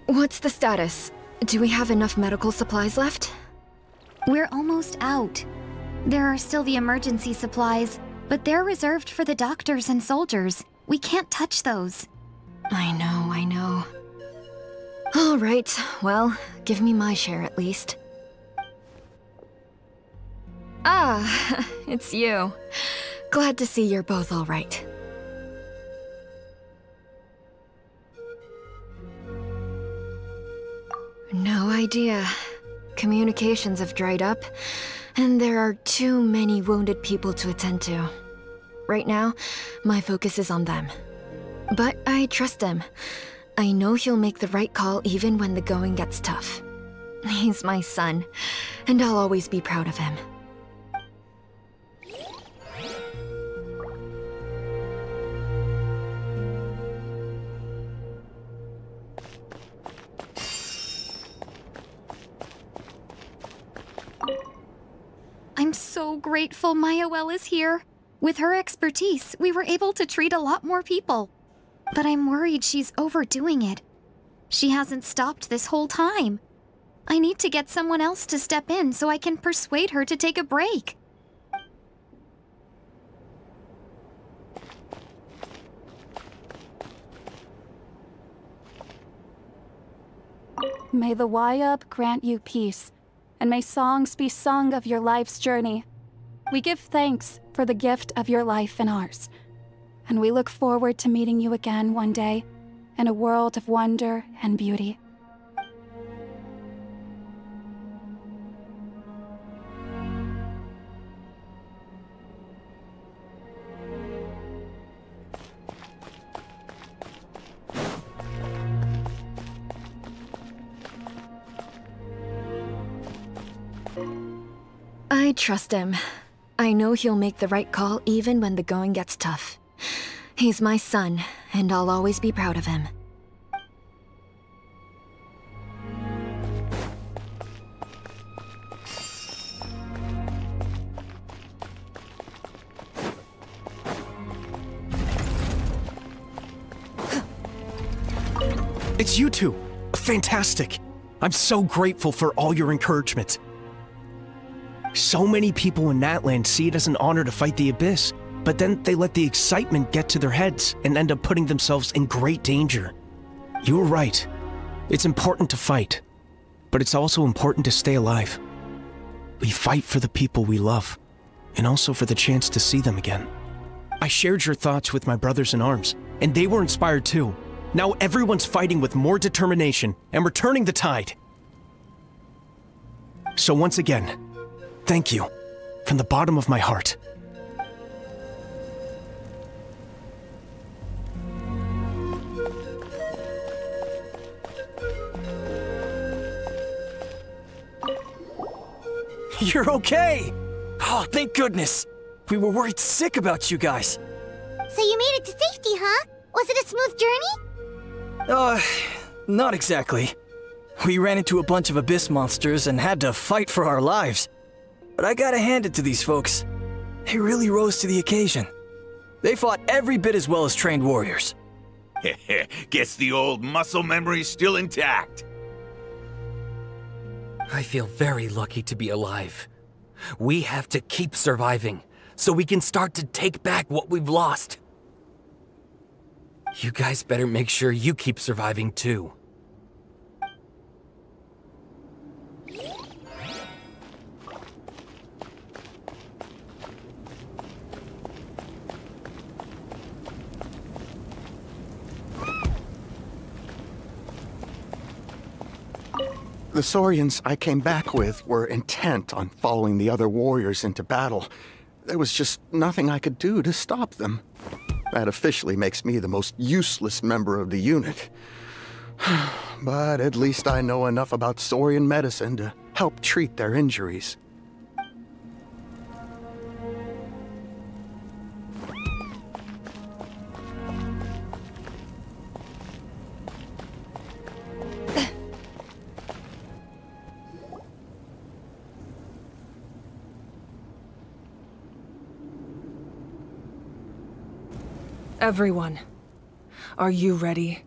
What's the status? Do we have enough medical supplies left? We're almost out. There are still the emergency supplies, but they're reserved for the doctors and soldiers. We can't touch those. I know. All right, well, give me my share at least. Ah, it's you. Glad to see you're both all right. No idea. Communications have dried up, and there are too many wounded people to attend to. Right now, my focus is on them. But I trust him. I know he'll make the right call even when the going gets tough. He's my son, and I'll always be proud of him. I'm so grateful Mayoel is here. With her expertise, we were able to treat a lot more people. But I'm worried she's overdoing it. She hasn't stopped this whole time. I need to get someone else to step in so I can persuade her to take a break. May the Wayub grant you peace, and may songs be sung of your life's journey. We give thanks for the gift of your life and ours, and we look forward to meeting you again one day in a world of wonder and beauty. I trust him. I know he'll make the right call even when the going gets tough. He's my son, and I'll always be proud of him. It's you two! Fantastic! I'm so grateful for all your encouragement. So many people in Natlan see it as an honor to fight the Abyss, but then they let the excitement get to their heads and end up putting themselves in great danger. You're right. It's important to fight, but it's also important to stay alive. We fight for the people we love. and also for the chance to see them again. I shared your thoughts with my brothers in arms, and they were inspired too. Now everyone's fighting with more determination and we're turning the tide. So once again, thank you from the bottom of my heart. You're okay! Oh, thank goodness! We were worried sick about you guys. So you made it to safety, huh? Was it a smooth journey? Not exactly. We ran into a bunch of abyss monsters and had to fight for our lives. But I gotta hand it to these folks. They really rose to the occasion. They fought every bit as well as trained warriors. Guess the old muscle memory's still intact. I feel very lucky to be alive. We have to keep surviving, so we can start to take back what we've lost. You guys better make sure you keep surviving too. The Saurians I came back with were intent on following the other warriors into battle. There was just nothing I could do to stop them. That officially makes me the most useless member of the unit. But at least I know enough about Saurian medicine to help treat their injuries. Everyone, are you ready?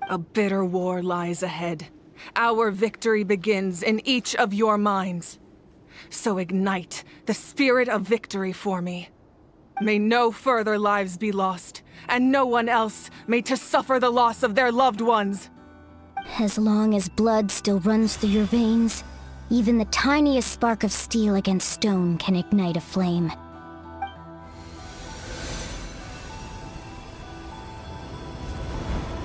A bitter war lies ahead. Our victory begins in each of your minds. So ignite the spirit of victory for me. May no further lives be lost, and no one else may to suffer the loss of their loved ones. As long as blood still runs through your veins, even the tiniest spark of steel against stone can ignite a flame.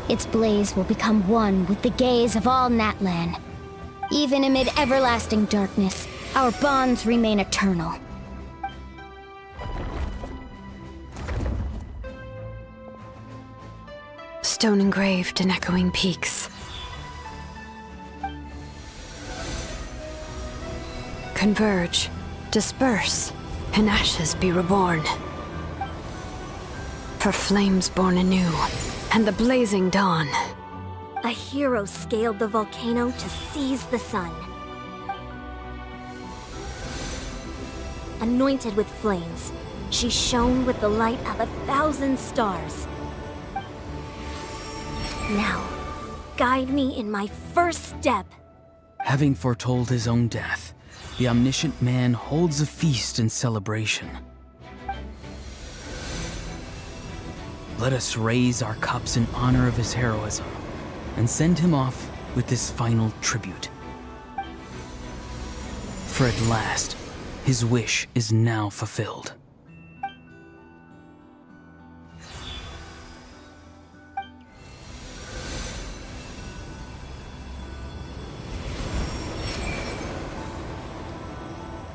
Its blaze will become one with the gaze of all Natlan. Even amid everlasting darkness, our bonds remain eternal. Stone engraved in echoing peaks. Converge, disperse, and ashes be reborn. For flames born anew, and the blazing dawn. A hero scaled the volcano to seize the sun. Anointed with flames, she shone with the light of 1,000 stars. Now, guide me in my first step. Having foretold his own death, the omniscient man holds a feast in celebration. Let us raise our cups in honor of his heroism, and send him off with this final tribute. For at last, his wish is now fulfilled.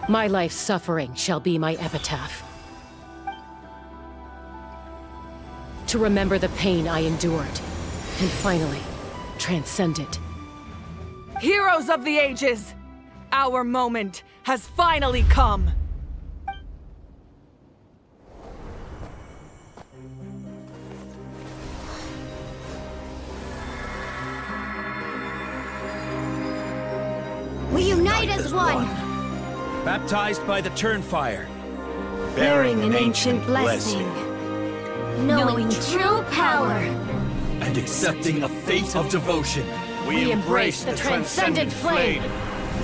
My life's suffering shall be my epitaph. To remember the pain I endured, and finally, transcend it. Heroes of the ages! Our moment has finally come! We unite as one! Baptized by the Turnfire. Bearing an ancient blessing. Knowing true power. And accepting a fate of devotion. We embrace the transcendent flame.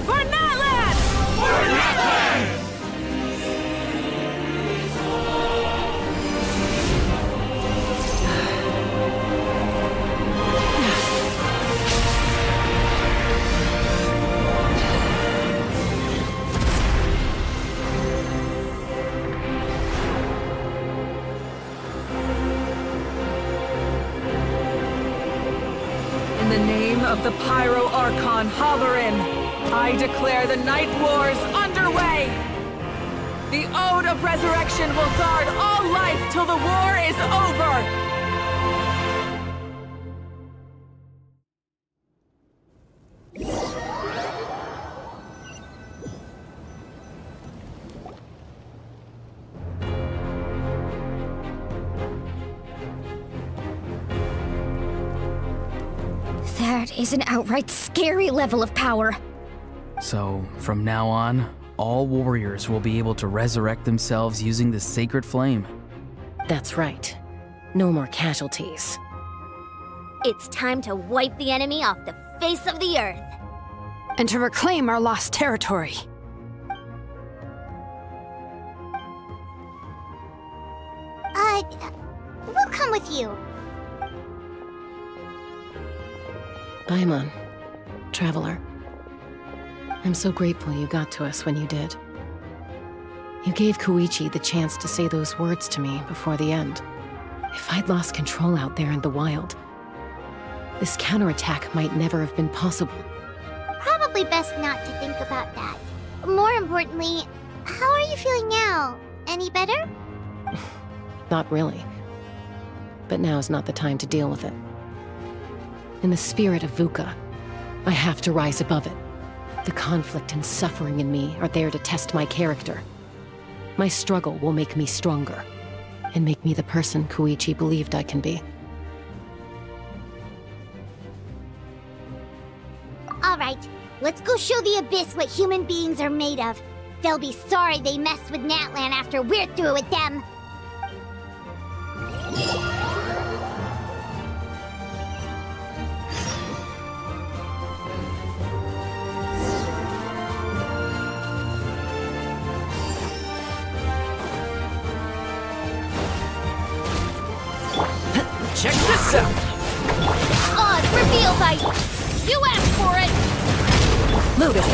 For Natlan! For Natlan! name of the Pyro Archon Halloran, I declare the Night Wars underway! The Ode of Resurrection will guard all life till the war is over! That is an outright scary level of power. So, from now on, all warriors will be able to resurrect themselves using the sacred flame. That's right. No more casualties. It's time to wipe the enemy off the face of the earth. And to reclaim our lost territory. We'll come with you. Paimon, Traveler. I'm so grateful you got to us when you did. You gave Koichi the chance to say those words to me before the end. If I'd lost control out there in the wild, this counterattack might never have been possible. Probably best not to think about that. More importantly, how are you feeling now? Any better? Not really. But now's not the time to deal with it. In the spirit of VUCA, I have to rise above it. The conflict and suffering in me are there to test my character. My struggle will make me stronger, and make me the person Koichi believed I can be. Alright, let's go show the Abyss what human beings are made of. They'll be sorry they messed with Natlan after we're through with them. Check this out! Oz, reveal bite! You asked for it! Loaded!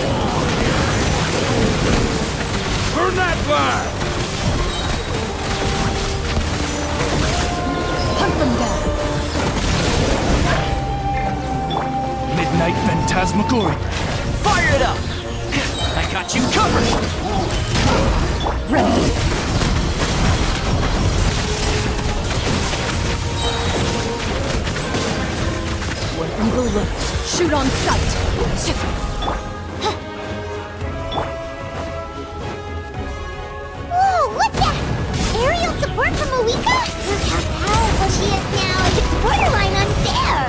For Natlan! Hunt them down! Midnight Phantasmagoria! Fire it up! I got you covered! Ready! Evil look. Shoot on sight. Whoa, look that! Aerial support from Moika? Look how powerful she is now. It's borderline unfair.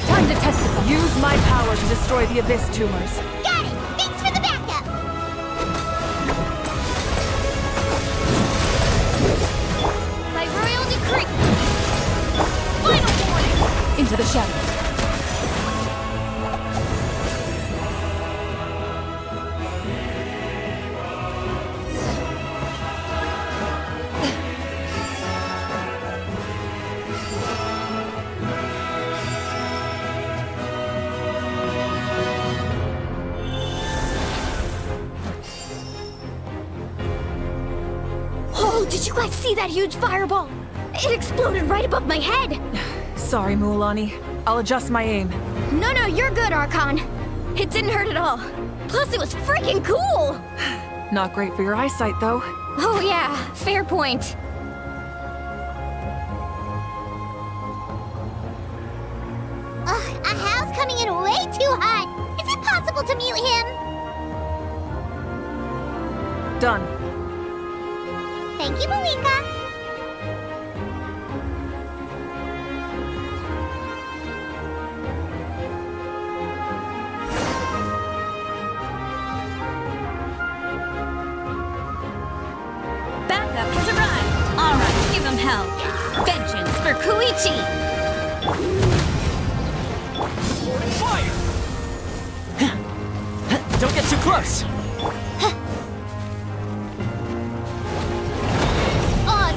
Time to test it. Use my power to destroy the Abyss tumors. Got it! Thanks for the backup! By royal decree! Final warning! Into the shadows. Did you guys see that huge fireball? It exploded right above my head! Sorry, Mualani. I'll adjust my aim. No, you're good, Archon. It didn't hurt at all. Plus, it was freaking cool! Not great for your eyesight, though. Oh yeah, fair point. Ugh, Ahal's coming in way too hot. Is it possible to mute him? Done. Thank you, Moika. Backup has arrived! Alright, give him hell. Vengeance for Koichi! Fire! Don't get too close! Oz,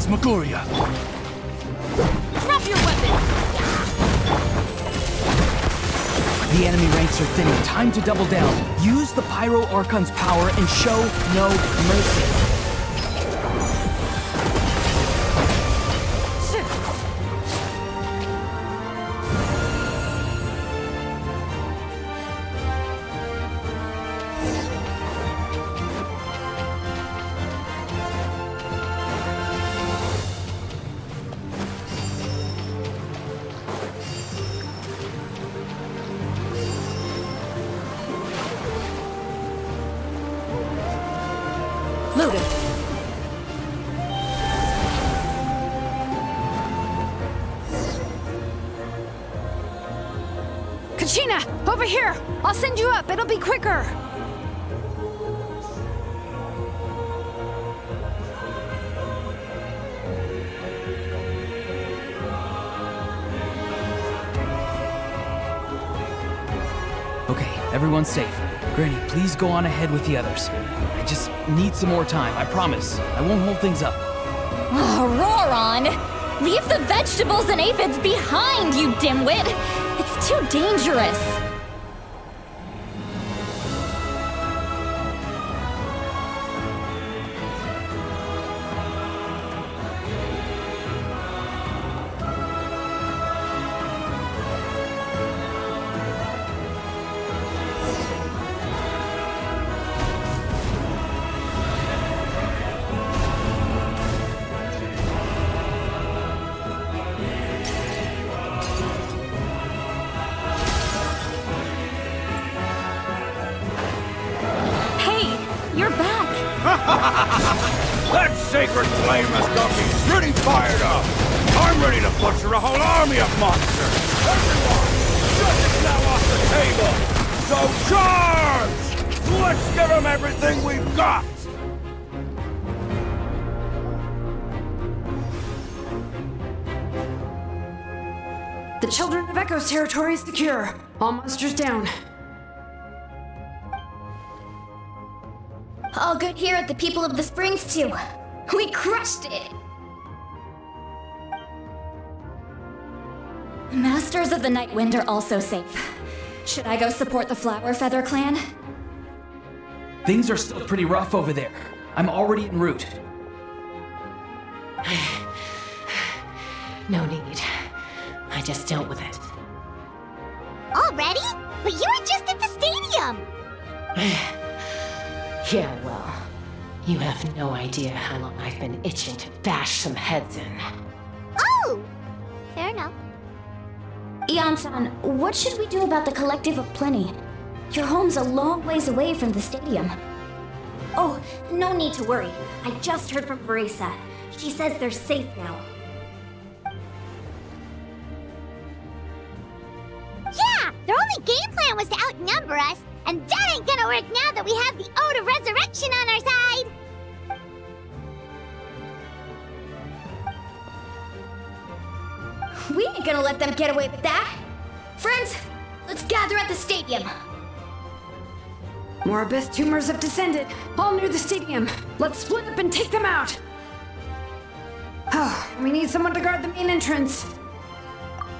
Phantasmagoria! Drop your weapon! The enemy ranks are thinning. Time to double down. Use the Pyro Archon's power and show no mercy. Loaded. Kachina, over here! I'll send you up, it'll be quicker! Okay, everyone's safe. Granny, please go on ahead with the others. I just need some more time, I promise. I won't hold things up. Oh, Roron! Leave the vegetables and aphids behind, you dimwit! It's too dangerous! That sacred flame has got me pretty fired up. I'm ready to butcher a whole army of monsters. Everyone, justice now off the table. So charge! Let's give them everything we've got. The Children of Echo's territory is secure. All monsters down. All good here at the People of the Springs, too. We crushed it! The Masters of the Night Wind are also safe. Should I go support the Flower Feather clan? Things are still pretty rough over there. I'm already en route. No need. I just dealt with it. Already? But you were just at the stadium! Yeah, well, you have no idea how long I've been itching to bash some heads in. Oh! Fair enough. Ian-san, what should we do about the Collective of Plenty? Your home's a long ways away from the stadium. Oh, no need to worry. I just heard from Verisa. She says they're safe now. Yeah! Their only game plan was to outnumber us, and that ain't gonna work now that we have the Ode of Resurrection on our side! We ain't gonna let them get away with that! Friends, let's gather at the stadium! More abyss tumors have descended, all near the stadium. Let's split up and take them out! Oh, we need someone to guard the main entrance.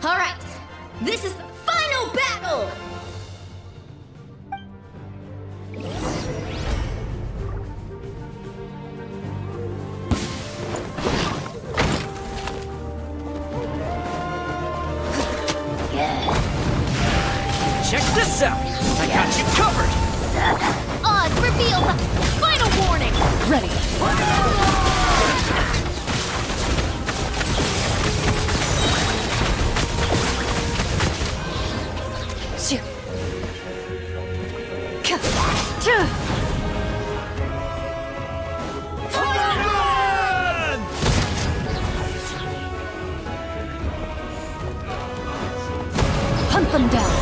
Alright, this is the final battle! Check this out! I got you covered! Oz, reveal the final warning! Ready! Hunt them down.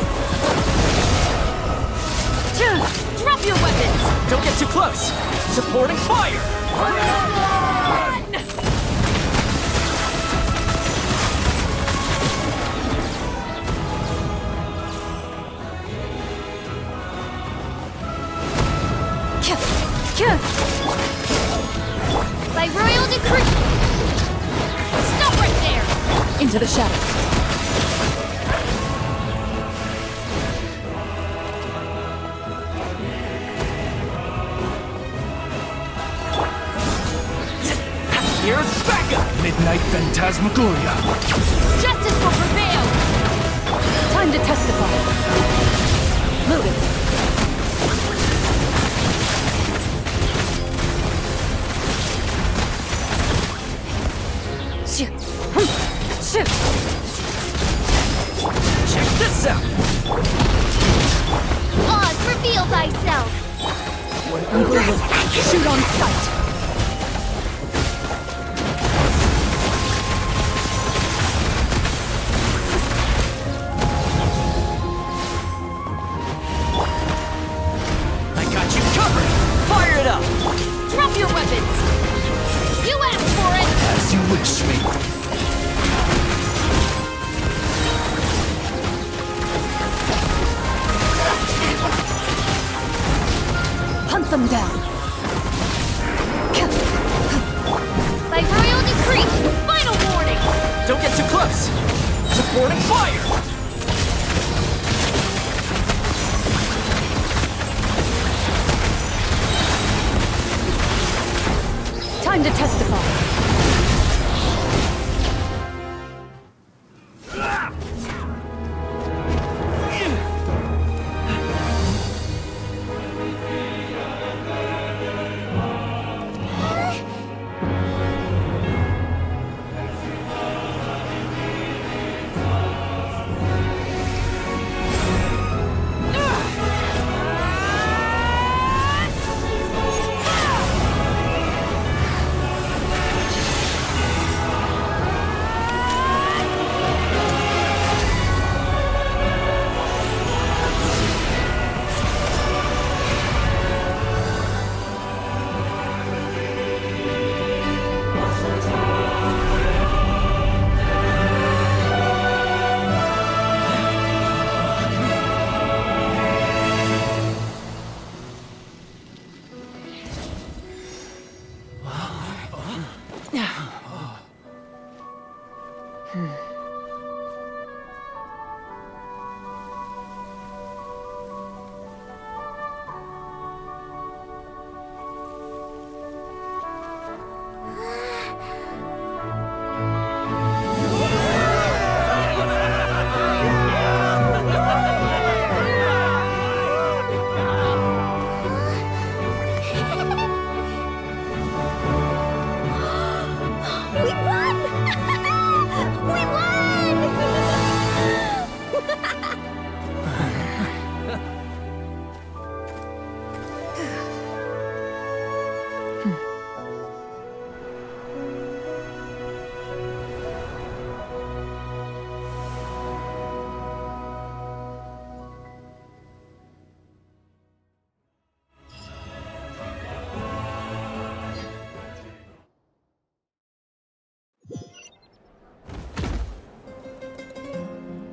Drop your weapons! Don't get too close! Supporting fire! By royal decree, into the shadows. Here's backup! Midnight Phantasmagoria. Justice will prevail! Time to testify. Moving. Shoot. Shoot. Check this out! Oz, reveal thyself! What evil will shoot on sight! Fire it up! Drop your weapons! You asked for it! As you wish, me. Hunt them down! By royal decree, final warning! Don't get too close! Supporting fire! Time to testify.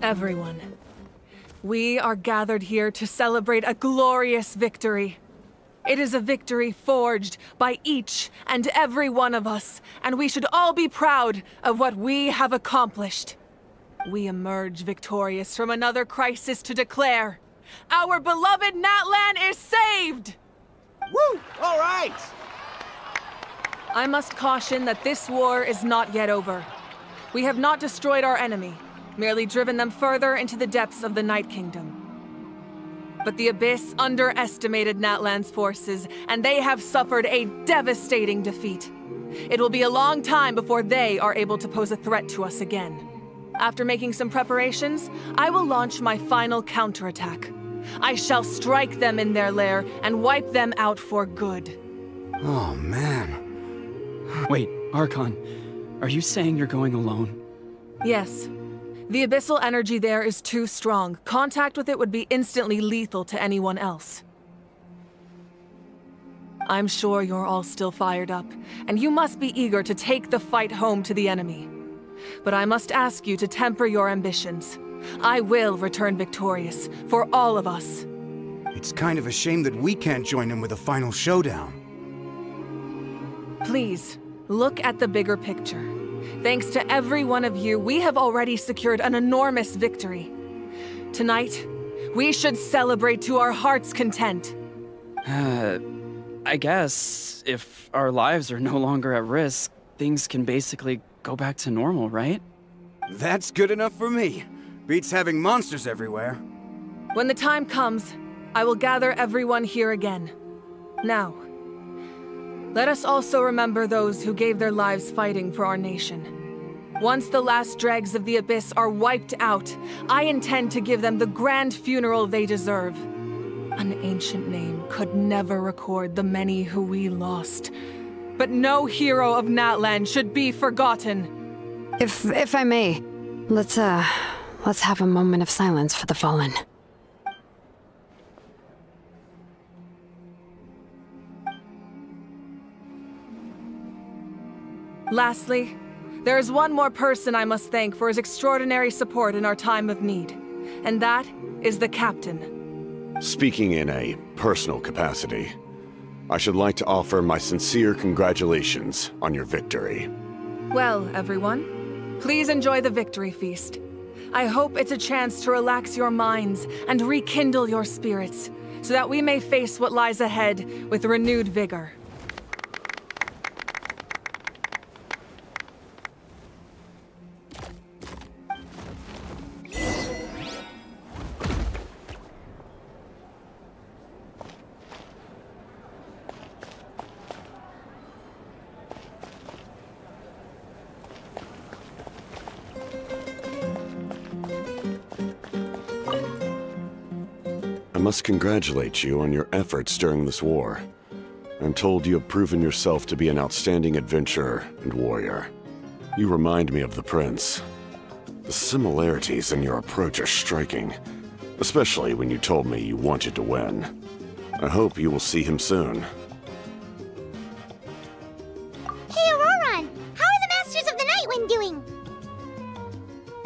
Everyone, we are gathered here to celebrate a glorious victory. It is a victory forged by each and every one of us, and we should all be proud of what we have accomplished. We emerge victorious from another crisis to declare, our beloved Natlan is saved! Woo! All right! I must caution that this war is not yet over. We have not destroyed our enemy, merely driven them further into the depths of the Night Kingdom. But the Abyss underestimated Natlan's forces, and they have suffered a devastating defeat. It will be a long time before they are able to pose a threat to us again. After making some preparations, I will launch my final counterattack. I shall strike them in their lair and wipe them out for good. Oh, man. Wait, Archon, are you saying you're going alone? Yes. The abyssal energy there is too strong. Contact with it would be instantly lethal to anyone else. I'm sure you're all still fired up, and you must be eager to take the fight home to the enemy. But I must ask you to temper your ambitions. I will return victorious, for all of us. It's kind of a shame that we can't join him with a final showdown. Please, look at the bigger picture. Thanks to every one of you, we have already secured an enormous victory. Tonight, we should celebrate to our heart's content. I guess if our lives are no longer at risk, things can basically go back to normal, right? That's good enough for me. Beats having monsters everywhere. When the time comes, I will gather everyone here again. Now, let us also remember those who gave their lives fighting for our nation. Once the last dregs of the Abyss are wiped out, I intend to give them the grand funeral they deserve. An ancient name could never record the many who we lost. But no hero of Natlan should be forgotten. If I may, let's have a moment of silence for the fallen. Lastly, there is one more person I must thank for his extraordinary support in our time of need, and that is the Captain. Speaking in a personal capacity, I should like to offer my sincere congratulations on your victory. Well, everyone, please enjoy the victory feast. I hope it's a chance to relax your minds and rekindle your spirits, so that we may face what lies ahead with renewed vigor. I must congratulate you on your efforts during this war. I'm told you have proven yourself to be an outstanding adventurer and warrior. You remind me of the Prince. The similarities in your approach are striking, especially when you told me you wanted to win. I hope you will see him soon. Hey, Auroron! How are the Masters of the Nightwind doing?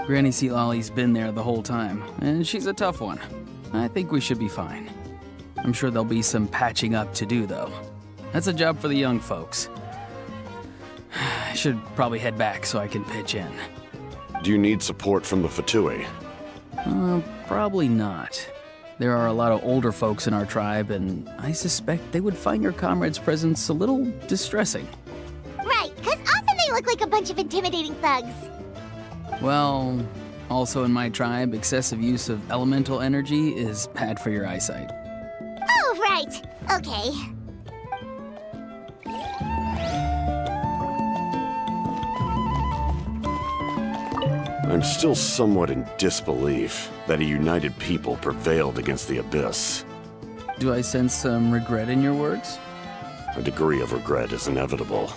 Granny Seatlolly's been there the whole time, and she's a tough one. I think we should be fine. I'm sure there'll be some patching up to do, though. That's a job for the young folks. I should probably head back so I can pitch in. Do you need support from the Fatui? Probably not. There are a lot of older folks in our tribe, and I suspect they would find your comrade's presence a little distressing. Right, because often they look like a bunch of intimidating thugs. Well, also in my tribe, excessive use of elemental energy is bad for your eyesight. Oh, right. Okay. I'm still somewhat in disbelief that a united people prevailed against the Abyss. Do I sense some regret in your words? A degree of regret is inevitable.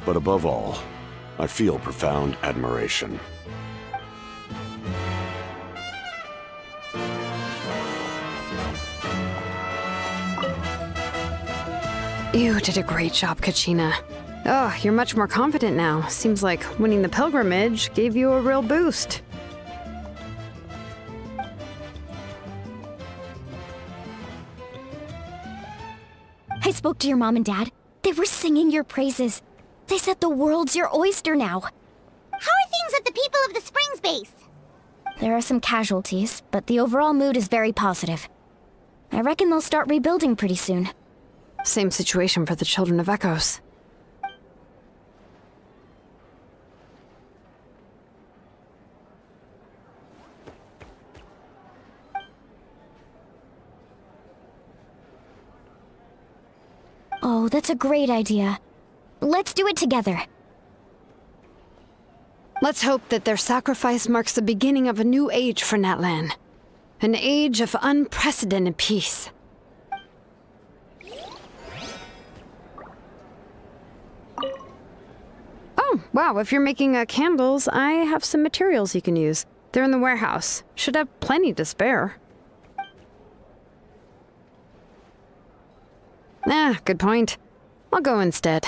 But above all, I feel profound admiration. You did a great job, Kachina. Oh, you're much more confident now. Seems like winning the pilgrimage gave you a real boost. I spoke to your mom and dad. They were singing your praises. They said the world's your oyster now. How are things at the People of the Springs base? There are some casualties, but the overall mood is very positive. I reckon they'll start rebuilding pretty soon. Same situation for the Children of Echoes. Oh, that's a great idea. Let's do it together. Let's hope that their sacrifice marks the beginning of a new age for Natlan. An age of unprecedented peace. Oh, wow, if you're making candles, I have some materials you can use. They're in the warehouse. Should have plenty to spare. Good point. I'll go instead.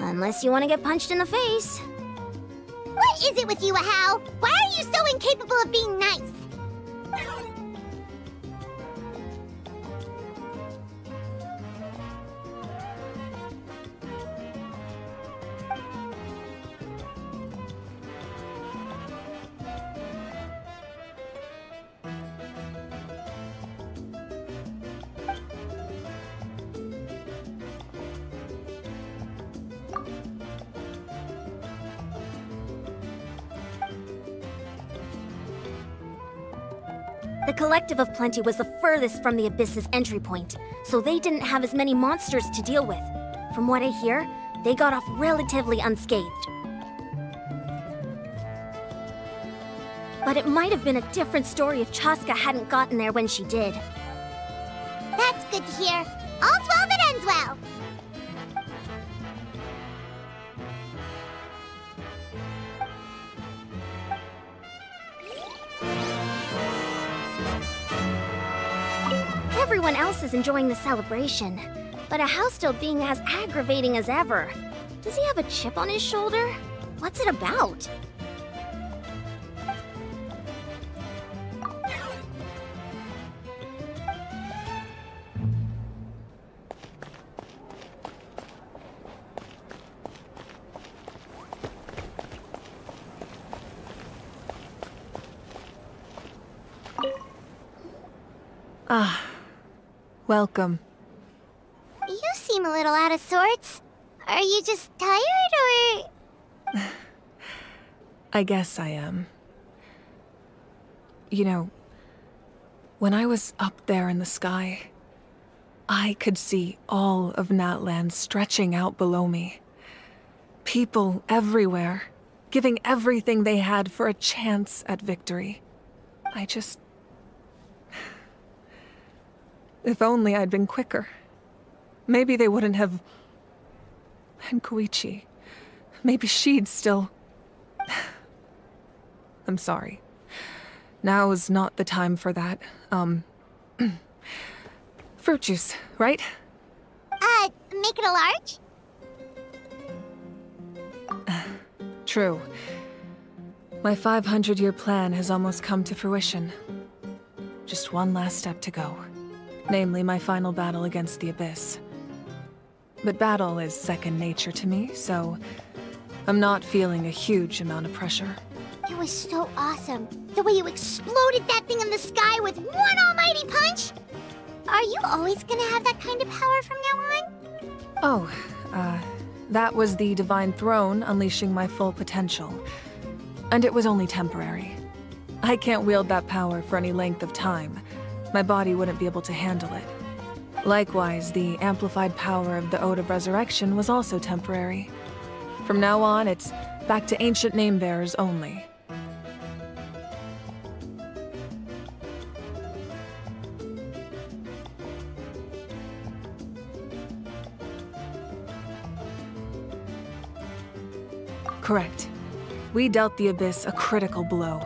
Unless you want to get punched in the face. What is it with you, Ahau? Why are you so incapable of being nice? The Collective of Plenty was the furthest from the Abyss's entry point, so they didn't have as many monsters to deal with. From what I hear, they got off relatively unscathed. But it might have been a different story if Chaska hadn't gotten there when she did. That's good to hear. All's well that ends well. Everyone else is enjoying the celebration, but Ahau's still being as aggravating as ever. Does he have a chip on his shoulder? What's it about? Ah, welcome. You seem a little out of sorts. Are you just tired, or...? I guess I am. You know, when I was up there in the sky, I could see all of Natlan stretching out below me. People everywhere, giving everything they had for a chance at victory. I just... If only I'd been quicker. Maybe they wouldn't have... And Koichi. Maybe she'd still... I'm sorry. Now is not the time for that. Fruit juice, right? Make it a large? True. My 500-year plan has almost come to fruition. Just one last step to go. Namely, my final battle against the Abyss. But battle is second nature to me, so I'm not feeling a huge amount of pressure. It was so awesome. The way you exploded that thing in the sky with one almighty punch! Are you always gonna have that kind of power from now on? Oh, that was the Divine Throne unleashing my full potential. And it was only temporary. I can't wield that power for any length of time. My body wouldn't be able to handle it. Likewise, the amplified power of the Ode of Resurrection was also temporary. From now on, it's back to ancient name-bearers only. Correct. We dealt the Abyss a critical blow.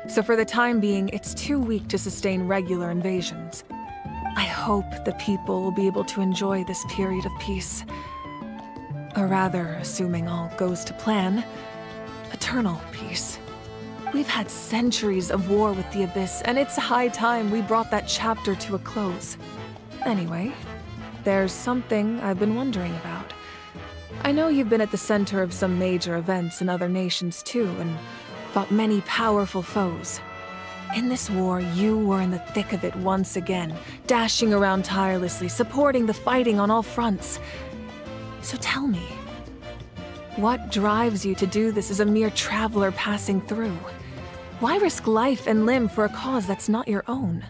So for the time being, it's too weak to sustain regular invasions. I hope the people will be able to enjoy this period of peace. Or rather, assuming all goes to plan, eternal peace. We've had centuries of war with the Abyss, and it's high time we brought that chapter to a close. Anyway, there's something I've been wondering about. I know you've been at the center of some major events in other nations too, and fought many powerful foes. In this war, you were in the thick of it once again, dashing around tirelessly, supporting the fighting on all fronts. So tell me, what drives you to do this as a mere traveler passing through? Why risk life and limb for a cause that's not your own?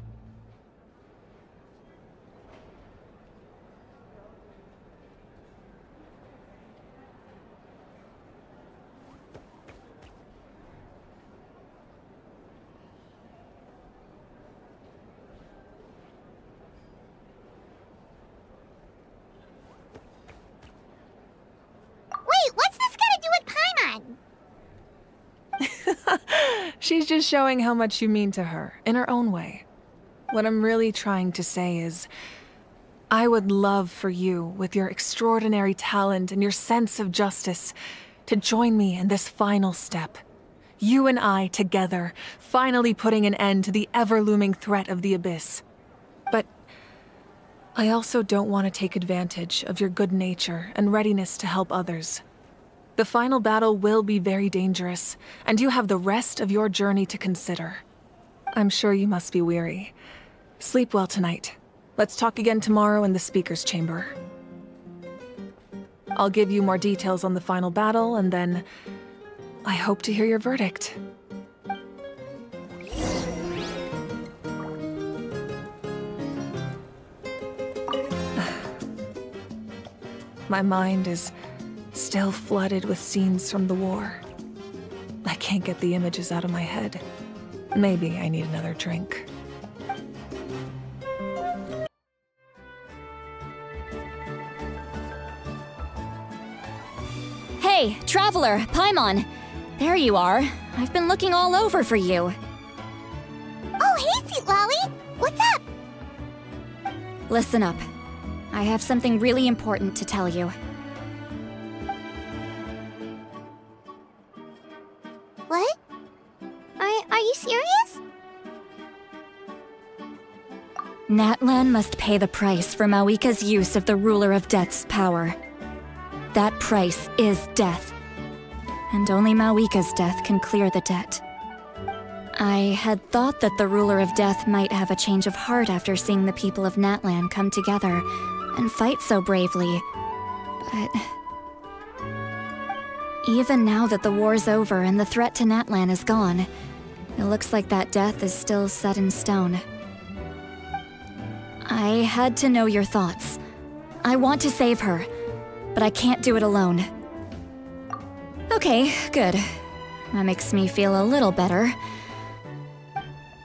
She's just showing how much you mean to her, in her own way. What I'm really trying to say is, I would love for you, with your extraordinary talent and your sense of justice, to join me in this final step. You and I together, finally putting an end to the ever-looming threat of the Abyss. But I also don't want to take advantage of your good nature and readiness to help others. The final battle will be very dangerous, and you have the rest of your journey to consider. I'm sure you must be weary. Sleep well tonight. Let's talk again tomorrow in the speaker's chamber. I'll give you more details on the final battle, and then I hope to hear your verdict. My mind is still flooded with scenes from the war. I can't get the images out of my head. Maybe I need another drink. Hey, Traveler, Paimon! There you are. I've been looking all over for you. Oh, hey, Sweet Lolly! What's up? Listen up. I have something really important to tell you. What? Are you serious? Natlan must pay the price for Mawika's use of the Ruler of Death's power. That price is death. And only Mawika's death can clear the debt. I had thought that the Ruler of Death might have a change of heart after seeing the people of Natlan come together and fight so bravely, but even now that the war's over and the threat to Natlan is gone, it looks like that death is still set in stone. I had to know your thoughts. I want to save her, but I can't do it alone. Okay, good. That makes me feel a little better.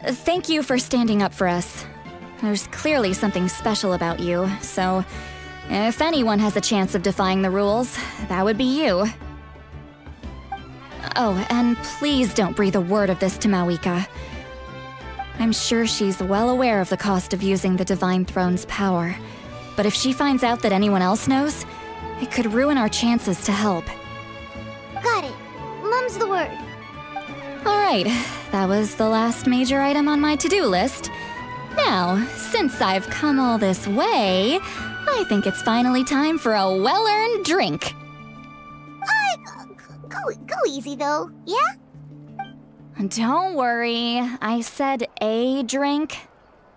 Thank you for standing up for us. There's clearly something special about you, so if anyone has a chance of defying the rules, that would be you. Oh, and please don't breathe a word of this to Mawika. I'm sure she's well aware of the cost of using the Divine Throne's power, but if she finds out that anyone else knows, it could ruin our chances to help. Got it. Mum's the word. Alright, that was the last major item on my to-do list. Now, since I've come all this way, I think it's finally time for a well-earned drink. Go easy though, yeah? Don't worry, I said a drink.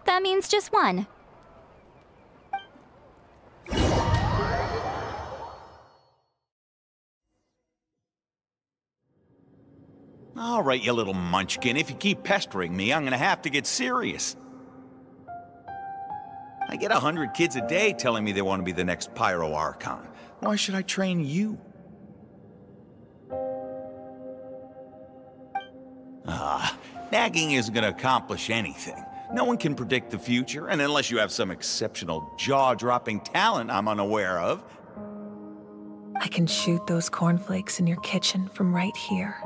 That means just one. All right, you little munchkin. If you keep pestering me, I'm gonna have to get serious. I get 100 kids a day telling me they want to be the next Pyro Archon. Why should I train you? Nagging isn't gonna accomplish anything. No one can predict the future, and unless you have some exceptional jaw-dropping talent I'm unaware of. I can shoot those cornflakes in your kitchen from right here.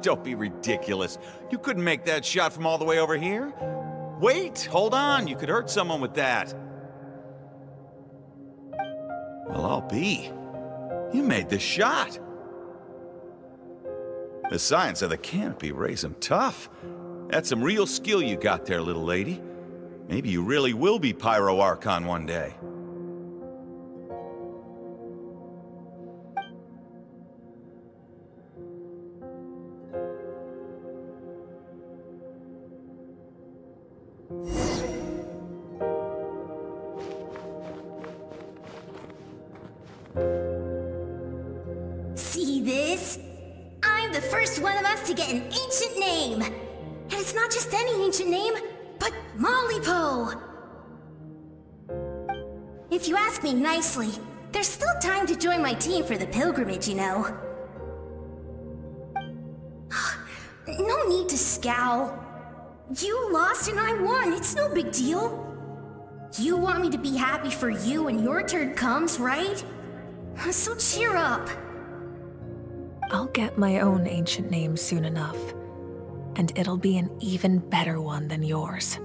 Don't be ridiculous. You couldn't make that shot from all the way over here? Wait, hold on. You could hurt someone with that. Well, I'll be. You made the shot. The science of the canopy raised him tough. That's some real skill you got there, little lady. Maybe you really will be Pyro Archon one day. See this? I'm the first one of us to get an ancient name. And it's not just any ancient name, but Mollypo. If you ask me nicely, there's still time to join my team for the pilgrimage, you know. No need to scowl. You lost and I won, it's no big deal. You want me to be happy for you when your turn comes, right? So cheer up. I'll get my own ancient name soon enough, and it'll be an even better one than yours.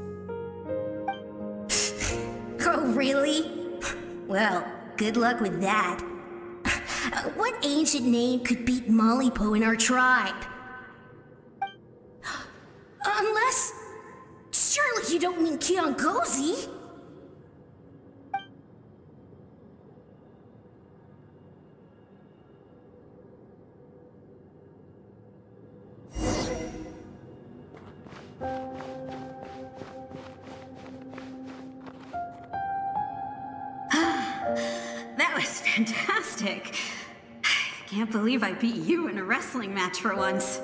Oh, really? Well, good luck with that. What ancient name could beat Mollypo in our tribe? Unless... surely you don't mean Kiangozi? That was fantastic. Can't believe I beat you in a wrestling match for once.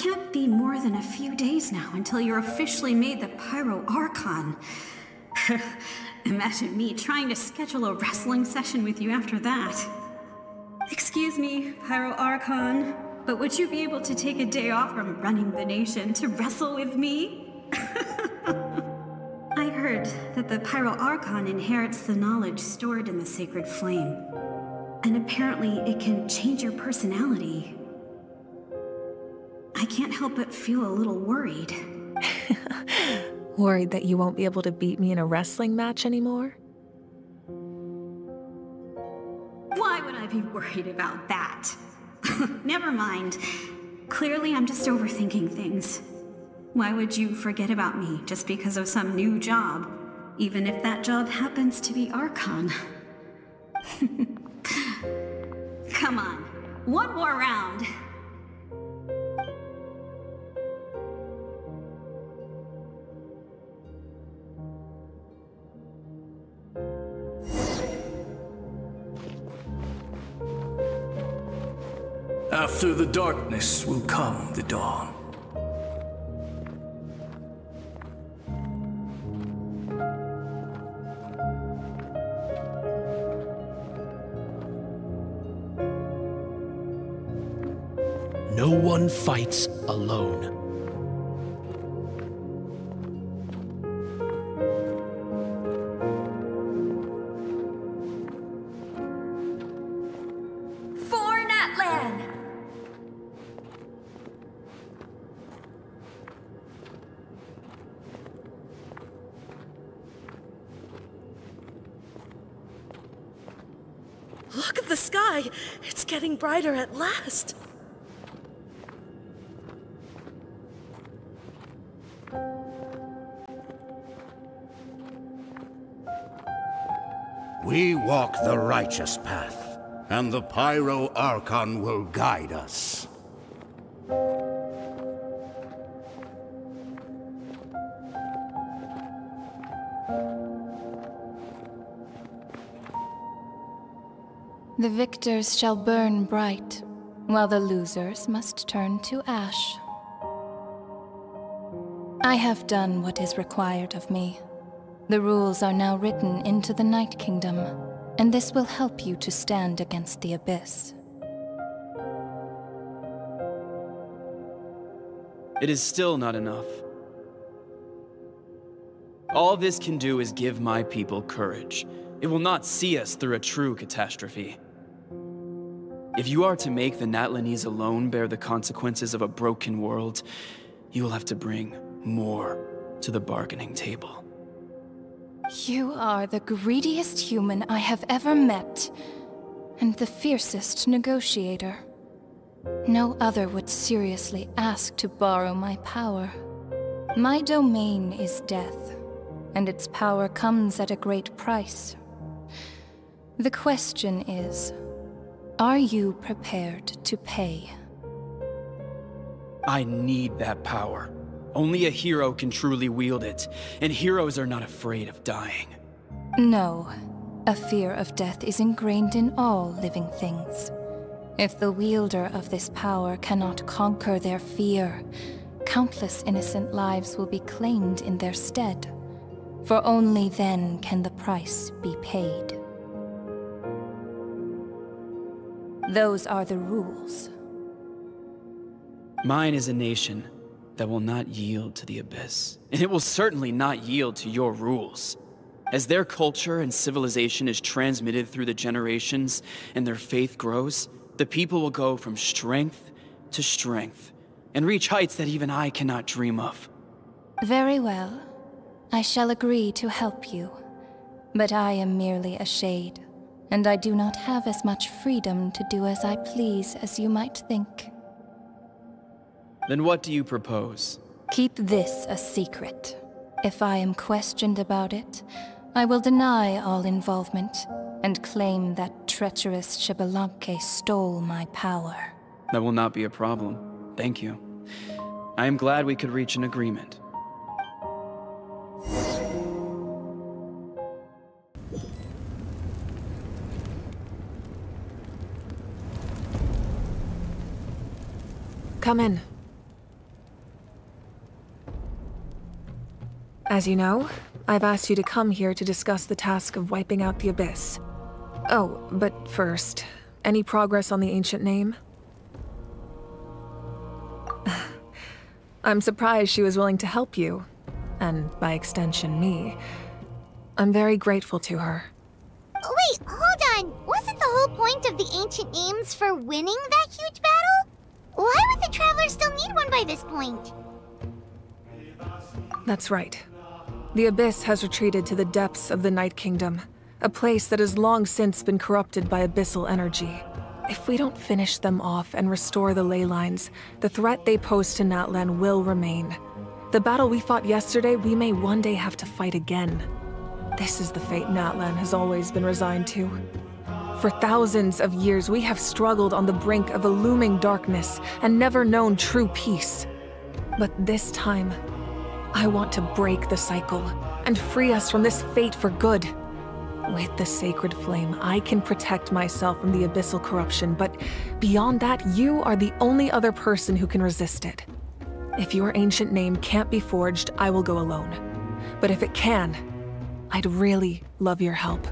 Can't be more than a few days now until you're officially made the Pyro Archon. Imagine me trying to schedule a wrestling session with you after that. Excuse me, Pyro Archon, but would you be able to take a day off from running the nation to wrestle with me? I heard that the Pyro Archon inherits the knowledge stored in the sacred flame. And apparently it can change your personality. I can't help but feel a little worried. Worried that you won't be able to beat me in a wrestling match anymore? Why would I be worried about that? Never mind. Clearly I'm just overthinking things. Why would you forget about me just because of some new job, even if that job happens to be Archon? Come on, one more round. After the darkness will come the dawn. No one fights alone. For Natlan! Look at the sky! It's getting brighter at last! We walk the righteous path, and the Pyro Archon will guide us. The victors shall burn bright, while the losers must turn to ash. I have done what is required of me. The rules are now written into the Night Kingdom, and this will help you to stand against the Abyss. It is still not enough. All this can do is give my people courage. It will not see us through a true catastrophe. If you are to make the Natlanese alone bear the consequences of a broken world, you will have to bring more to the bargaining table. You are the greediest human I have ever met, and the fiercest negotiator. No other would seriously ask to borrow my power. My domain is death, and its power comes at a great price. The question is, are you prepared to pay? I need that power. Only a hero can truly wield it, and heroes are not afraid of dying. No. A fear of death is ingrained in all living things. If the wielder of this power cannot conquer their fear, countless innocent lives will be claimed in their stead. For only then can the price be paid. Those are the rules. Mine is a nation that will not yield to the Abyss, and it will certainly not yield to your rules. As their culture and civilization is transmitted through the generations and their faith grows, the people will go from strength to strength and reach heights that even I cannot dream of. Very well. I shall agree to help you. But I am merely a shade, and I do not have as much freedom to do as I please as you might think. Then what do you propose? Keep this a secret. If I am questioned about it, I will deny all involvement and claim that treacherous Xbalanque stole my power. That will not be a problem. Thank you. I am glad we could reach an agreement. Come in. As you know, I've asked you to come here to discuss the task of wiping out the Abyss. Oh, but first, any progress on the ancient name? I'm surprised she was willing to help you, and by extension me. I'm very grateful to her. Wait, hold on. Wasn't the whole point of the ancient names for winning that huge battle? Why would the Travelers still need one by this point? That's right. The Abyss has retreated to the depths of the Night Kingdom, a place that has long since been corrupted by abyssal energy. If we don't finish them off and restore the ley lines, the threat they pose to Natlan will remain. The battle we fought yesterday, we may one day have to fight again. This is the fate Natlan has always been resigned to. For thousands of years, we have struggled on the brink of a looming darkness and never known true peace. But this time, I want to break the cycle and free us from this fate for good. With the sacred flame, I can protect myself from the abyssal corruption, but beyond that, you are the only other person who can resist it. If your ancient name can't be forged, I will go alone. But if it can, I'd really love your help.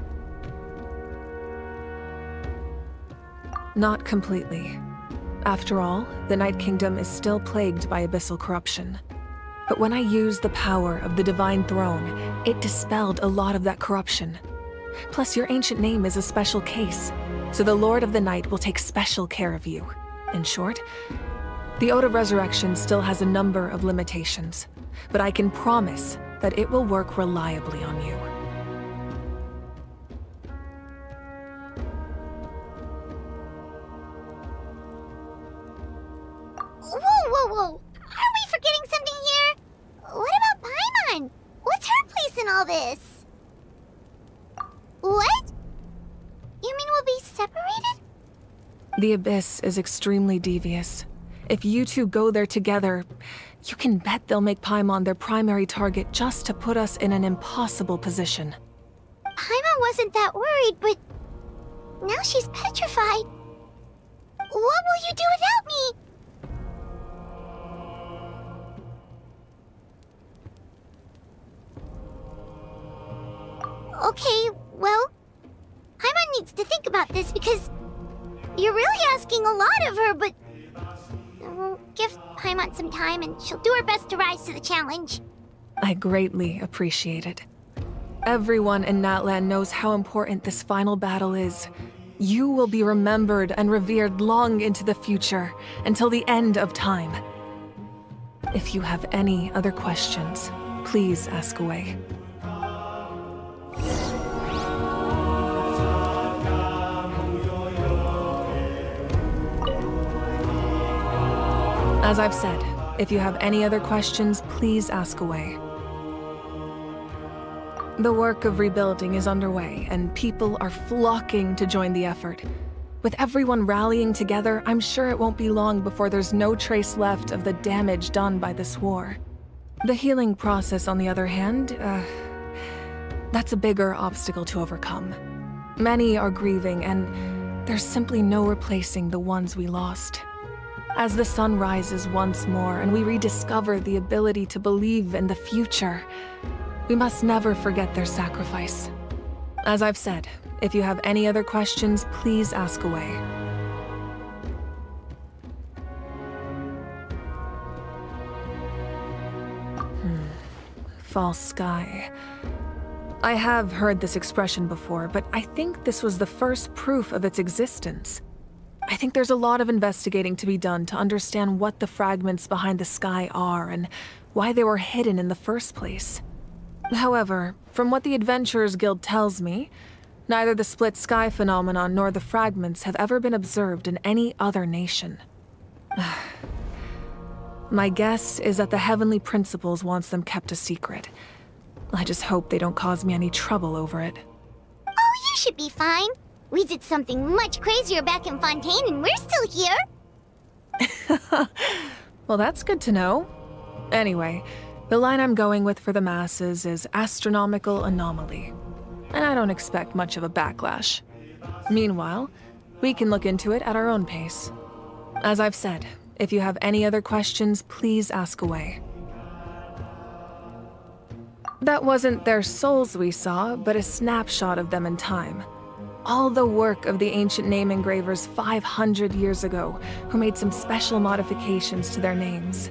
Not completely. After all, the Night Kingdom is still plagued by abyssal corruption. But when I used the power of the Divine Throne, it dispelled a lot of that corruption. Plus, your ancient name is a special case, so the Lord of the Night will take special care of you. In short, the Ode of Resurrection still has a number of limitations, but I can promise that it will work reliably on you. Whoa! Are we forgetting something here? What about Paimon? What's her place in all this? What? You mean we'll be separated? The Abyss is extremely devious. If you two go there together, you can bet they'll make Paimon their primary target just to put us in an impossible position. Paimon wasn't that worried, but now she's petrified. What will you do without me? Okay, well, Paimon needs to think about this because you're really asking a lot of her, but we'll give Paimon some time and she'll do her best to rise to the challenge. I greatly appreciate it. Everyone in Natlan knows how important this final battle is. You will be remembered and revered long into the future, until the end of time. If you have any other questions, please ask away. As I've said, if you have any other questions, please ask away. The work of rebuilding is underway, and people are flocking to join the effort. With everyone rallying together, I'm sure it won't be long before there's no trace left of the damage done by this war. The healing process, on the other hand, that's a bigger obstacle to overcome. Many are grieving, and there's simply no replacing the ones we lost. As the sun rises once more and we rediscover the ability to believe in the future, we must never forget their sacrifice. As I've said, if you have any other questions, please ask away. False sky. I have heard this expression before, but I think this was the first proof of its existence. I think there's a lot of investigating to be done to understand what the fragments behind the sky are and why they were hidden in the first place. However, from what the Adventurers Guild tells me, neither the split sky phenomenon nor the fragments have ever been observed in any other nation. My guess is that the Heavenly Principles wants them kept a secret. I just hope they don't cause me any trouble over it. Oh, you should be fine. We did something much crazier back in Fontaine and we're still here. Well, that's good to know. Anyway, the line I'm going with for the masses is astronomical anomaly. And I don't expect much of a backlash. Meanwhile, we can look into it at our own pace. As I've said, if you have any other questions, please ask away. That wasn't their souls we saw, but a snapshot of them in time. All the work of the ancient name engravers 500 years ago, who made some special modifications to their names.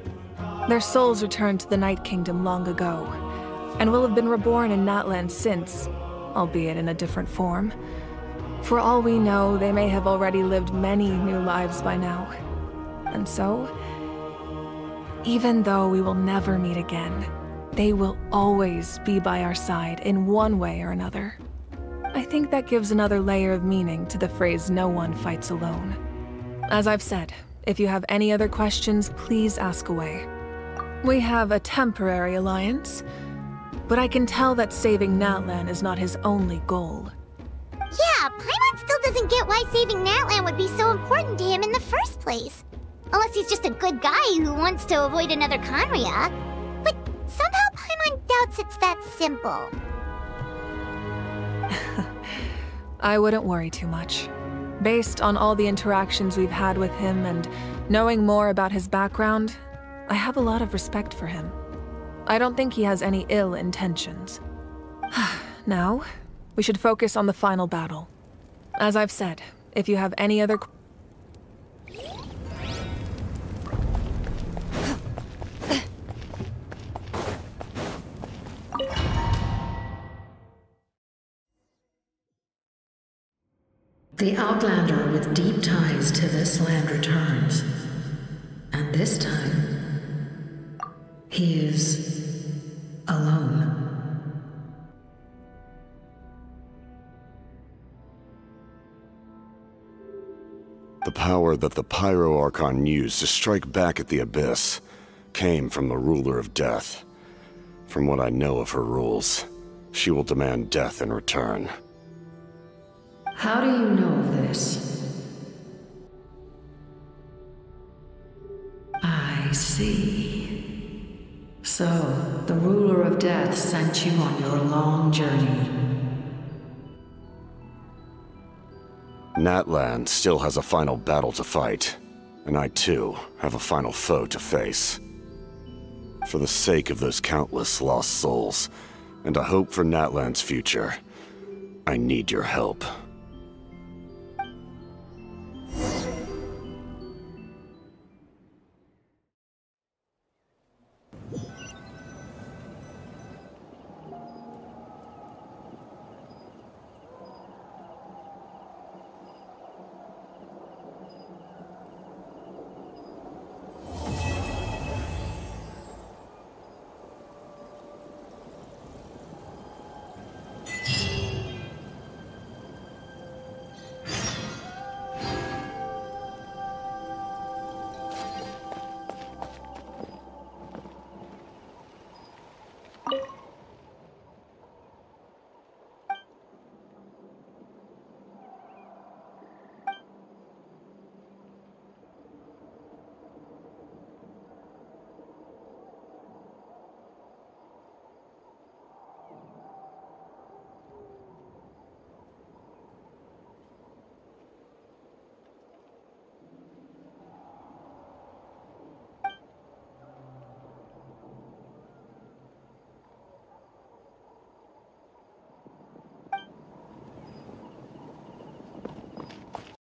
Their souls returned to the Night Kingdom long ago, and will have been reborn in Natlan since, albeit in a different form. For all we know, they may have already lived many new lives by now. And so, even though we will never meet again, they will always be by our side in one way or another. I think that gives another layer of meaning to the phrase "no one fights alone." As I've said, if you have any other questions, please ask away. We have a temporary alliance, but I can tell that saving Natlan is not his only goal. Yeah, Paimon still doesn't get why saving Natlan would be so important to him in the first place. Unless he's just a good guy who wants to avoid another Conria. But somehow Paimon doubts it's that simple. I wouldn't worry too much. Based on all the interactions we've had with him and knowing more about his background, I have a lot of respect for him. I don't think he has any ill intentions. Now, we should focus on the final battle. As I've said, if you have any other The Outlander with deep ties to this land returns. And this time, he is alone. The power that the Pyro Archon used to strike back at the Abyss came from the Ruler of Death. From what I know of her rules, she will demand death in return. How do you know of this? I see. So, the Ruler of Death sent you on your long journey. Natlan still has a final battle to fight, and I too have a final foe to face. For the sake of those countless lost souls, and a hope for Natlan's future, I need your help.